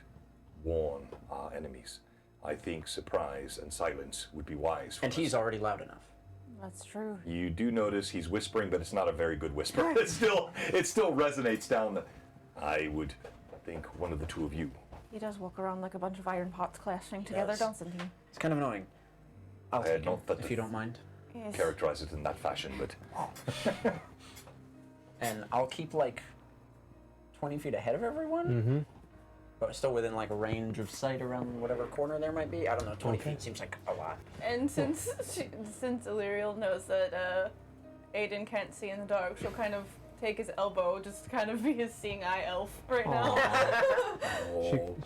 warn our enemies. I think surprise and silence would be wise for And us. he's already loud enough. That's true. You do notice he's whispering, but it's not a very good whisper. It still resonates down the... I would think one of the two of you. He does walk around like a bunch of iron pots clashing together, does. doesn't he? It's kind of annoying. I'll I take had him, not thought if to you don't mind. Yes. characterize it in that fashion, but And I'll keep like 20 feet ahead of everyone. but still within like a range of sight around whatever corner there might be. I don't know. 20 feet seems like a lot. And since Illyriel knows that Aiden can't see in the dark, she'll kind of take his elbow, just to kind of be his seeing eye elf right now.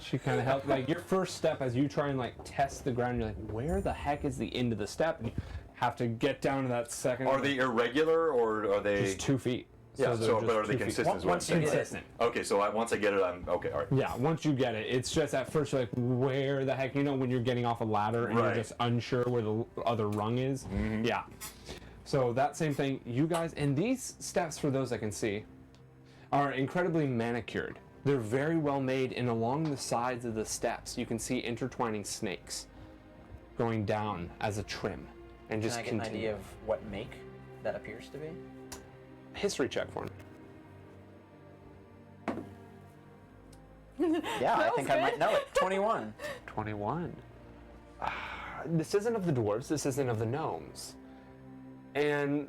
She kind of helped. Like your first step, as you try and like test the ground, you're like, where the heck is the end of the step? And you have to get down to that second. Are they irregular or are they? Just 2 feet. Yeah. they're So, just but are 2 they feet. consistent? is what I'm Once you saying, get right? Consistent. Okay, so once I get it, I'm okay. All right. Yeah, once you get it, it's just at first you're like, where the heck? You know, when you're getting off a ladder and Right. you're just unsure where the other rung is? Yeah. So that same thing, you guys, and these steps, for those that can see, are incredibly manicured. They're very well made, and along the sides of the steps, you can see intertwining snakes going down as a trim. And just Can I get an continue. idea of what make that appears to be? History check for me. Yeah, I was think I good. might know it. 21. 21. This isn't of the dwarves, this isn't of the gnomes. And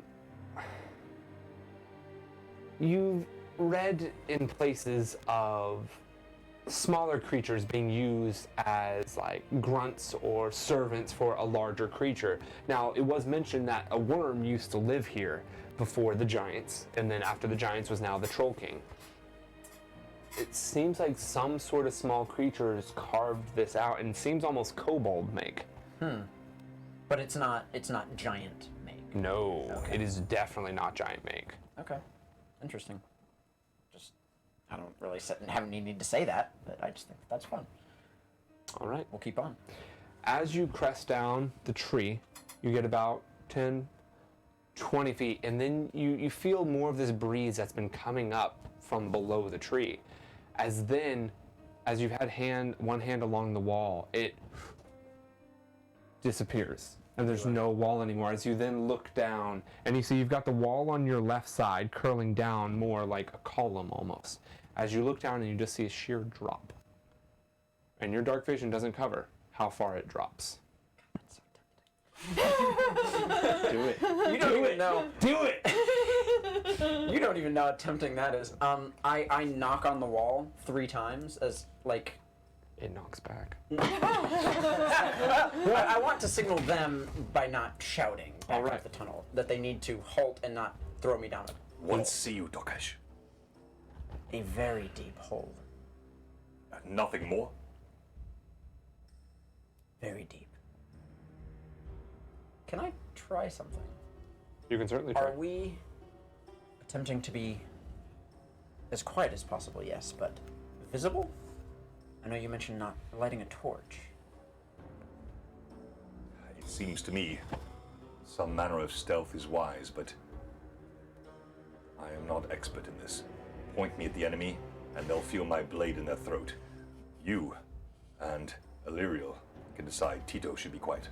you've read in places of smaller creatures being used as like grunts or servants for a larger creature. Now, it was mentioned that a worm used to live here before the giants, and then after the giants was now the Troll King. It seems like some sort of small creatures carved this out, and seems almost kobold make. But it's not giant make. No, Okay. it is definitely not giant make. Okay. Interesting. Just I don't really have any need to say that, but I just think that's fun. All right. We'll keep on. As you crest down the tree, you get about 10, 20 feet, and then you feel more of this breeze that's been coming up from below the tree. As you've had one hand along the wall, it disappears. And there's no wall anymore. As you then look down, and you see you've got the wall on your left side curling down more like a column almost. As you look down and you just see a sheer drop. And your dark vision doesn't cover how far it drops. Do it. You don't even know. Do it! You don't even know how tempting that is. I knock on the wall 3 times as like It knocks back. I want to signal them by not shouting back Alright. up the tunnel that they need to halt and not throw me down a What see you, Dokesh? a very deep hole. Nothing more. Very deep. Can I try something? You can certainly try. Are we attempting to be as quiet as possible, yes, but visible? I know you mentioned not lighting a torch. It seems to me some manner of stealth is wise, but I am not expert in this. Point me at the enemy, and they'll feel my blade in their throat. You and Illyriel can decide Tito should be quiet.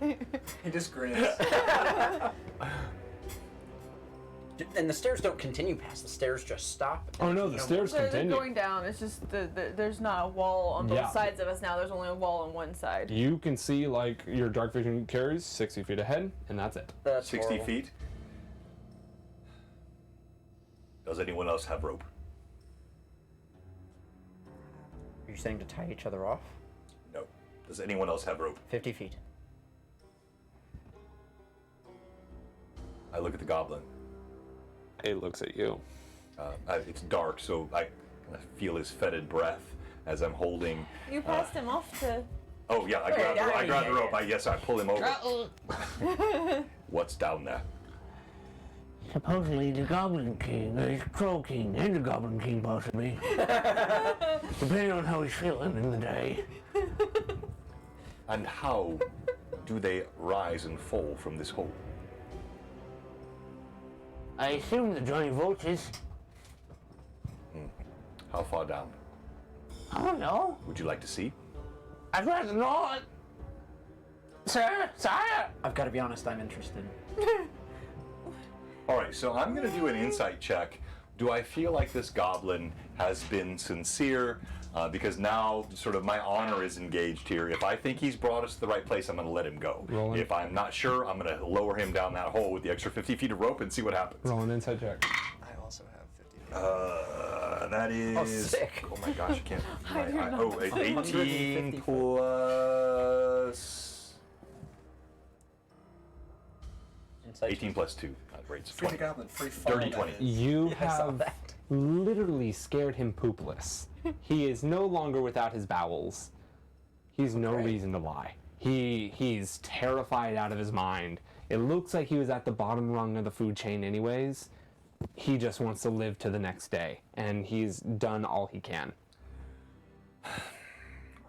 He just grins. And the stairs don't continue past. The stairs just stop. Oh no, the stairs They're continue. going down. It's just there's not a wall on both Yeah. sides of us now. There's only a wall on one side. You can see like your dark vision carries 60 feet ahead, and that's it. That's 60 horrible. feet. Does anyone else have rope? Are you saying to tie each other off? No. Does anyone else have rope? 50 feet. I look at the goblin. It looks at you. It's dark, so I kind of feel his fetid breath as I'm holding. You passed him off to. Oh yeah, I grab the rope. I pull him over. What's down there? Supposedly the Goblin King, or the Troll King, and the Goblin King possibly. Depending on how he's feeling in the day. And how do they rise and fall from this hole? I assume the Johnny Vultures. How far down? I don't know. Would you like to see? I'd rather not. Sir, sire. I've got to be honest, I'm interested. All right, so I'm going to do an insight check. Do I feel like this goblin has been sincere? Because now sort of my honor is engaged here. If I think he's brought us to the right place, I'm going to let him go. Roll in. If I'm not sure, I'm going to lower him down that hole with the extra 50 feet of rope and see what happens. Roll an insight check. I also have 50 That is. sick. Oh my gosh, I can't. I do not. Oh, 18 150 plus. Insight 18 plus 2. Rates Free 20. goblin, free fun. Dirty 20. You I saw have that. literally scared him poopless. He is no longer without his bowels. He's no reason to lie. He's terrified out of his mind. It looks like he was at the bottom rung of the food chain anyways. He just wants to live to the next day, and he's done all he can.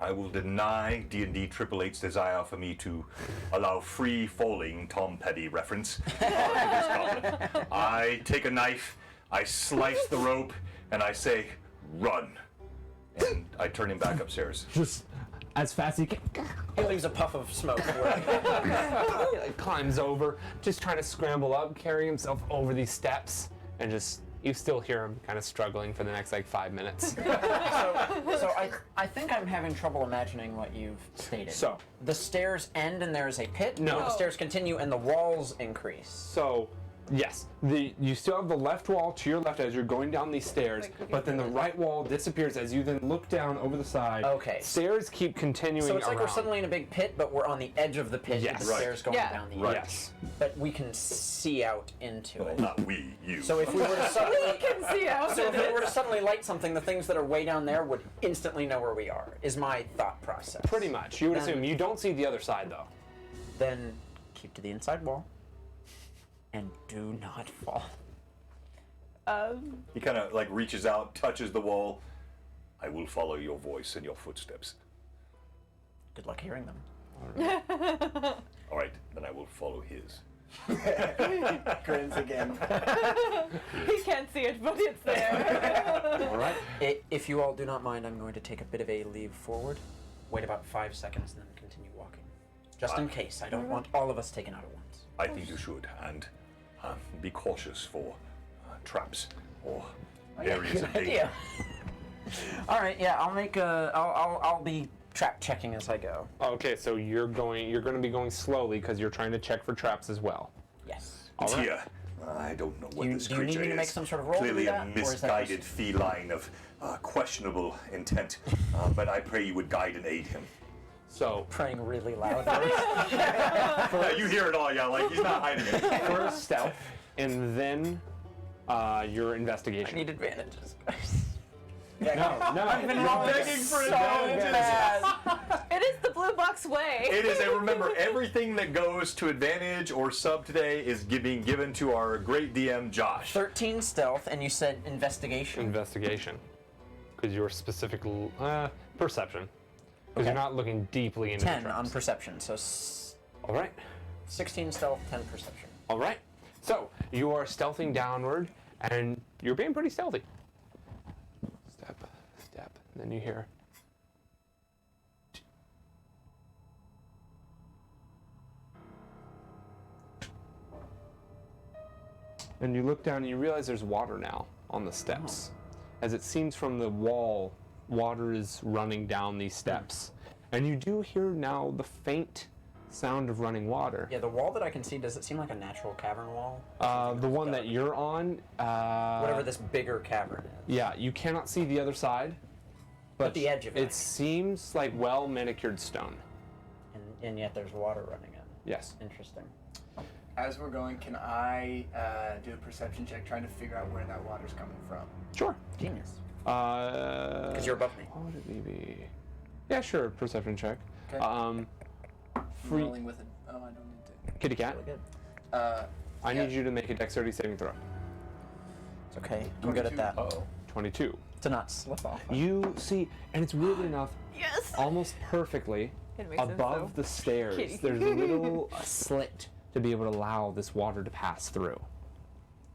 I will deny D&D Triple H's desire for me to allow free falling Tom Petty reference onto this goblin. I take a knife, I slice the rope, and I say, run. And I turn him back upstairs. Just as fast as he can. He leaves a puff of smoke. He like climbs over, just trying to scramble up, carry himself over these steps, and just you still hear him kind of struggling for the next like 5 minutes. So I think I'm having trouble imagining what you've stated. So the stairs end and there's a pit? No. Or the stairs continue and the walls increase? So, yes, you still have the left wall to your left as you're going down these stairs, but then the right wall disappears as you then look down over the side. Okay. Stairs keep continuing So it's like around. we're suddenly in a big pit, but we're on the edge of the pit Yes. with the Right. stairs going Yeah. down the Right. edge. Yes. But we can see out into Well, it. not we, you. So if we were to suddenly can see out. So if we were to suddenly light something, the things that are way down there would instantly know where we are, is my thought process. Pretty much. You would Then- assume. You don't see the other side, though. Then keep to the inside wall. And do not fall. He kind of like reaches out, touches the wall. I will follow your voice and your footsteps. Good luck hearing them. All right, then I will follow his. Grins again. He can't see it, but it's there. All right. If you all do not mind, I'm going to take a bit of a leap forward, wait about 5 seconds, and then continue walking. Just in case. I don't want all of us taken out at once. I think you should, and be cautious for traps or areas of danger. Idea. All right. Yeah. I'll make a. I'll be trap checking as I go. Okay, so you're going to be going slowly because you're trying to check for traps as well. Yes. All right. Tia, I don't know what Do you- this do you need creature me to is. make some sort of roll to Clearly do a that, or is that misguided just- feline of questionable intent, but I pray you would guide and aid him. So Praying really loud. You hear it all, yeah, like he's not hiding it. first stealth, and then your I investigation. need advantages. No, I've been no. rolling begging for so advantages. bad. It is the blue box way. It is, and remember, everything that goes to advantage or sub today is being given to our great DM, Josh. 13 stealth, and you said investigation. Investigation, because your specific perception, because Okay. you're not looking deeply into 10 the on traps. perception, so All right. 16 stealth, 10 perception. All right. So you are stealthing downward, and you're being pretty stealthy. Step, step, and then you hear. And you look down and you realize there's water now on the steps. As it seems from the wall, water is running down these steps. And you do hear now the faint sound of running water. Yeah, the wall that I can see, does it seem like a natural cavern wall? The one that you're on, Whatever this bigger cavern is. yeah, you cannot see the other side, but the edge of it, I mean. it seems like well manicured stone. And yet there's water running in. Yes. Interesting. As we're going, can I do a perception check trying to figure out where that water's coming from? Sure. Genius. Because Because you're above me. What would it be? Yeah, sure. Perception check. Okay. Um, I'm free rolling with it. Oh, I don't need kitty cat. Really good. to. I Yeah. need you to make a dexterity saving throw. It's okay. I'm good at 22. that. Uh-oh. 22. To not slip off. You see, and it's weirdly enough, Yes. almost perfectly It makes sense, above though. the stairs, Kitty. there's a little slit to be able to allow this water to pass through.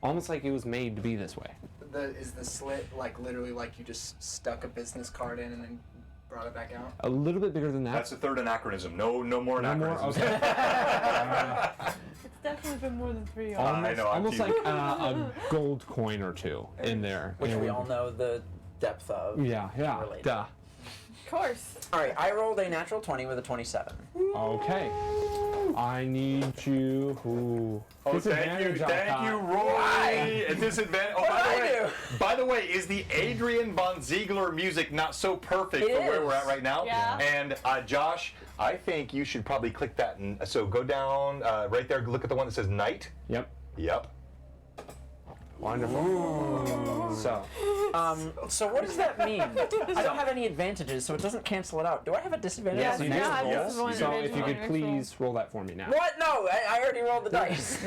Almost like it was made to be this way. Is the slit like literally like you just stuck a business card in and then brought it back out? A little bit bigger than that. That's the third anachronism. No more No more? anachronisms. Okay. It's definitely been more than 3 I hours. know, I'm Almost teasing. like a gold coin or two in there. Which You know, we all know the depth of. Yeah, related. duh. Of course. All right, I rolled a natural 20 with a 27. Okay. I need you. Ooh. Oh, thank you, Roy. A disadvantage. Oh, by the way, is the Adrian Von Ziegler music not so perfect It for where is. we're at right now? Yeah. And Josh, I think you should probably click that. So go down right there. Look at the one that says night. Yep. Yep. Wonderful. So, So what does that mean? I don't have any advantages, so it doesn't cancel it out. Do I have a disadvantage? Yes, on you the do. next yeah, roll? Yes, you do. so if you could please roll that for me now. What? No, I already rolled the dice.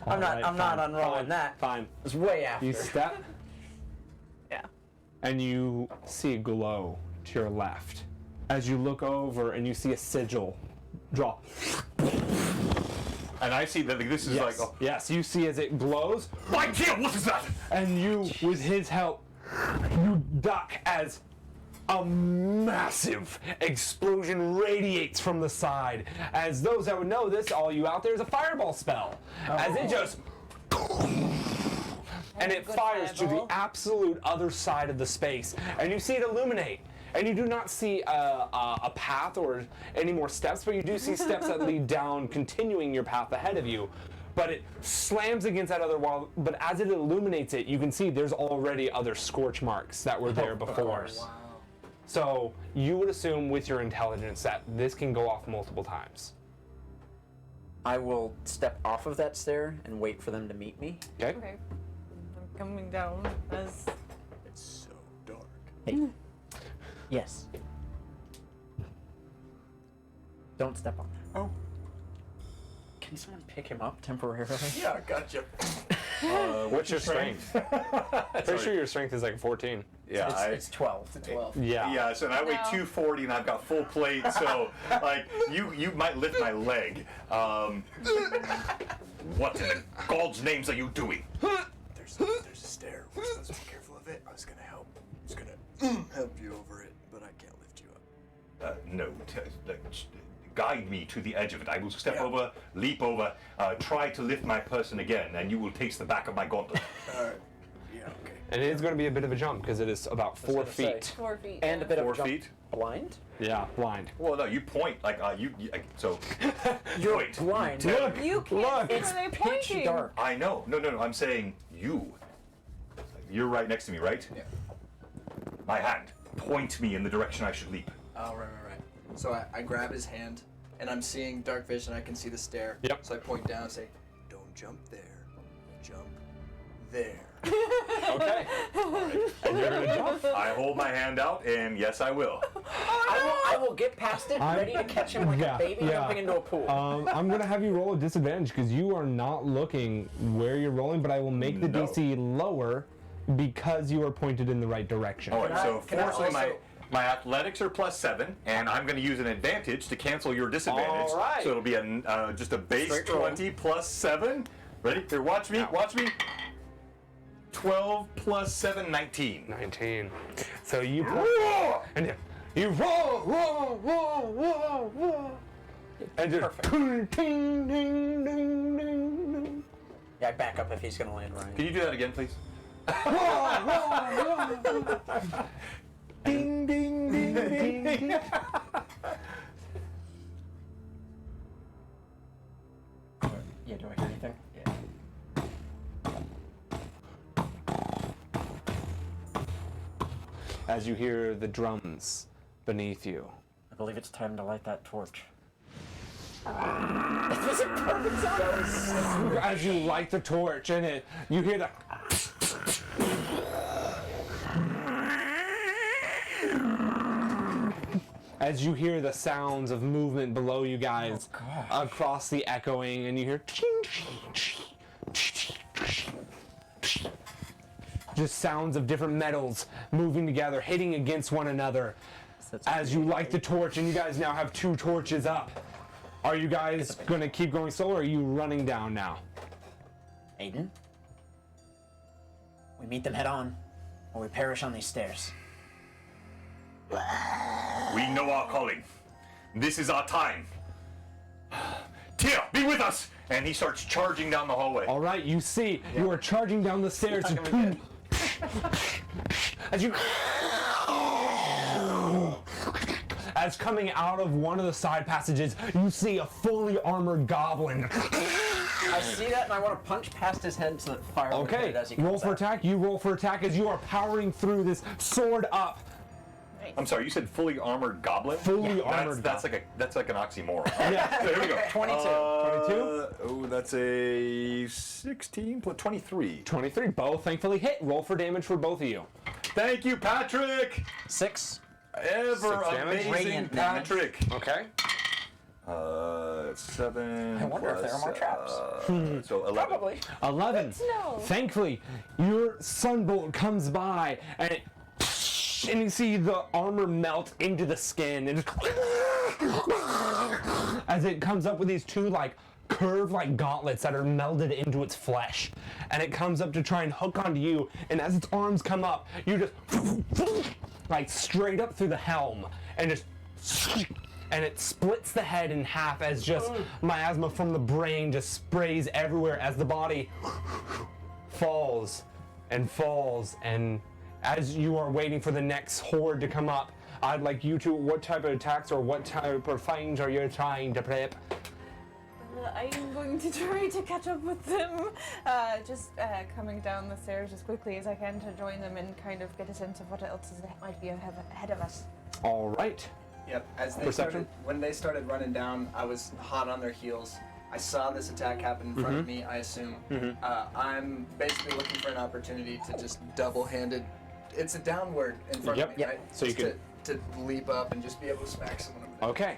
I'm not unrolling that. Fine. It's way after. You step Yeah. and you see a glow to your left. As you look over and you see a sigil draw. And I see that this is like. Oh, Yes, you see as it glows, my dear, what is that? and you, with his help, you duck as a massive explosion radiates from the side. As those that would know this, all you out there, is a fireball spell. As it just. And it Good fires to the fireball. absolute other side of the space. And you see it illuminate. And you do not see a path or any more steps, but you do see steps that lead down, continuing your path ahead of you. But it slams against that other wall, but as it illuminates it, you can see there's already other scorch marks that were there before. So you would assume with your intelligence that this can go off multiple times. I will step off of that stair and wait for them to meet me. Okay? Okay. I'm coming down as. It's so dark. Hey. Yes. Don't step on that. Oh. Can someone pick him up temporarily? Yeah, I gotcha. What's your strength? Pretty sure your strength is like 14. Yeah, It's 12. 12. Yeah. Yeah, so I weigh No. 240 and I've got full plate, so like you might lift my leg. What in God's names are you doing? There's a stair. We're supposed to be careful of it. I was gonna help. I was gonna help you over it, but I can't lift you up. No, guide me to the edge of it. I will step Yeah. over, leap over, try to lift my person again, and you will taste the back of my gauntlet. Alright. Yeah, okay. And it is going to be a bit of a jump because it is about 4 gonna say. feet. 4 feet. And a bit 4 of a jump. feet? Blind? Yeah, blind. Well, no, you point like so. You're Point. blind. Look. You can't. Look, It's Pitch pointing. dark. I know. No. I'm saying you. You're right next to me, right? Yeah. My hand. Point me in the direction I should leap. Oh, right. So I grab his hand, and I'm seeing dark vision. I can see the stair. Yep. So I point down and say, Don't jump there. Jump there. Okay. And you're going to jump. I hold my hand out, and yes, I will. I will get past it, ready to catch him like Yeah, a baby yeah. jumping into a pool. I'm going to have you roll a disadvantage because you are not looking where you're rolling, but I will make the No. DC lower because you are pointed in the right direction. All right. So can I fortunately, also- my athletics are +7, and I'm going to use an advantage to cancel your disadvantage. All right. So it'll be just a base Straight roll. 20 +7. Ready? Here, watch me. Watch me. 12 +7, 19. 19. So you and you roll, and just Perfect. ding, ding, ding, ding, ding. Yeah, I back up if he's gonna land right. Can you do that again, please? Ding, ding, ding, ding, ding. Yeah, do I hear anything? As you hear the drums beneath you. I believe it's time to light that torch. This was a perfect sound. As you light the torch and you hear the as you hear the sounds of movement below you guys across the echoing, and you hear just sounds of different metals moving together, hitting against one another. As you light the torch, and you guys now have 2 torches up. Are you guys going to keep going slow, or are you running down now? Aiden, we meet them head on, or we perish on these stairs. We know our calling. This is our time. Tia, be with us! And he starts charging down the hallway. All right, you see, you are charging down the stairs. as coming out of one of the side passages, you see a fully armored goblin. I see that, and I want to punch past his head so that fire would hit Okay, it as he roll comes for out. attack. You roll for attack as you are powering through this sword up. I'm sorry, you said fully armored goblin? Fully armored That's like an oxymoron. Yeah. So here we go. 22. 22? Oh, that's a 16 plus 23. 23. Both thankfully hit. Roll for damage for both of you. Thank you, Patrick. 6. Ever 6 damage. amazing Radiant damage. Patrick. Okay. 7. I wonder if there are more traps. So 11. Probably. 11. No. Thankfully, your sunbolt comes by and you see the armor melt into the skin and as it comes up with these two like curved like gauntlets that are melded into its flesh, and it comes up to try and hook onto you, and as its arms come up, you just like straight up through the helm and just and it splits the head in half as just miasma from the brain just sprays everywhere as the body falls and falls. And as you are waiting for the next horde to come up, I'd like you to, what type of attacks or what type of fights are you trying to prep? I'm going to try to catch up with them. Just coming down the stairs as quickly as I can to join them and kind of get a sense of what else is that might be ahead of us. All right. Yep. As they Perception? when they started running down, I was hot on their heels. I saw this attack happen in front of me, I assume. I'm basically looking for an opportunity to just double-handed. It's a downward in front of me, right? So you Just to leap up and just be able to smack someone over there. Okay.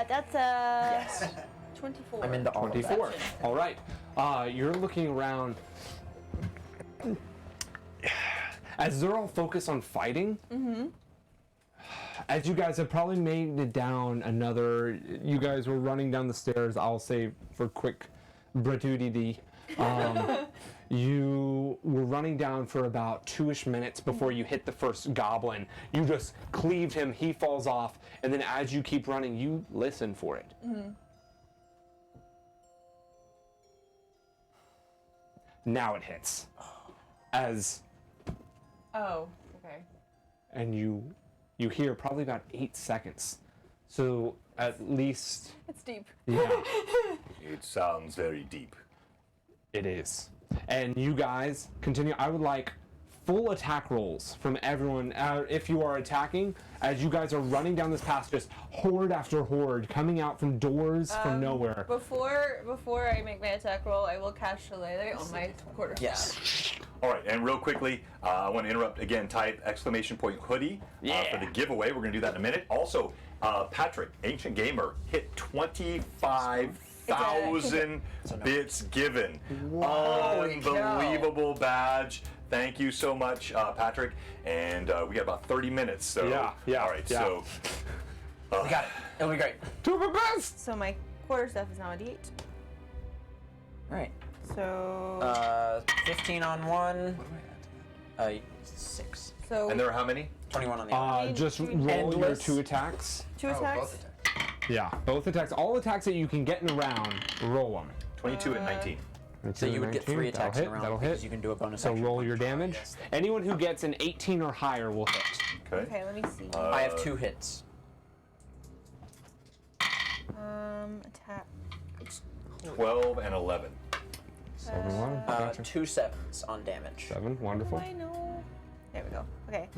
That's Yes. 24. I'm into all of that. 24. All right. You're looking around. As they're all focused on fighting, as you guys have probably made it down another, you guys were running down the stairs, I'll say for quick gratuity, you were running down for about 2-ish minutes before you hit the first goblin. You just cleaved him, he falls off, and then as you keep running, you listen for it. Now it hits. Oh, okay. And you hear probably about 8 seconds. So at least, It's deep. yeah, It sounds very deep. it is. And you guys continue. I would like full attack rolls from everyone if you are attacking, as you guys are running down this path, just horde after horde coming out from doors from nowhere. Before I make my attack roll, I will cast Shillelagh on my quarterstaff. Yes. All right, and real quickly, I want to interrupt again. Type !hoodie for the giveaway. We're going to do that in a minute. Also, Patrick, Ancient Gamer, hit 25,000 bits given. Unbelievable badge. Thank you so much, Patrick. And we got about 30 minutes. So Yeah. All right. Yeah. So We got it. It'll be great. Do my best! So my quarterstaff is now a D8. All right. So 15 on one. 6. so and there are how many? 21 on the other. Just roll your Endless. 2 attacks. 2 Oh, attacks. both attacks. Yeah, both attacks. All attacks that you can get in a round, roll them. 22 and 19. So you would get 3 attacks in a round That'll because hit. you can do a bonus So action. roll your damage. yes. Anyone who gets an 18 or higher will hit. Okay. Okay, let me see. I have 2 hits. Attack. 12 and 11. 7, 1. 2 7s on damage. 7, wonderful. I know. There we go. Okay.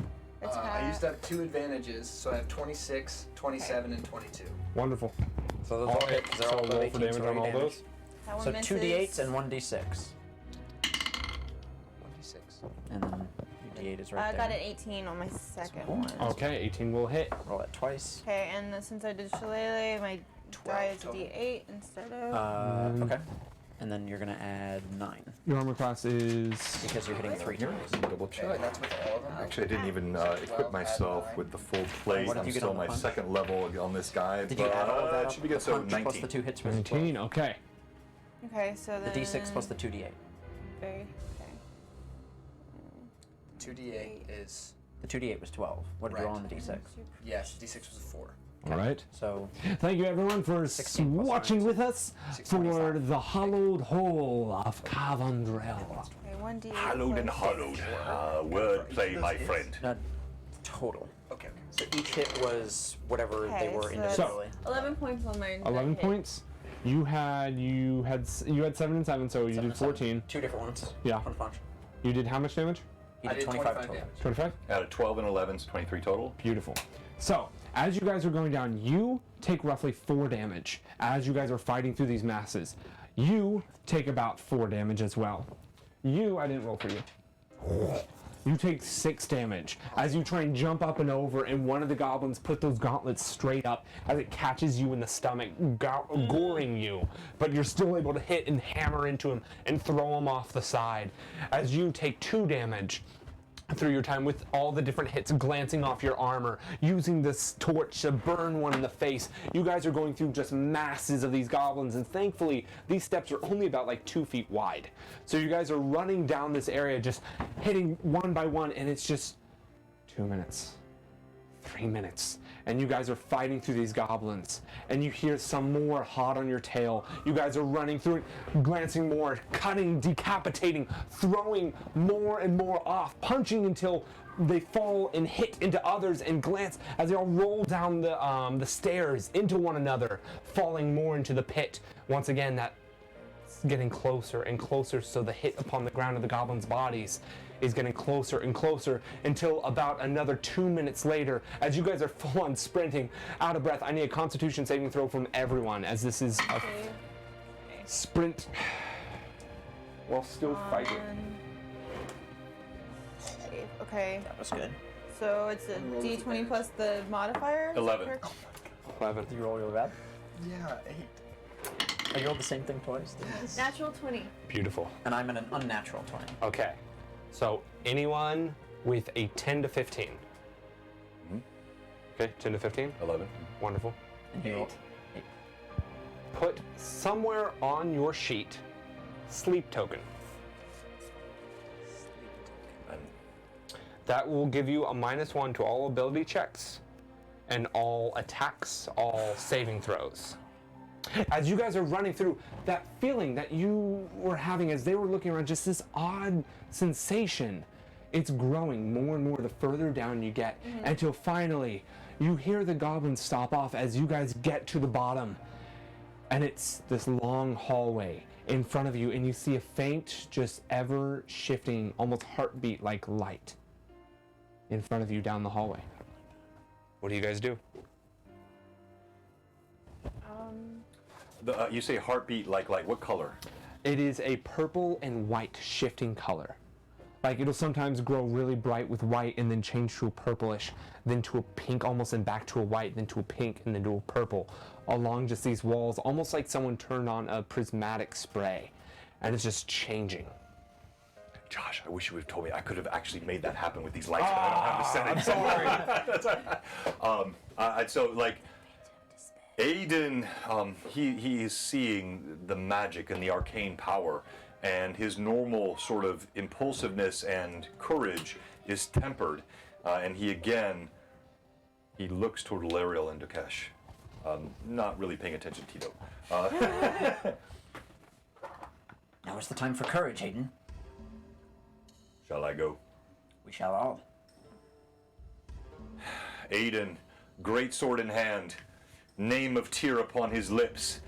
Attack. I used to have 2 advantages, so I have 26, 27, and 22. Wonderful. So those all hit because they're So all above roll for 18, damage so on all damage. those. That one So misses. 2 d8s and 1 d6. 1d6. And then d8 is right I there. got an 18 on my second one. Okay, 18 will hit. Roll it twice. Okay, and since I did Shillelagh, my die is a total. D8 instead of. Okay. And then you're going to add 9 Your armor class is. because you're hitting 3 times. Double Okay, check. and that's with all of them? Actually, I didn't even equip myself with the full plate. What did I'm you get still on the my punch? second level on this guy. Did you add all of that it up? should be good. The So punch plus 19. the 2 hits was 19, okay. Okay, so The then. d6 plus the 2 d8. Okay. Okay. 2d8 is, The 2 d8 was 12. What did you roll on the d6? yes, d6 was a 4. All right. So Thank you everyone for 16 plus watching 9. with us for the Hallowed Hole of Cav'Ondrell. Okay, 1D8. Hallowed and plus- hollowed. Wordplay, my friend. total. Okay, okay. So each hit was whatever Okay, they were so that's- individually. 11 points on my 11 hit. points. You had 7 and 7, so you 7 did and 7. 14. 2 different ones. Yeah. One punch. You did how much damage? He I did did 25 25 total. damage. 25? Out of 12 and 11, so 23 total. Beautiful. So, as you guys are going down, you take roughly 4 damage as you guys are fighting through these masses. You take about 4 damage as well. I didn't roll for you. You take 6 damage as you try and jump up and over, and one of the goblins put those gauntlets straight up as it catches you in the stomach, goring you. But you're still able to hit and hammer into him and throw him off the side. As you take 2 damage through your time with all the different hits glancing off your armor, using this torch to burn one in the face. You guys are going through just masses of these goblins, and thankfully these steps are only about like 2 feet wide. So you guys are running down this area, just hitting one by one, and it's just 2 minutes, 3 minutes, and you guys are fighting through these goblins, and you hear some more hot on your tail. You guys are running through it, glancing more, cutting, decapitating, throwing more and more off, punching until they fall and hit into others, and glance as they all roll down the stairs into one another, falling more into the pit. Once again, that's getting closer and closer, so the hit upon the ground of the goblins' bodies is getting closer and closer until about another 2 minutes later, as you guys are full on sprinting, out of breath. I need a Constitution saving throw from everyone, as this is a sprint while still fighting. Okay, That was good. so it's a d20 plus the modifier? is that 11. correct? 11. Did you roll really bad? Yeah, 8. I rolled the same thing twice. Natural 20. Beautiful. And I'm in an unnatural 20. Okay, so anyone with a 10 to 15. Okay, 10 to 15. 11. Wonderful. And he rolled. Put somewhere on your sheet sleep token. That will give you a -1 to all ability checks and all attacks, all saving throws. As you guys are running through, that feeling that you were having as they were looking around, just this odd sensation, it's growing more and more the further down you get, until finally you hear the goblins stop off as you guys get to the bottom. And it's this long hallway in front of you, and you see a faint, just ever shifting, almost heartbeat like light in front of you down the hallway. What do you guys do? You say heartbeat like what color? It is a purple and white shifting color. Like it'll sometimes grow really bright with white and then change to a purplish, then to a pink almost, and back to a white, then to a pink, and then to a purple along just these walls, almost like someone turned on a prismatic spray, and it's just changing. Josh, I wish you would have told me. I could have actually made that happen with these lights, but I don't have the setting. I'm sorry. So like, Aiden, he is seeing the magic and the arcane power, and his normal sort of impulsiveness and courage is tempered, and he looks toward Lariel and Dukesh, not really paying attention to Tito. Now is the time for courage, Hayden. Shall I go? We shall all. Aiden, great sword in hand, name of Tyr upon his lips,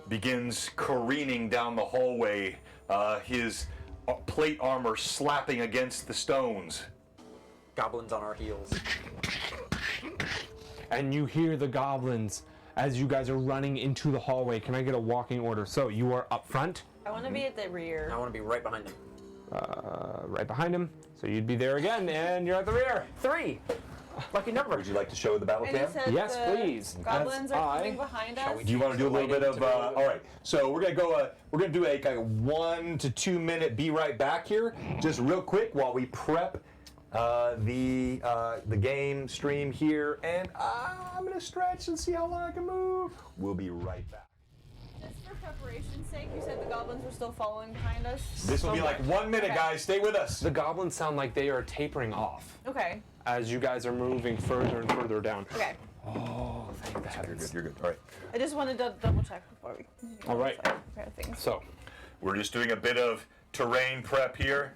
begins careening down the hallway, his plate armor slapping against the stones. Goblins on our heels. And you hear the goblins as you guys are running into the hallway. Can I get a walking order? So you are up front, I want to be at the rear. I want to be right behind him. right behind him. So you'd be there again, and you're at the rear. 3! Lucky number. Would you like to show the battle And you cam? said Yes, the please. Goblins As are I- coming behind us. Do you want to do a little bit of? All right. So we're gonna go. We're gonna do a kind of 1 to 2 minute. Be right back here, just real quick while we prep the game stream here, and I'm gonna stretch and see how long I can move. We'll be right back. Just for preparation's sake, you said the goblins were still following behind us. This will be like 1 minute, Okay. guys. Stay with us. The goblins sound like they are tapering off Okay. as you guys are moving further and further down. Okay. Oh, thank the heavens. You're good. All right. I just wanted to double check before we. All right. Prepare things. So, We're just doing a bit of terrain prep here.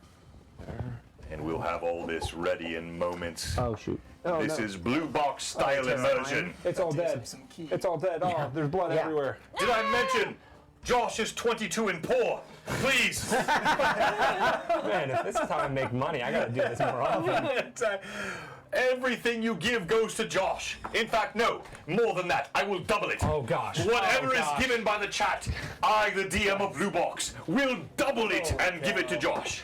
and we'll have all this ready in moments. Oh shoot. Oh, This no. is Blue Box style immersion. It's all dead. Some keys. It's all dead. Oh, there's blood Yeah. everywhere. Did I mention Josh is 22 and poor? Please. Man, if this is how I make money, I gotta do this more often. Everything you give goes to Josh. In fact, no, more than that. I will double it. Oh gosh. Whatever Oh, gosh. is given by the chat, I, the DM of Blue Box, will double it and give it to Josh.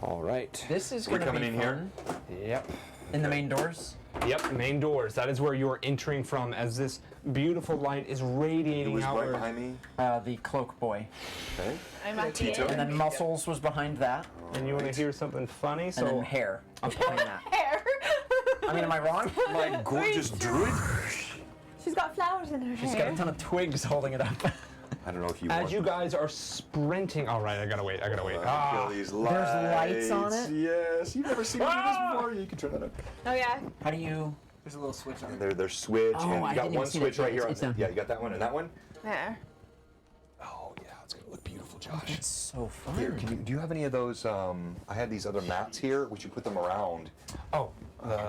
All right. This is We're going to be coming in here? fun. Yep. In the main doors. Yep. Main doors. That is where you are entering from, as this beautiful light is radiating outward. me. The cloak boy. Okay. I'm at the Tito. end. And then Muscles was behind that. And you want to hear something funny? And So then Hair was behind that. Hair. I mean, am I wrong? My gorgeous druid. She's got flowers in her She's hair. got a ton of twigs holding it up. I don't know if you as want you guys are sprinting, all right, I gotta wait. kill these lights. lights on it? Yes, you've never seen me do this before. You can turn that up. Oh yeah. How do you... There's a little switch on it. There's switch, Oh, and I you got didn't one even see switch that. right here. It's down Yeah, you got that one and that one. There. Oh yeah, it's gonna look beautiful, Josh. It's so fun. Here, do you have any of those? I had these other mats here. We should put them around. Oh,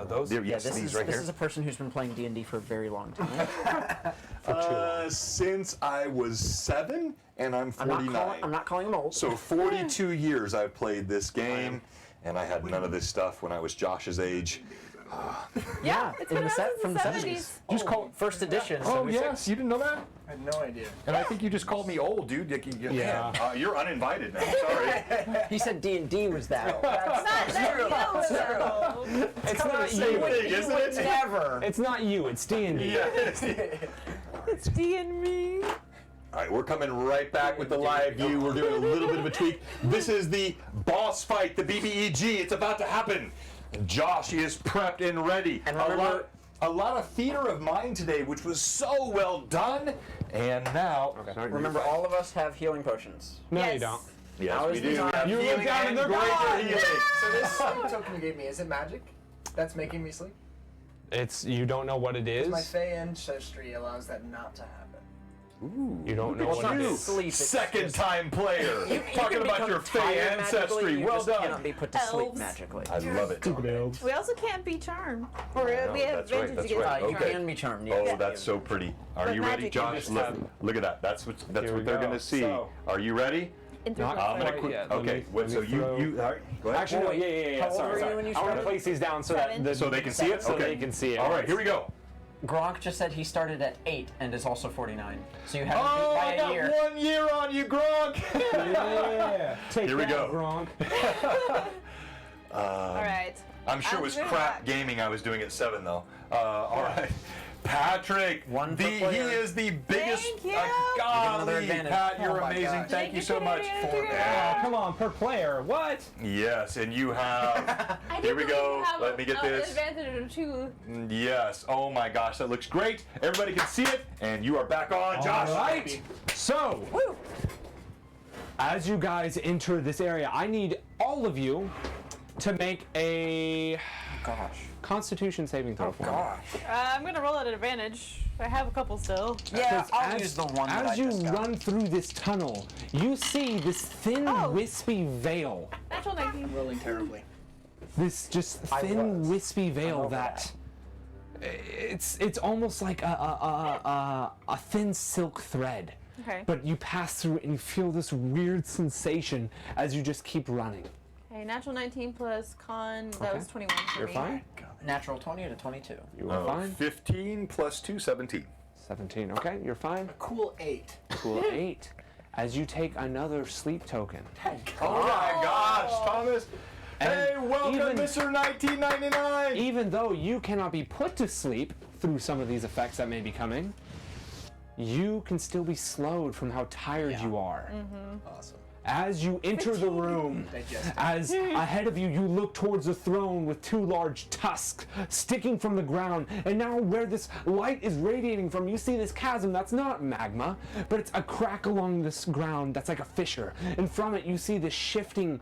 those? There, Yeah, yes, this these is right this here. is a person who's been playing D&D for a very long time. Since I was 7, and I'm 49. I'm not calling him old. So 42 years I've played this game, and I had none of this stuff when I was Josh's age. Yeah, It's in been the around set since from the the 70s. 70s. Just call it first edition. Oh 76. yes, you didn't know that? I had no idea. And I think you just called me old, dude. Yeah. You're uninvited now. Sorry. He said D&D was that. It's not you. thing, isn't it? Never. It's not you. It's D&D. It's D and me. All right, we're coming right back with the live view. We're doing a little bit of a tweak. This is the boss fight, the BBEG. It's about to happen. Josh is prepped and ready. And remember- a lot of theater of mind today, which was so well done. And now, Remember, all of us have healing potions. No, Yes. you don't. yes, Now we is the do. time. have You look healing down and they're greater gone. healing. So this sleep token you gave me, is it magic? That's making me sleep? It's you don't know what it is. My Fey ancestry allows that not to happen. You don't know Well, it's what not it You, is. sleep. It's second just- time player. You Talking can about become your Fey tired magically, ancestry. you Well just done. cannot be put to sleep Elves. magically. I love it. We also can't be charmed. Or we have that's right, advantage that's against right. You being Okay. can be charmed. Oh, yes. that's so pretty. Are But you ready, magic Josh? is Look, just- look at that. That's Here what we they're go. gonna see. So- Are you ready? Not I'm gonna quite quit. yet. Let Okay. me- Wait, let so me you throw- all right. Go ahead. Actually, no, Wait, yeah. how old Sorry, were you sorry. when you I want to started? place these down so Seven. that So they can see it. so Okay. they can see it. All right. Here we go. Gronk just said he started at 8 and is also 49. So you have him Oh, beat I by a got year. 1 year on you, Gronk. Yeah. Take Here we that, go. Gronk. All right. I'm sure it was crap gaming I was doing at 7 though. All right. Patrick, One for he player. is the biggest. Thank you. another Golly, advantage. Pat, you're Oh my amazing. gosh. Thank you so Thank much you, for Patrick. that. Come on, per player. What? Yes, and you have. I Here do we believe go. you have Let me get an this. advantage of 2. Yes. Oh my gosh, that looks great. Everybody can see it, and you are back on, Josh. All right. So, as you guys enter this area, I need all of you to make a Gosh. Constitution saving throw for me. Gosh. I'm gonna roll at an advantage. I have a couple still. Yeah, I'll as, use the one that as I you just got. run through this tunnel, you see this thin, Oh. wispy veil. Natural 19. Rolling terribly. This just I thin, was. wispy veil over that it's almost like a thin silk thread. Okay. But you pass through it and you feel this weird sensation as you just keep running. Okay, natural 19 plus con. That Okay. was 21 for You're me. fine. Natural 20 to 22. You are fine. 15 plus 2, 17. 17. Okay, you're fine. Cool 8. Cool. 8. As you take another sleep token. Oh my gosh, Thomas. Hey, welcome, even- Mr. 1999. Even though you cannot be put to sleep through some of these effects that may be coming, you can still be slowed from how tired you are. Awesome. As you enter the room, Digested. as ahead of you, you look towards the throne with 2 large tusks sticking from the ground. And now, where this light is radiating from, you see this chasm that's not magma, but it's a crack along this ground that's like a fissure. And from it, you see this shifting,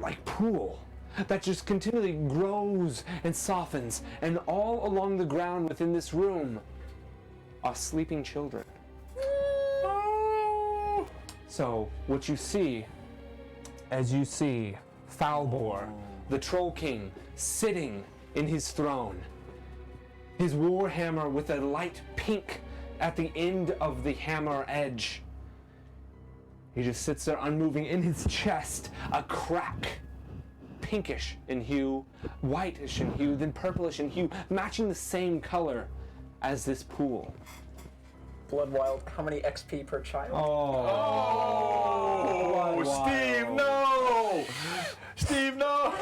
like pool that just continually grows and softens. And all along the ground within this room are sleeping children. So, what you see, as you see Falbor, the Troll King, sitting in his throne. His warhammer with a light pink at the end of the hammer edge. He just sits there unmoving. In his chest, a crack. Pinkish in hue, whitish in hue, then purplish in hue, matching the same color as this pool. Blood Wild, how many XP per child? Oh, Steve, no! Steve, no!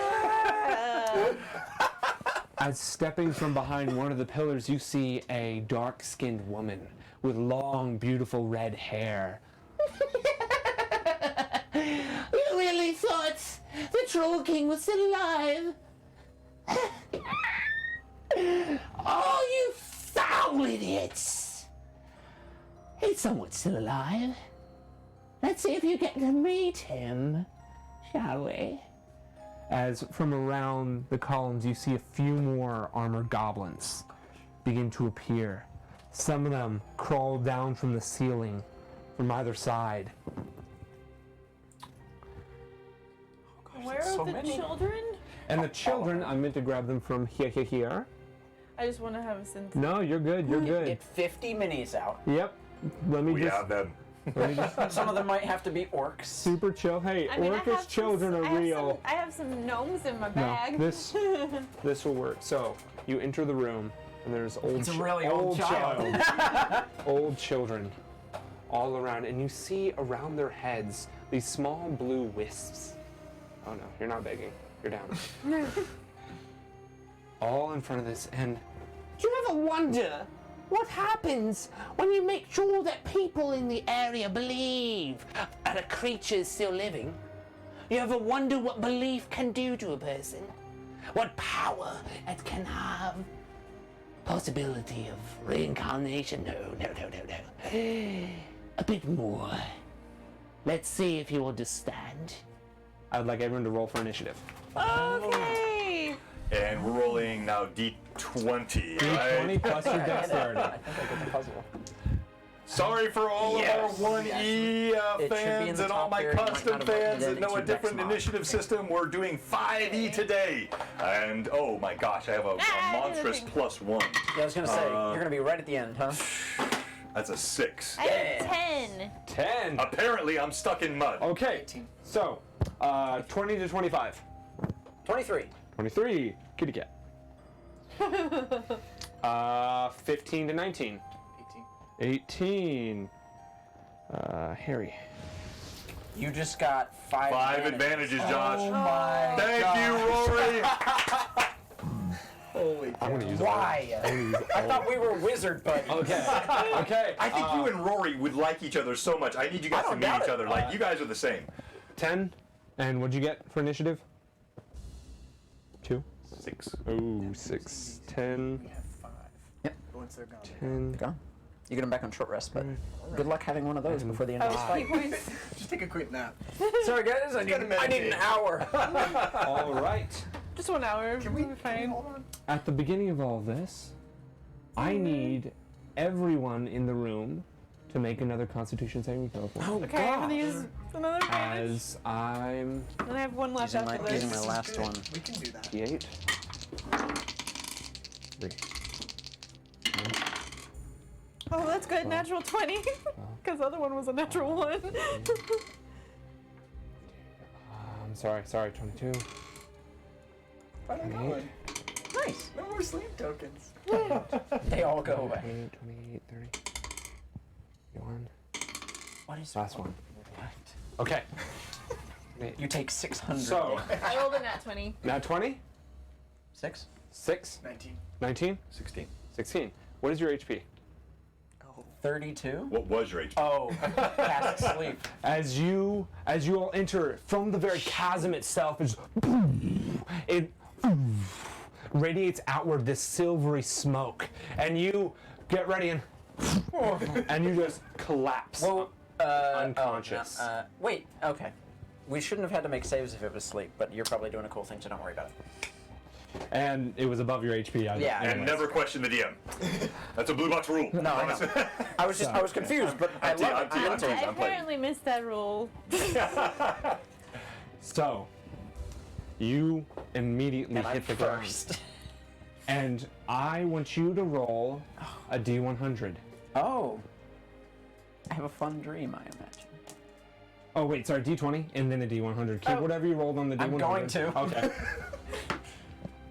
As stepping from behind one of the pillars, you see a dark-skinned woman with long, beautiful red hair. You really thought the Troll King was still alive? Oh, you foul idiots! He's somewhat still alive. Let's see if you get to meet him, shall we? As from around the columns, you see a few more armored goblins begin to appear. Some of them crawl down from the ceiling from either side. Where so are the many. children? And the children, I meant to grab them from here. I just want to have a sense. No, you're good, you're good. Get 50 minis out. Yep. Let me We just, have them. let me just Some of them might have to be orcs. super chill. Hey, I mean, Orcish children are real. I have some gnomes in my No, bag. this will work. So you enter the room, and there's old, It's a really old child. old children, all around, and you see around their heads these small blue wisps. Oh no, you're not begging. You're down. All in front of this, and Do you ever wonder what happens when you make sure that people in the area believe that a creature is still living? You ever wonder what belief can do to a person? What power it can have? Possibility of reincarnation? No. A bit more. Let's see if you understand. I'd like everyone to roll for initiative. Okay. And we're rolling now D20. D20 Right? plus your I dexterity. think I get the puzzle. Sorry for all of our 1E It should be in fans the and all top my there. You might custom not have written fans it that know a into Dex different mod. initiative system. We're doing 5E today. And oh my gosh, I have a monstrous +1. Yeah, I was gonna say, you're gonna be right at the end, huh? That's a 6. I have 10. 10. Apparently, I'm stuck in mud. Okay, so 20 to 25. 23. 23. Kitty cat. 15 to 19. 18. Harry. You just got 5 5 advantages, Josh. Oh my Thank you, Rory. Holy I'm gonna use Why? I thought we were wizard buddies. Okay. Okay. I think you and Rory would like each other so much. I need you guys to don't meet doubt each it. other. Like, you guys are the same. 10. And what'd you get for initiative? 2. 6. Oh, 6. 10. We have 5. Yep. Once they're gone. 10. Go. You get him back on short rest, but good luck having one of those before the end of this Oh, fight. key points. Just take a quick nap. Sorry guys, I gotta need meditate. an hour. All right. Just 1 hour. Can we fine? hold on? At the beginning of all this, I need everyone in the room to make another Constitution saving throw for me. Oh Okay, I'm gonna use another advantage. As I'm And I have one left after this. using my last one. We can do that. D8. 3. Oh, that's good. Natural 20. Because the other one was a natural 1. I'm sorry, 22. Where are they going? Nice. No more sleep tokens. They all go away. 28, 30. 31. What is Last one. Okay. You take 600. So, I rolled a nat 20. now 20? 6? 6? 19. 19? 16. 16. What is your HP? 32? What was your HP? Oh, past sleep. As you all enter from the very chasm itself, it radiates outward this silvery smoke, and you get ready and you just collapse Well, unconscious. Wait, okay. We shouldn't have had to make saves if it was sleep, but you're probably doing a cool thing, so don't worry about it. And it was above your HP. Yeah. And never question the DM. That's a blue box rule. No, I know. I was confused, but I love it. I'm teasing. I I'm playing. apparently missed that rule. So, You immediately And I'm hit the ground. first. And I want you to roll a D100. Oh. I have a fun dream, I imagine. Oh, wait, sorry, D20 and then a D100. Keep whatever you rolled on the D100. I'm going to. Okay.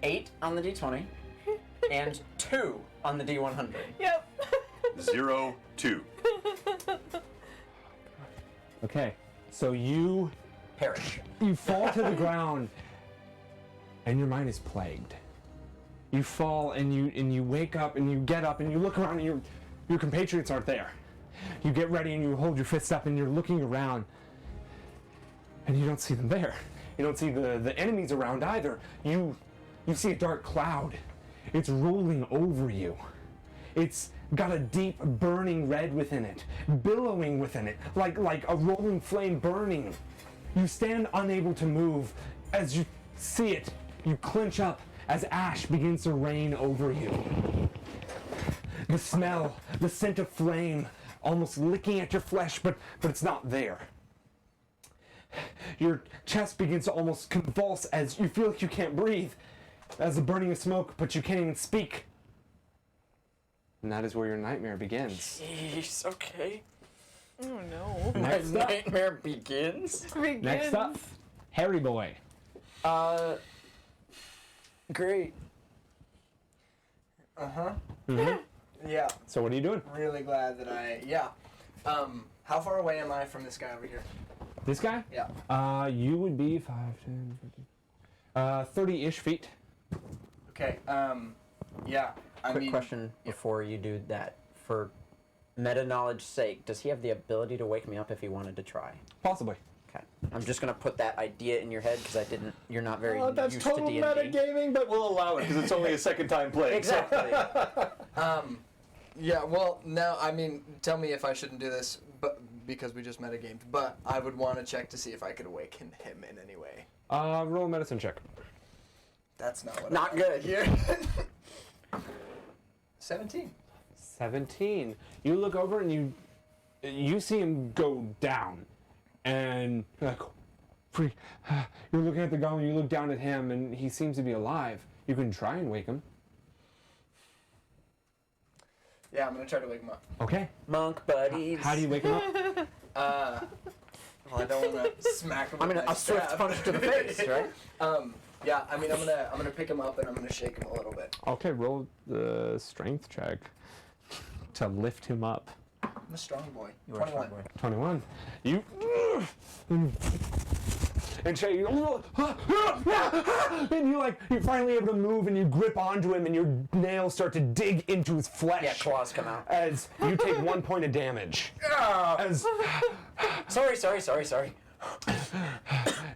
8 on the D20 and 2 on the D100. Yep. 0, 2. Okay, so you Perish. fall to the ground and your mind is plagued. You fall and you wake up and you get up and you look around and your compatriots aren't there. You get ready and you hold your fists up and you're looking around and you don't see them there. You don't see the enemies around either. You see a dark cloud. It's rolling over you. It's got a deep burning red within it, billowing within it, like a rolling flame burning. You stand unable to move. As you see it, you clench up as ash begins to rain over you. The smell, the scent of flame, almost licking at your flesh, but it's not there. Your chest begins to almost convulse as you feel like you can't breathe, as the burning of smoke, but you can't even speak. And that is where your nightmare begins. Jeez, okay. Oh no. Next My up, nightmare begins. next up, Harry Boy. Great. Yeah. So what are you doing? Really glad that yeah. How far away am I from this guy over here? This guy? Yeah. You would be 5, 10, 15, 30-ish feet. Okay. Yeah. I Quick mean, question before you do that. For meta knowledge's sake, does he have the ability to wake me up if he wanted to try? Possibly. Okay. I'm just gonna put that idea in your head because you're not very That's used total to D&D. metagaming, but we'll allow it because it's only a second time playing. Exactly. Yeah. Well, now I mean, tell me if I shouldn't do this, but because we just metagamed. But I would want to check to see if I could awaken him in any way. Roll a medicine check. That's not what. Not I good. Here. 17. 17. You look over and you see him go down, and you're like, free. You're looking at the goblin. You look down at him, and he seems to be alive. You can try and wake him. Yeah, I'm gonna try to wake him up. Okay. Monk buddies. How do you wake him up? Well, I don't want to smack him. I mean, with my a swift staff. punch to the face, right? Yeah, I mean, I'm gonna pick him up and I'm gonna shake him a little bit. Okay, roll the strength check to lift him up. I'm a strong boy. You are a 21. strong boy. 21. You and Shay, and you're finally able to move, and you grip onto him, and your nails start to dig into his flesh. Yeah, claws come out. As you take 1 point of damage. As Sorry.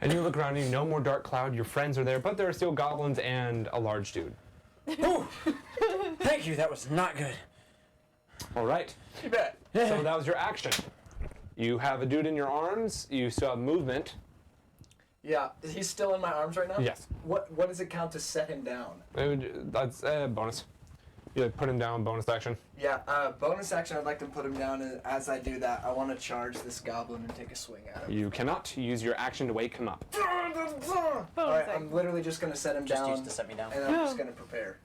and you look around, and you know more dark cloud. Your friends are there, but there are still goblins and a large dude. Ooh, thank you. That was not good. All right. You bet. So that was your action. You have a dude in your arms. You still have movement. Yeah, he's still in my arms right now? Yes. What does it count to set him down? That's a bonus. You put him down, bonus action. Yeah, bonus action, I'd like to put him down, and as I do that, I want to charge this goblin and take a swing at him. You cannot use your action to wake him up. Alright, I'm literally just going to set him Just down, used to set me down. and I'm just going to prepare.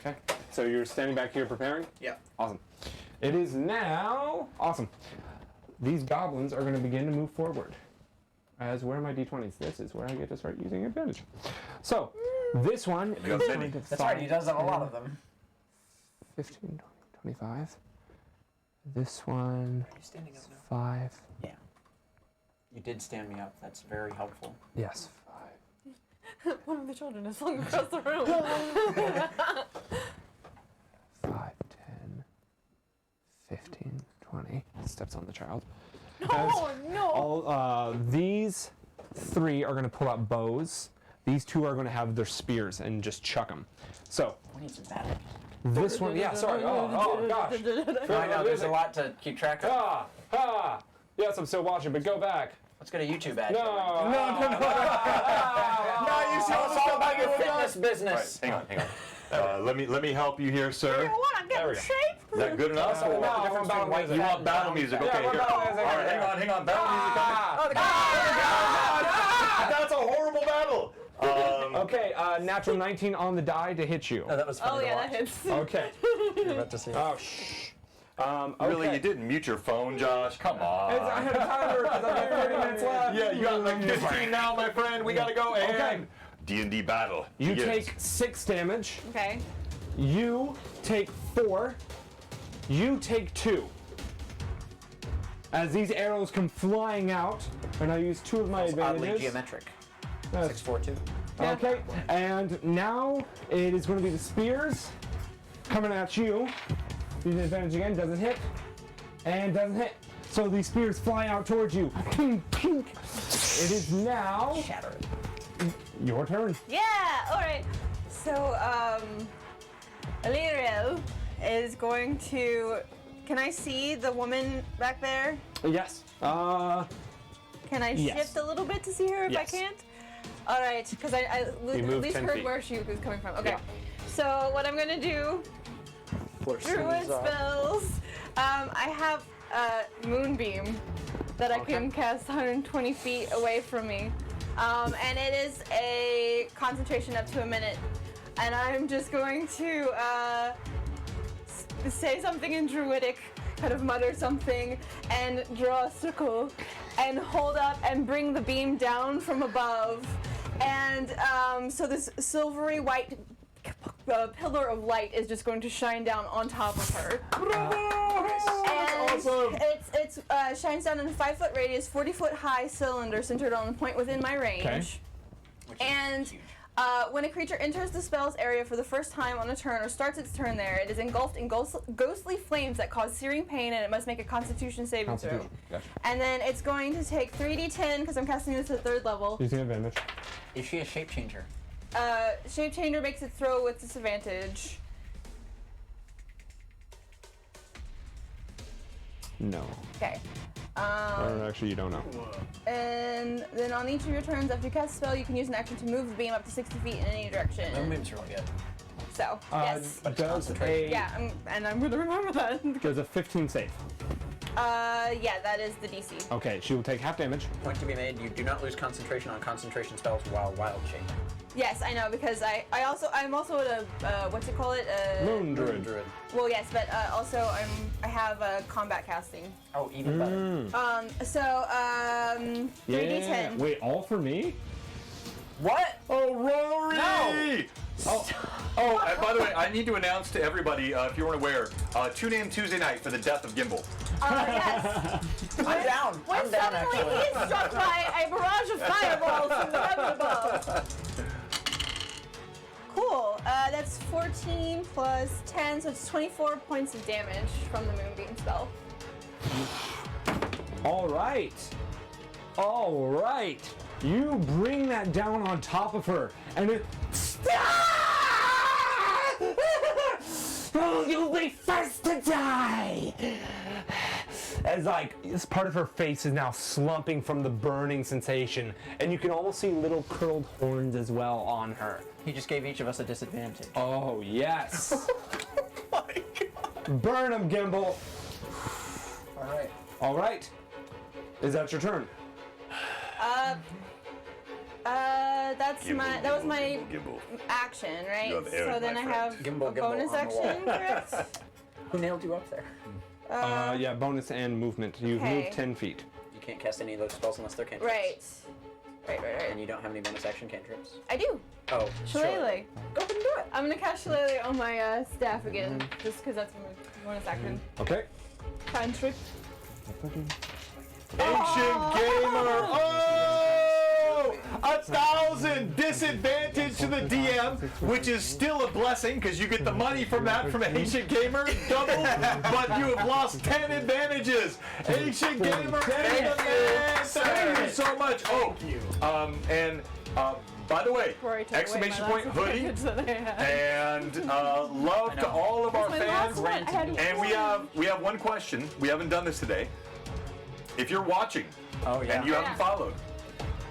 Okay. So you're standing back here preparing? Yeah. Awesome. It is now awesome. These goblins are going to begin to move forward. As where are my d20s? This is where I get to start using advantage. So this one is got going many. to That's right. He does have a lot of them. 15, 20, 25. This one Are you standing up now? 5. Yeah. You did stand me up. That's very helpful. Yes, 5. One of the children is flung across the room. 5, 10, 15, 20. Steps on the child. Oh no! All these 3 are going to pull out bows. These 2 are going to have their spears and just chuck them. So We need some battle. this one, yeah. Sorry. Oh gosh. I know there's a lot to keep track of. Yes, I'm still watching, but go back. Let's get a YouTube ad. No. going. No. You tell us all about your fitness business. Hang on. Let me help you here, sir. I want to get There in we go. shape. Is that good enough? No, Or- I want battle music. You want battle music? Okay, Yeah, here. battle music. All right, hang on. Battle music coming. That's a horrible battle. Okay, natural 19 on the die to hit you. Oh, that was funny Oh to yeah, watch. that hits. Okay. You're about to see. Oh, shh. Really, okay. you didn't mute your phone, Josh? Come I on. had a timer because I got 30 minutes left. Yeah, you got like 15 now, my friend. We gotta go. Okay. And D&D battle. You begins. take 6 damage. Okay. You take 4. You take 2. As these arrows come flying out, and I use 2 of my It's oddly advantages. geometric. That's- 6, 4, 2. Yeah. Okay, and now it is going to be the spears coming at you. Use advantage again, doesn't hit, and doesn't hit. So these spears fly out towards you. Pink, pink. It is now Shatter it. your turn. Yeah. All right. So Aliriel is going to. Can I see the woman back there? Yes. Can I Yes. shift a little bit to see her if Yes. I can't? All right, because I at moved least 10 heard feet. where she was coming from. Okay. Yeah. So what I'm gonna do, druid spells. I have Moonbeam that I can cast 120 feet away from me, and it is a concentration up to a minute. And I'm just going to say something in Druidic, kind of mutter something, and draw a circle, and hold up and bring the beam down from above. And so this silvery white pillar of light is just going to shine down on top of her. And awesome. It's shines down in a 5-foot radius, 40-foot high cylinder centered on the point within my range. And when a creature enters the spell's area for the first time on a turn or starts its turn there, it is engulfed in ghostly flames that cause searing pain, and it must make a Constitution saving throw. Gotcha. And then it's going to take 3d10 because I'm casting this at 3rd level. Using advantage. Is she a shape changer? Shape Changer makes it throw with disadvantage. No. Okay. Actually, you don't know. And then on each of your turns, after you cast a spell, you can use an action to move the beam up to 60 feet in any direction. Moonbeam's really good. So, yes. But it's Does concentration. a Yeah, I'm gonna remember that. does a 15 save? Yeah, that is the DC. Okay, she will take half damage. Point to be made, you do not lose concentration on concentration spells while wild shaping. Yes, I know, because I'm also at a what's it called? Moon druid. Druid. Well, yes, but also I have a combat casting. Oh, even better. So 3d10. Yeah. Wait, all for me? What? Oh, Rory! No! Oh, and by the way, I need to announce to everybody, if you weren't aware, tune in Tuesday night for the death of Gimbal. Yes. I'm down. When I'm down, suddenly actually. he is struck by a barrage of fireballs from the heaven above. Cool. That's 14 plus 10, so it's 24 points of damage from the Moonbeam spell. All right. All right. You bring that down on top of her, and it. Oh, you'll be first to die! As like, this part of her face is now slumping from the burning sensation, and you can almost see little curled horns as well on her. He just gave each of us a disadvantage. Oh, yes. Oh my god. Burn him, Gimbal. Alright. All right. Is that your turn? That was my Gimbal. action, right? You have Aaron, So then my I friend. have Gimbal, a gimbal bonus on the wall. action, correct? Who nailed you up there? Yeah, bonus and movement. You've okay. moved 10 feet. You can't cast any of those spells unless they're cantrips. Right. And you don't have any bonus action cantrips. I do. Oh, Shillelagh. Go ahead and do it. I'm gonna cast Shillelagh on my staff again, just because that's my bonus action. Okay. Cantrip. Ancient Gamer! Oh! 1,000 disadvantage to the DM, which is still a blessing because you get the money from that from Ancient Gamer, double, but you have lost 10 advantages. Ancient Gamer, thank you so much. Oh, and by the way, Before I take away exclamation my point last hoodie advantage that I had. and love to all of our My fans. last one, I had And we have one question. We haven't done this today. If you're watching Oh, yeah. and you haven't followed,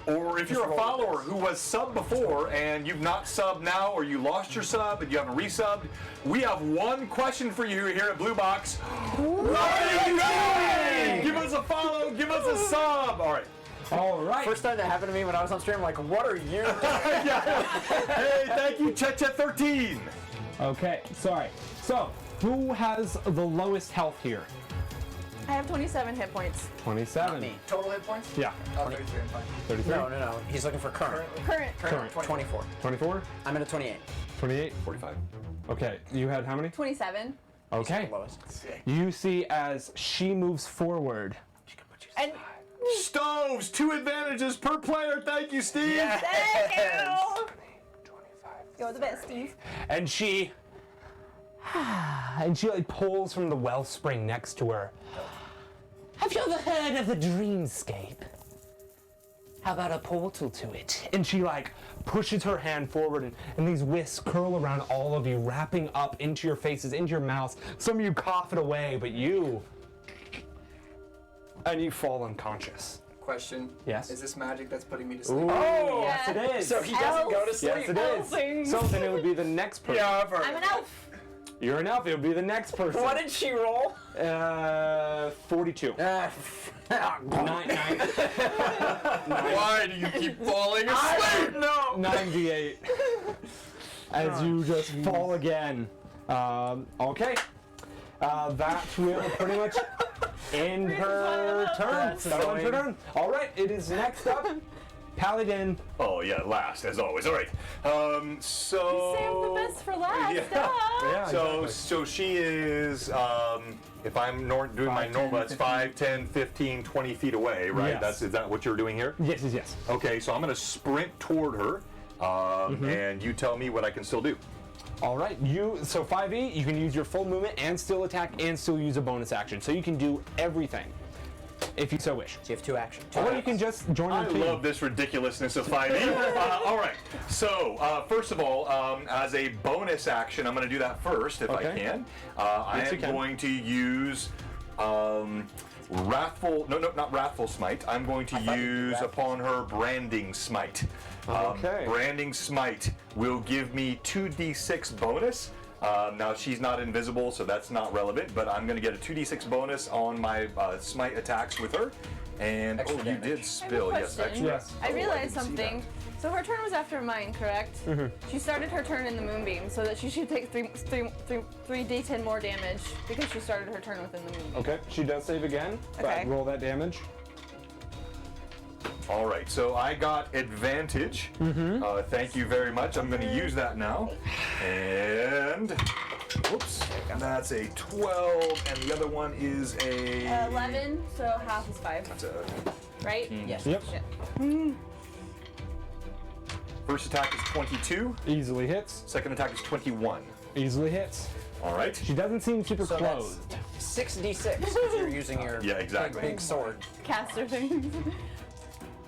or if you're a follower who was subbed before and you've not subbed now, or you lost your sub and you haven't resubbed, we have one question for you here at Blue Box. What are you doing? Give us a follow, give us a sub. All right. All right. First time that happened to me when I was on stream, I'm like, what are you doing? Hey, thank you, Chet13. Okay, sorry. So, who has the lowest health here? I have 27 hit points. 27. Me. Total hit points? Yeah. Oh, 33, I'm fine. 33? No. He's looking for current. Current. 24. 24? I'm at a 28. 28? 45. Okay, you had how many? 27. Okay. Lowest. You see as she moves forward. And Stoves, 2 advantages per player. Thank you, Steve. thank you. You're the best, Steve. And she like pulls from the wellspring next to her. Have you ever heard of the dreamscape? How about a portal to it? And she like pushes her hand forward and these wisps curl around all of you, wrapping up into your faces, into your mouths. Some of you cough it away, but you fall unconscious. Question. Yes? Is this magic that's putting me to sleep? Oh, Yes. yes it is. So he doesn't go to sleep. Yes it is. Elfing. So then it would be the next person. Yeah, I've heard. I'm an elf. You're an elf, it would be the next person. What did she roll? 42. 9. Why do you keep falling asleep? No. 98. As you just fall again. Okay. That will pretty much end her turn. That's That'll end her annoying. turn. All right, it is next up. Paladin. Oh, yeah, last, as always. All right. So. Save the best for last. Yeah. Duh. Yeah, So she is, if I'm doing my 5, normal, 10, that's 5, 10, 15, 20 feet away, right? Yes. Is that what you're doing here? Yes. Okay, so I'm going to sprint toward her, and you tell me what I can still do. All right, so 5e, you can use your full movement and still attack and still use a bonus action. So you can do everything if you so wish. So you have 2 actions. Or you can just join I your team. love this ridiculousness of 5e. All right, so first of all, as a bonus action, I'm going to do that first if I Okay. can. I Yes, am you can. going to use not Wrathful Smite. I'm going to thought you'd do use Wrathful upon her Branding Smite. Okay. Branding Smite will give me 2d6 bonus. Now she's not invisible, so that's not relevant, but I'm going to get a 2d6 bonus on my smite attacks with her. And Extra you damage. did spill, I have a yes, question. extra. I Oh, realized didn't see something. So her turn was after mine, correct? She started her turn in the moonbeam, so that she should take 3d10 more damage because she started her turn within the moonbeam. Okay, she does save again, Okay. but roll that damage. All right, so I got advantage. Thank you very much. I'm going to use that now. And, whoops, and that's a 12, and the other one is a... 11, so half is 5, That's a, right? Yes. Yep. Shit. first attack is 22. Easily hits. Second attack is 21. Easily hits. All right. She doesn't seem super So closed. that's 6d6 because you're using your Yeah, exactly. big sword. Caster things.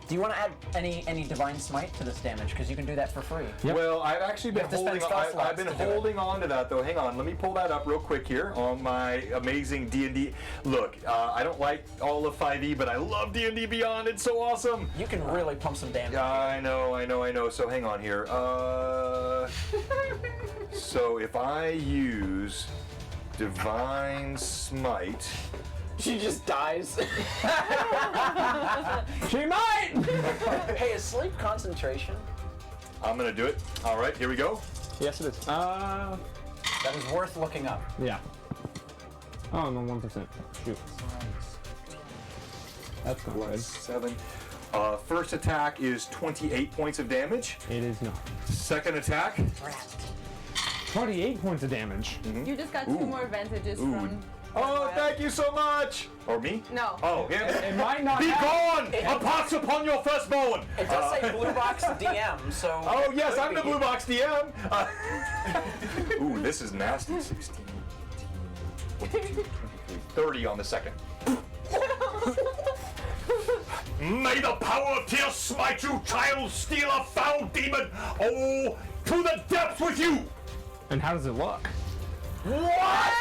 Do you want to add any divine smite to this damage? Because you can do that for free. Yep. Well, I've actually been have to spend holding on. spell slots I've been to do it. holding on to that though. Hang on, let me pull that up real quick here on my amazing D&D. Look, I don't like all of 5e, but I love D&D Beyond. It's so awesome. You can really pump some damage. I know. So hang on here. So if I use Divine Smite. She just dies. She might! Hey, is sleep concentration? I'm gonna do it. All right, here we go. Yes, it is. That is worth looking up. Yeah. Oh, no, 1%. Shoot. That's not good. 7. First attack is 28 points of damage. It is not. Second attack. 28 points of damage. You just got 2 more advantages from. Oh, thank you so much. Or me? No. Oh, him. It might not Be have- gone! A pox upon your firstborn! It does say Blue Box DM, so. Oh, yes, could I'm the be. Blue Box DM. Ooh, this is nasty. 16, 18, 30 on the second. May the power of tears smite you, child, steal a foul demon! Oh, to the depths with you! And how does it look? What?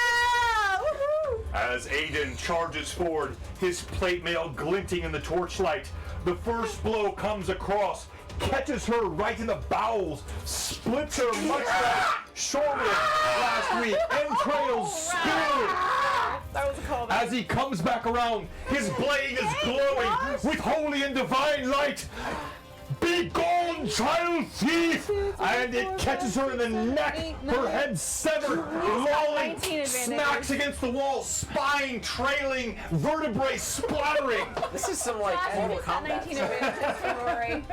As Aiden charges forward, his plate mail glinting in the torchlight, the first blow comes across, catches her right in the bowels, splits her much like Charlotte last week, entrails spewing. That was a callback. As he comes back around, his blade is glowing with holy and divine light. Be gone, child thief! And it catches her in the neck, her head severed, lolling, 19 smacks against the wall, spine trailing, vertebrae splattering. This is some like Mortal He's got Kombat. 19 advantages for Rory.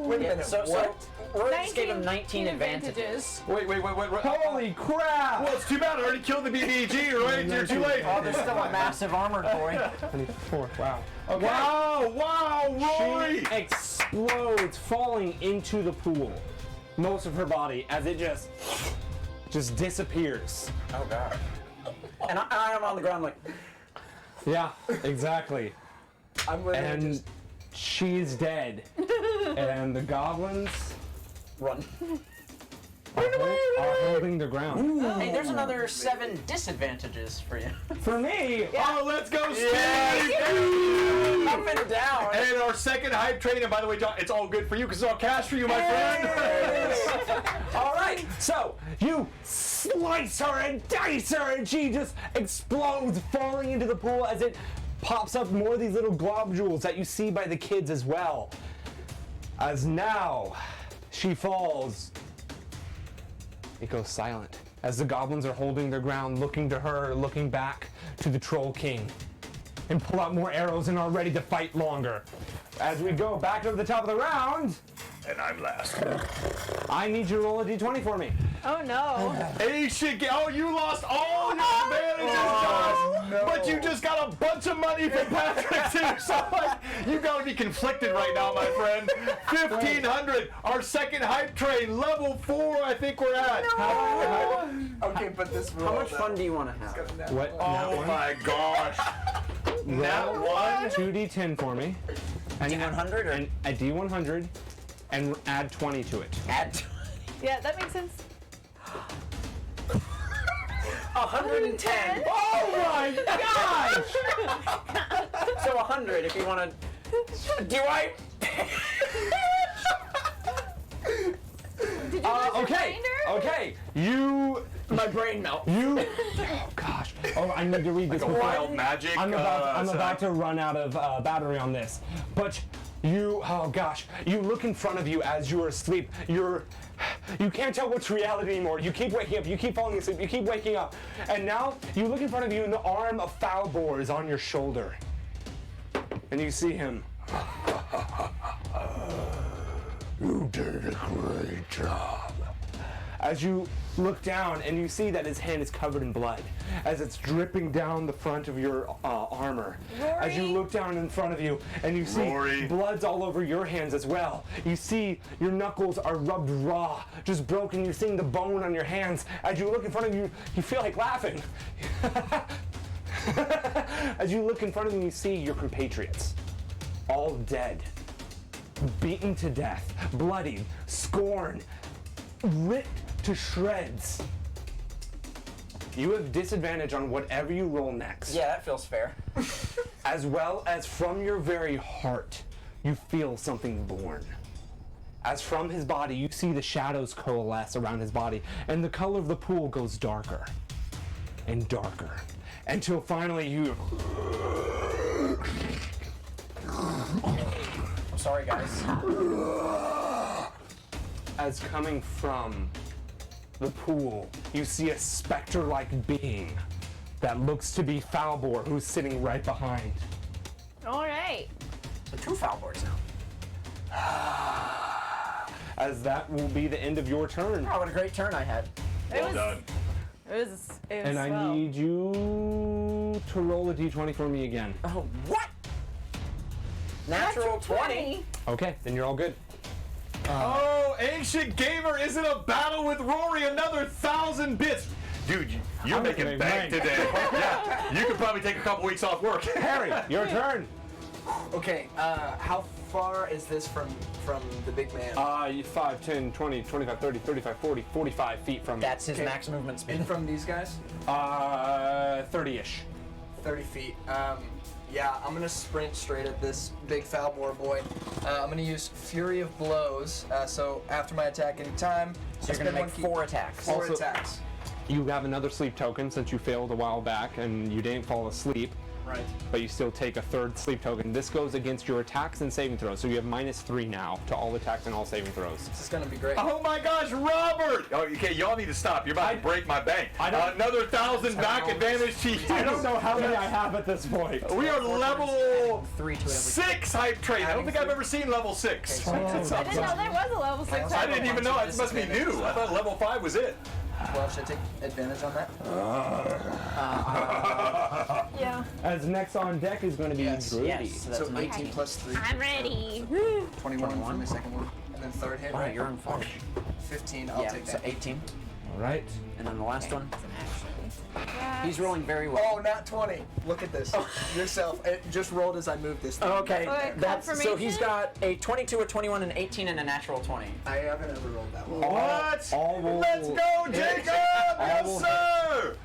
Wait a minute, So Rory just gave him 19 advantages. Wait. Holy crap! Well, it's too bad. I already killed the BBG, right? You're too late. Oh, there's still a massive armored boy. 24. Wow. Okay. Wow, Rory! She explodes, falling into the pool. Most of her body as it just disappears. Oh god. And I'm on the ground like. Yeah, exactly. I'm literally And just. she's dead. And the goblins Run. are holding their ground. Hey, there's another 7 disadvantages for you. For me, Oh, let's go, Steve! Up and down. And our second hype train, and by the way, John, it's all good for you because it's all cash for you, my friend. all right. So you slice her and dice her, and she just explodes, falling into the pool as it pops up more of these little globules that you see by the kids as well. As now she falls, it goes silent as the goblins are holding their ground, looking to her, looking back to the Troll King, and pull out more arrows and are ready to fight longer. As we go back to the top of the round, And I'm last. I need you to roll a d20 for me. Oh no. Oh, you lost all your advantages, John. no. But you just got a bunch of money from Patrick too. So like, you gotta be conflicted right now, my friend. 1,500. Our second hype train, level 4. I think we're at. Okay, but this How much fun do you want to have? What? Oh my gosh. Nat 1. 2d10 for me. And D100 or and a d100, and add 20 to it. add Yeah, that makes sense. 110. Oh my gosh! So 100 if you want to. Do I? Did you lose your Okay. grinder? Okay. You. My brain melt. Oh gosh. Oh, I need to read this before. Wild magic. I'm about to run out of battery on this. But you, oh gosh, you look in front of you as you are asleep. You can't tell what's reality anymore. You keep waking up, you keep falling asleep, you keep waking up. And now you look in front of you and the arm of Falbor is on your shoulder. And you see him. You did a great job. As you look down and you see that his hand is covered in blood as it's dripping down the front of your armor. As you Rory. look down in front of you and you see Rory. blood's all over your hands as well. You see your knuckles are rubbed raw, just broken. You're seeing the bone on your hands. As you look in front of you, you feel like laughing. As you look in front of you, you see your compatriots, all dead, beaten to death, bloodied, scorned, ripped to shreds. You have disadvantage on whatever you roll next. Yeah, that feels fair. As well as from your very heart, you feel something born. As from his body, you see the shadows coalesce around his body, and the color of the pool goes darker and darker, until finally you... I'm sorry, guys. As coming from the pool, you see a specter-like being that looks to be Falbor, who's sitting right behind. All right. So 2 foul boards now. As that will be the end of your turn. Oh, what a great turn I had. Well done. It was And I swell. need you to roll a d20 for me again. Oh, what? Natural 20. Okay, then you're all good. Oh, Ancient Gamer is in a battle with Rory, another 1,000 bits. Dude, you're I'm making making bank bank. today. Yeah, you could probably take a couple weeks off work. Harry, your turn. Okay, how far is this from the big man? 5, 10, 20, 25, 30, 35, 40, 45 feet from That's his Okay. max movement speed. And from these guys? 30-ish. 30 feet. Yeah, I'm gonna sprint straight at this big Falbor boy. I'm gonna use Fury of Blows. So after my attack in time, So you're gonna make 4 attacks. Four Also- attacks. You have another sleep token since you failed a while back and you didn't fall asleep. Right. But you still take a third sleep token. This goes against your attacks and saving throws, so you have -3 now to all attacks and all saving throws. This is gonna be great. Oh my gosh, Robert! Oh, okay, y'all need to stop. You're about to break my bank. Another 1,000 back advantage to you. I don't know how many I have at this point. We are level 3 to every. 6 hype train. I don't think I've ever seen level 6. I didn't know there was a level 6. I didn't even know. It must be new. I thought level 5 was it. Well, should I take advantage on that? Yeah. As next on deck is going to be Yes. Druidi. Yes, so that's So 19. 18 plus 3. I'm ready. 21 for my second one. And then third hit, Wow, right? you're on fire. 15, I'll Yeah, take so that. 18. All right. And then the last one. Yeah. He's rolling very well. Oh, not 20. Look at this. Yourself. It just rolled as I moved this thing. Okay, Okay, that's, so he's confirmation? got a 22, a 21, an 18, and a natural 20. I haven't ever rolled that one. What? All roll, Let's go, Jacob! Yes, sir!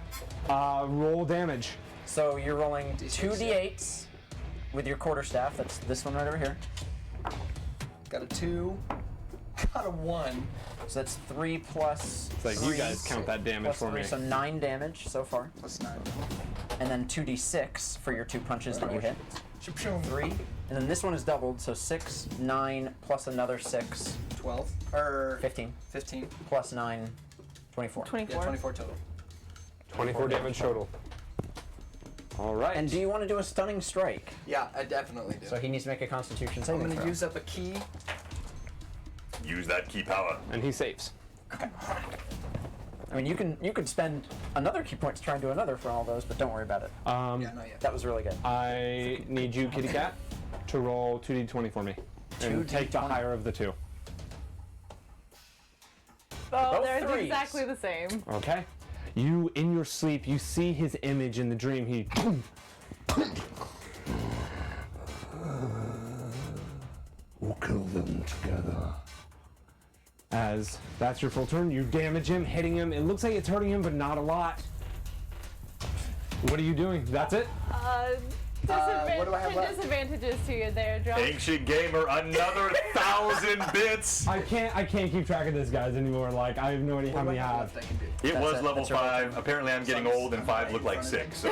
roll damage. So you're rolling D6, 2d8s with your quarterstaff. That's this one right over here. Got a 2. Got a 1. So that's 3 plus. It's like you guys count that damage plus for 3, me. so 9 damage so far. Plus 9. And then 2d6 for your 2 punches that you hit. 3. And then this one is doubled, so 6, 9, plus another 6, 12. Or 15, 15. plus 9, 24. 24. Yeah, 24 total. 24 damage total. All right. And do you want to do a stunning strike? Yeah, I definitely do. So he needs to make a Constitution I'm saving going to throw. use up a key. Use that key power. And he saves. I mean, you can spend another key point to try and do another for all those, but don't worry about it. Yeah, not yet. That was really good. I need you, Kitty Cat, to roll 2d20 for me. And take the 2d20. higher of the two. Oh, Both they're threes. exactly the same. Okay? You, in your sleep, you see his image in the dream. He... We'll kill them together. As that's your full turn, you damage him, hitting him. It looks like it's hurting him, but not a lot. What are you doing? That's it? what do I have left? Disadvantages to you there, John. Ancient Gamer, another 1,000 bits. I can't keep track of this, guys, anymore. Like, I have no idea how What many do I I have have. left I can do? It That's was it. level That's your whole 5. Apparently I'm getting old and 5 look like 6. So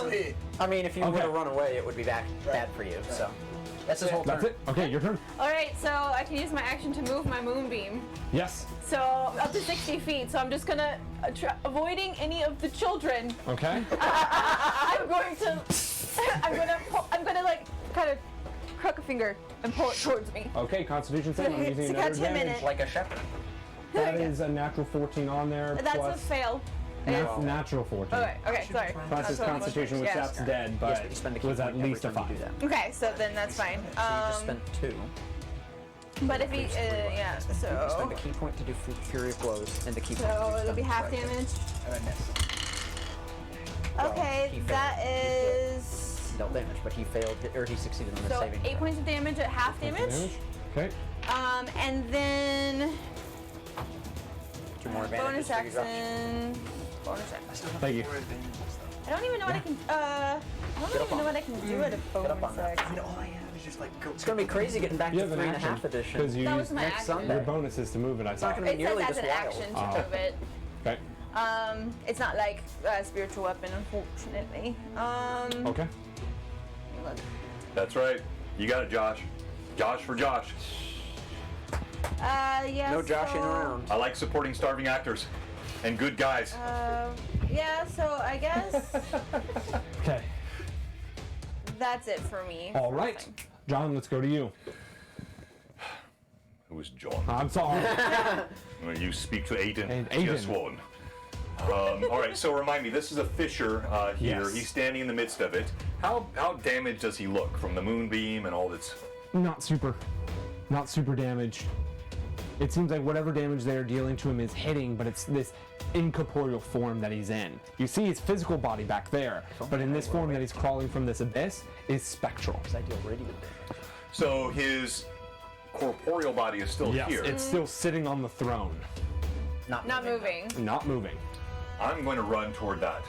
Sweet. I mean, if you Okay. would have run away, it would be bad for you. So that's his whole turn. That's it? Okay, your turn. All right, so I can use my action to move my moonbeam. Yes. So up to 60 feet. So I'm just gonna avoiding any of the children. Okay. I'm gonna like kind of crook a finger and pull it towards me. Okay, Constitution save. I'm using It's another got 10 advantage. minutes. Like a shepherd. That is a natural 14 on there. That's plus a fail. natural 14. Okay, sorry. Plus his That's what I'm Constitution, which yeah. that's dead, Yes, but but you spend a key was at point every least a time you 5. do that. Okay, so then that's fine. So you just spent 2. But if he, yeah, You spend so a key point to do Fury of Blows, and the key point. so it'll be half Strike. damage. And I missed. Okay, he failed. that is Dealt damage, but he failed, or he succeeded on the so saving 8 throw. points of damage at half damage. Okay. And then 2 more bonus advantages for you, Josh. action. Bonus action. Thank you. I don't even know what I can. I don't Get up even know on what I can do at a Get up on bonus that. action. All I have is just like go. It's gonna be crazy getting back You to have an 3.5 action edition. because you That was used my next action. Sunday. your bonus is to move it. I saw. not gonna It nearly says as this an wild. action to Oh. move it. Okay. It's not like a spiritual weapon, unfortunately. Okay. Look. that's right. You got it, Josh. Josh for Josh. Yeah. No joshing so, around. I like supporting starving actors and good guys. Yeah, so I guess Okay. that's it for me. All right. John, let's go to you. It was John. I'm sorry. You speak to Aiden. And Aiden. Yes, one. All right, so remind me, this is a fisher here. Yes. He's standing in the midst of it. How damaged does he look from the moonbeam and all this? Not super damaged. It seems like whatever damage they're dealing to him is hitting, but it's this incorporeal form that he's in. You see his physical body back there, but in this form that he's crawling from this abyss is spectral. I deal radiant damage. So his corporeal body is still Yes, here. it's still sitting on the throne, Not moving. not moving. I'm going to run toward that.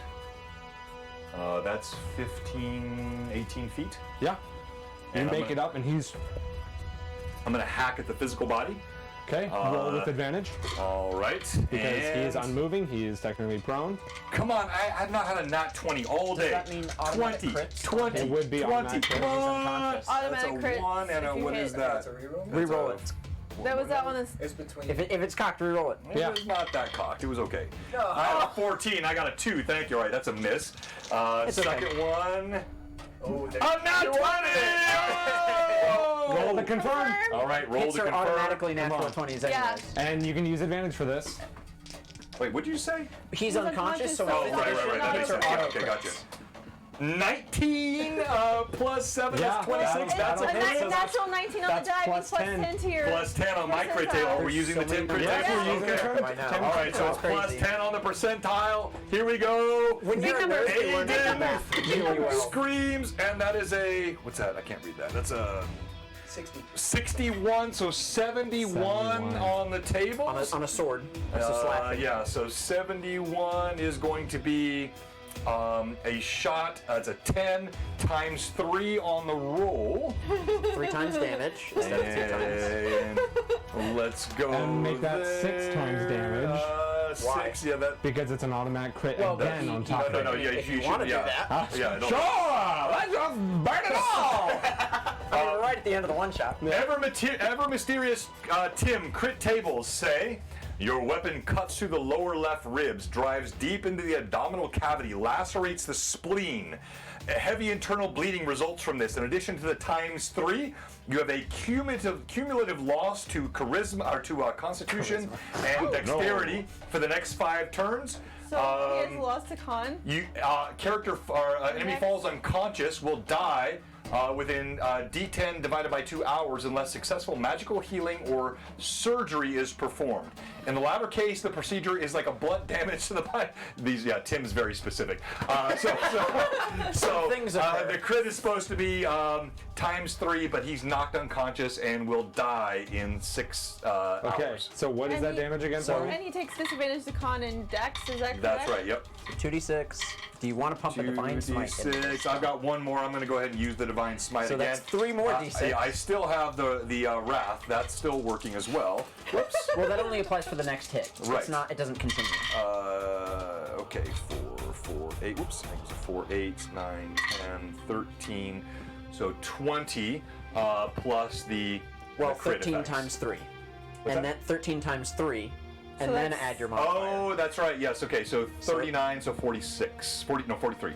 That's 15, 18 feet. Yeah. You And I'm make gonna- it up, and he's I'm going to hack at the physical body, Okay, roll with advantage. All right. Because he is and- unmoving, he is technically prone. Come on, I've not had a nat 20 all day. that mean automatic 20, crits? 20, It would be 20. automatic Come crits. on. He's Automatic That's a crits 1 and a, if you what hit. is that? That's a reroll? Reroll it. That was that one that's It's between. If it's cocked, reroll it. It was not that cocked. It was okay. I had a 14. I got a 2. Thank you. All right, that's a miss. It's okay. Second one. Oh, there. A nat 20! Oh! Roll to confirm. All right, roll Hits to are confirm. automatically Come natural on. 20s Yeah. anyways. And you can use advantage for this. Wait, what'd you say? He's unconscious, so unconscious, Oh, so right. it's That makes not sense. auto Okay, crits. gotcha. 19 plus 7 Yeah, is 26. that'll- That's that'll a hit. hit. So natural 19 on the that's die plus plus 10. 10 to your. Plus 10 on my crit table. We're using the 10 crit Yeah, table. we're using the Okay. crit. I know. 10 All right, so it's Crazy. plus 10 on the percentile. Here we go. When you're number. nervous, you learn to do Aiden math really well. screams, and that is a, what's that? I can't read that. That's a 61, so 71 on the table. On a sword. That's a slap. Yeah, so 71 is going to be a shot. It's a 10 times 3 on the roll. 3 times damage instead of 2 times. And let's go. And make that 6 times damage. Why? 6, yeah, that. Because it's an automatic crit Well, again on top No, of it. yeah, If you you should, wanna do yeah. that. Yeah, don't- Sure! Let's just burn it all! I mean, right at the end of the one shot. Ever mysterious Tim crit tables say your weapon cuts through the lower left ribs, drives deep into the abdominal cavity, lacerates the spleen. A heavy internal bleeding results from this. In addition to the times 3, you have a cumulative loss to charisma or to constitution and dexterity for the next 5 turns. So he has lost to con. You character or enemy Next. falls unconscious will die within D10 divided by 2 hours unless successful magical healing or surgery is performed. In the latter case, the procedure is like a blunt damage to the body. Tim's very specific. So Things occur. the crit is supposed to be times 3, but he's knocked unconscious and will die in 6 Okay, hours. so what is And that he- damage again? So- for me? And he takes disadvantage to con and dex, is that correct? That's right. Yep. 2d6. Do you want to pump a divine smite? 2d6. I've got one more. I'm going to go ahead and use the divine smite So again. that's 3 more d6. I still have the wrath. That's still working as well. Whoops. Well, that only applies for the next hit. Right. It's not. It doesn't continue. Okay. 4, 8. Whoops. I think it was 4, 8, 9, 10, 13. So 20 plus the Well, the crit 13 effects. times 3, What's and that? then 13 times 3, and So then that's- add your modifier. Oh, that's right. Yes. Okay. So 39. So 46. 43.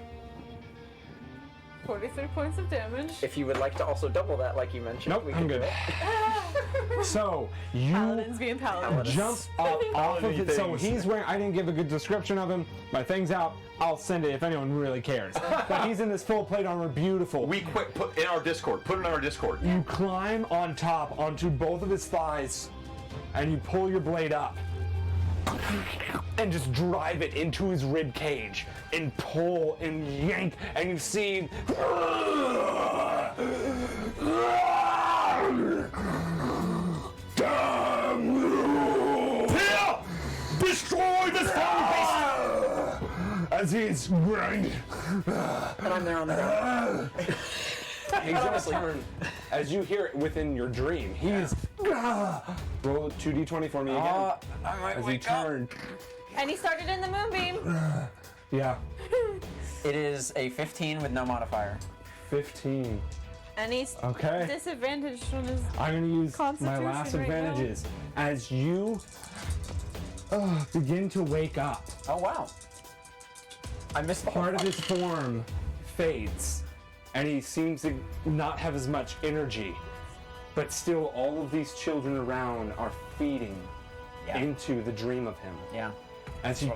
43 points of damage. If you would like to also double that, like you mentioned, Nope, we I'm can do good. it. So, you Paladins being paladins. jump up off of it. So things. he's wearing, I didn't give a good description of him. My thing's out. I'll send it if anyone really cares. But he's in this full plate armor, beautiful. We put in our Discord. Put it in our Discord. You climb on top onto both of his thighs, and you pull your blade up, and just drive it into his rib cage, and pull and yank, and you see. Damn you! Here! Destroy this beast! As he's grinding. And I'm there on the ground. He's gonna turn as you hear it within your dream. He's roll 2d20 for me again. As he turned. And he started in the moonbeam. Yeah, It is a 15 with no modifier. 15. And he's Okay. disadvantaged from his. I'm gonna use my Constitution last right now. advantages as you begin to wake up. Oh wow! I missed the whole Part of fight. his form fades, and he seems to not have as much energy. But still, all of these children around are feeding Yeah. into the dream of him. Yeah. As he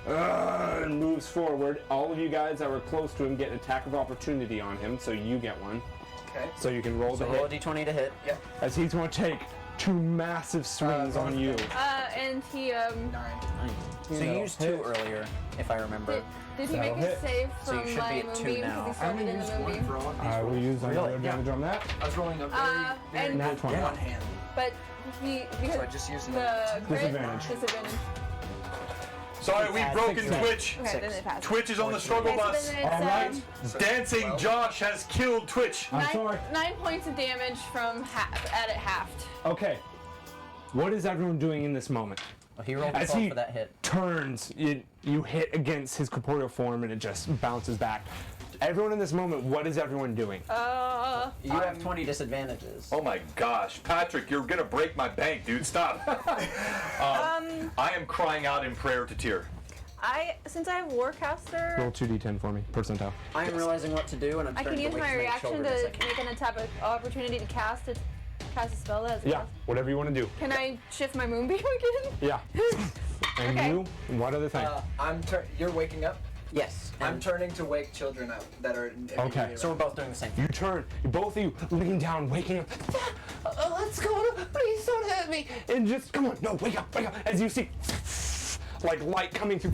and moves forward, all of you guys that were close to him get an attack of opportunity on him, so you get one. Okay. So you can roll So the roll a hit. d20 to hit. Yeah. As he's going to take 2 massive swings on you. And he 9. So you used 2 earlier, if I remember. did he That'll make a hit. save So you from should my be at 2 moonbeam now. because he I only started in used the one moonbeam? for all of these. I will use another Really? advantage on that. I was rolling a very, very and- Nat 20. one hand. But he because So I just used the crit, Disadvantage. disadvantage. Sorry, we've Add broken 6 Twitch. Okay, then it passed. Twitch is on the struggle Okay, so bus. then it's, All right. Dancing Josh has killed Twitch. I'm sorry. 9 points of damage from at it halved. Okay. What is everyone doing in this moment? Well, he rolled a As 12 he for that hit. turns, you hit against his corporeal form and it just bounces back. Everyone in this moment, what is everyone doing? You have 20 disadvantages. Oh my gosh, Patrick, you're gonna break my bank, dude. Stop. I am crying out in prayer to Tyr. Since I have Warcaster, Roll 2d10 for me, percentile. I am realizing what to do, and I'm I starting can to use wait my to make reaction children as I to can. make an attack of opportunity to cast a spell that has a Yeah, cast. whatever you want to do. Can I shift my moonbeam again? Yeah. And Okay. you, what other thing? You're waking up. Yes. I'm and- turning to wake children up that are. Okay. So we're both doing the same thing. You turn, both of you lean down, waking up. Let's go, please don't hurt me. And just, come on, no, wake up, as you see, like light coming through.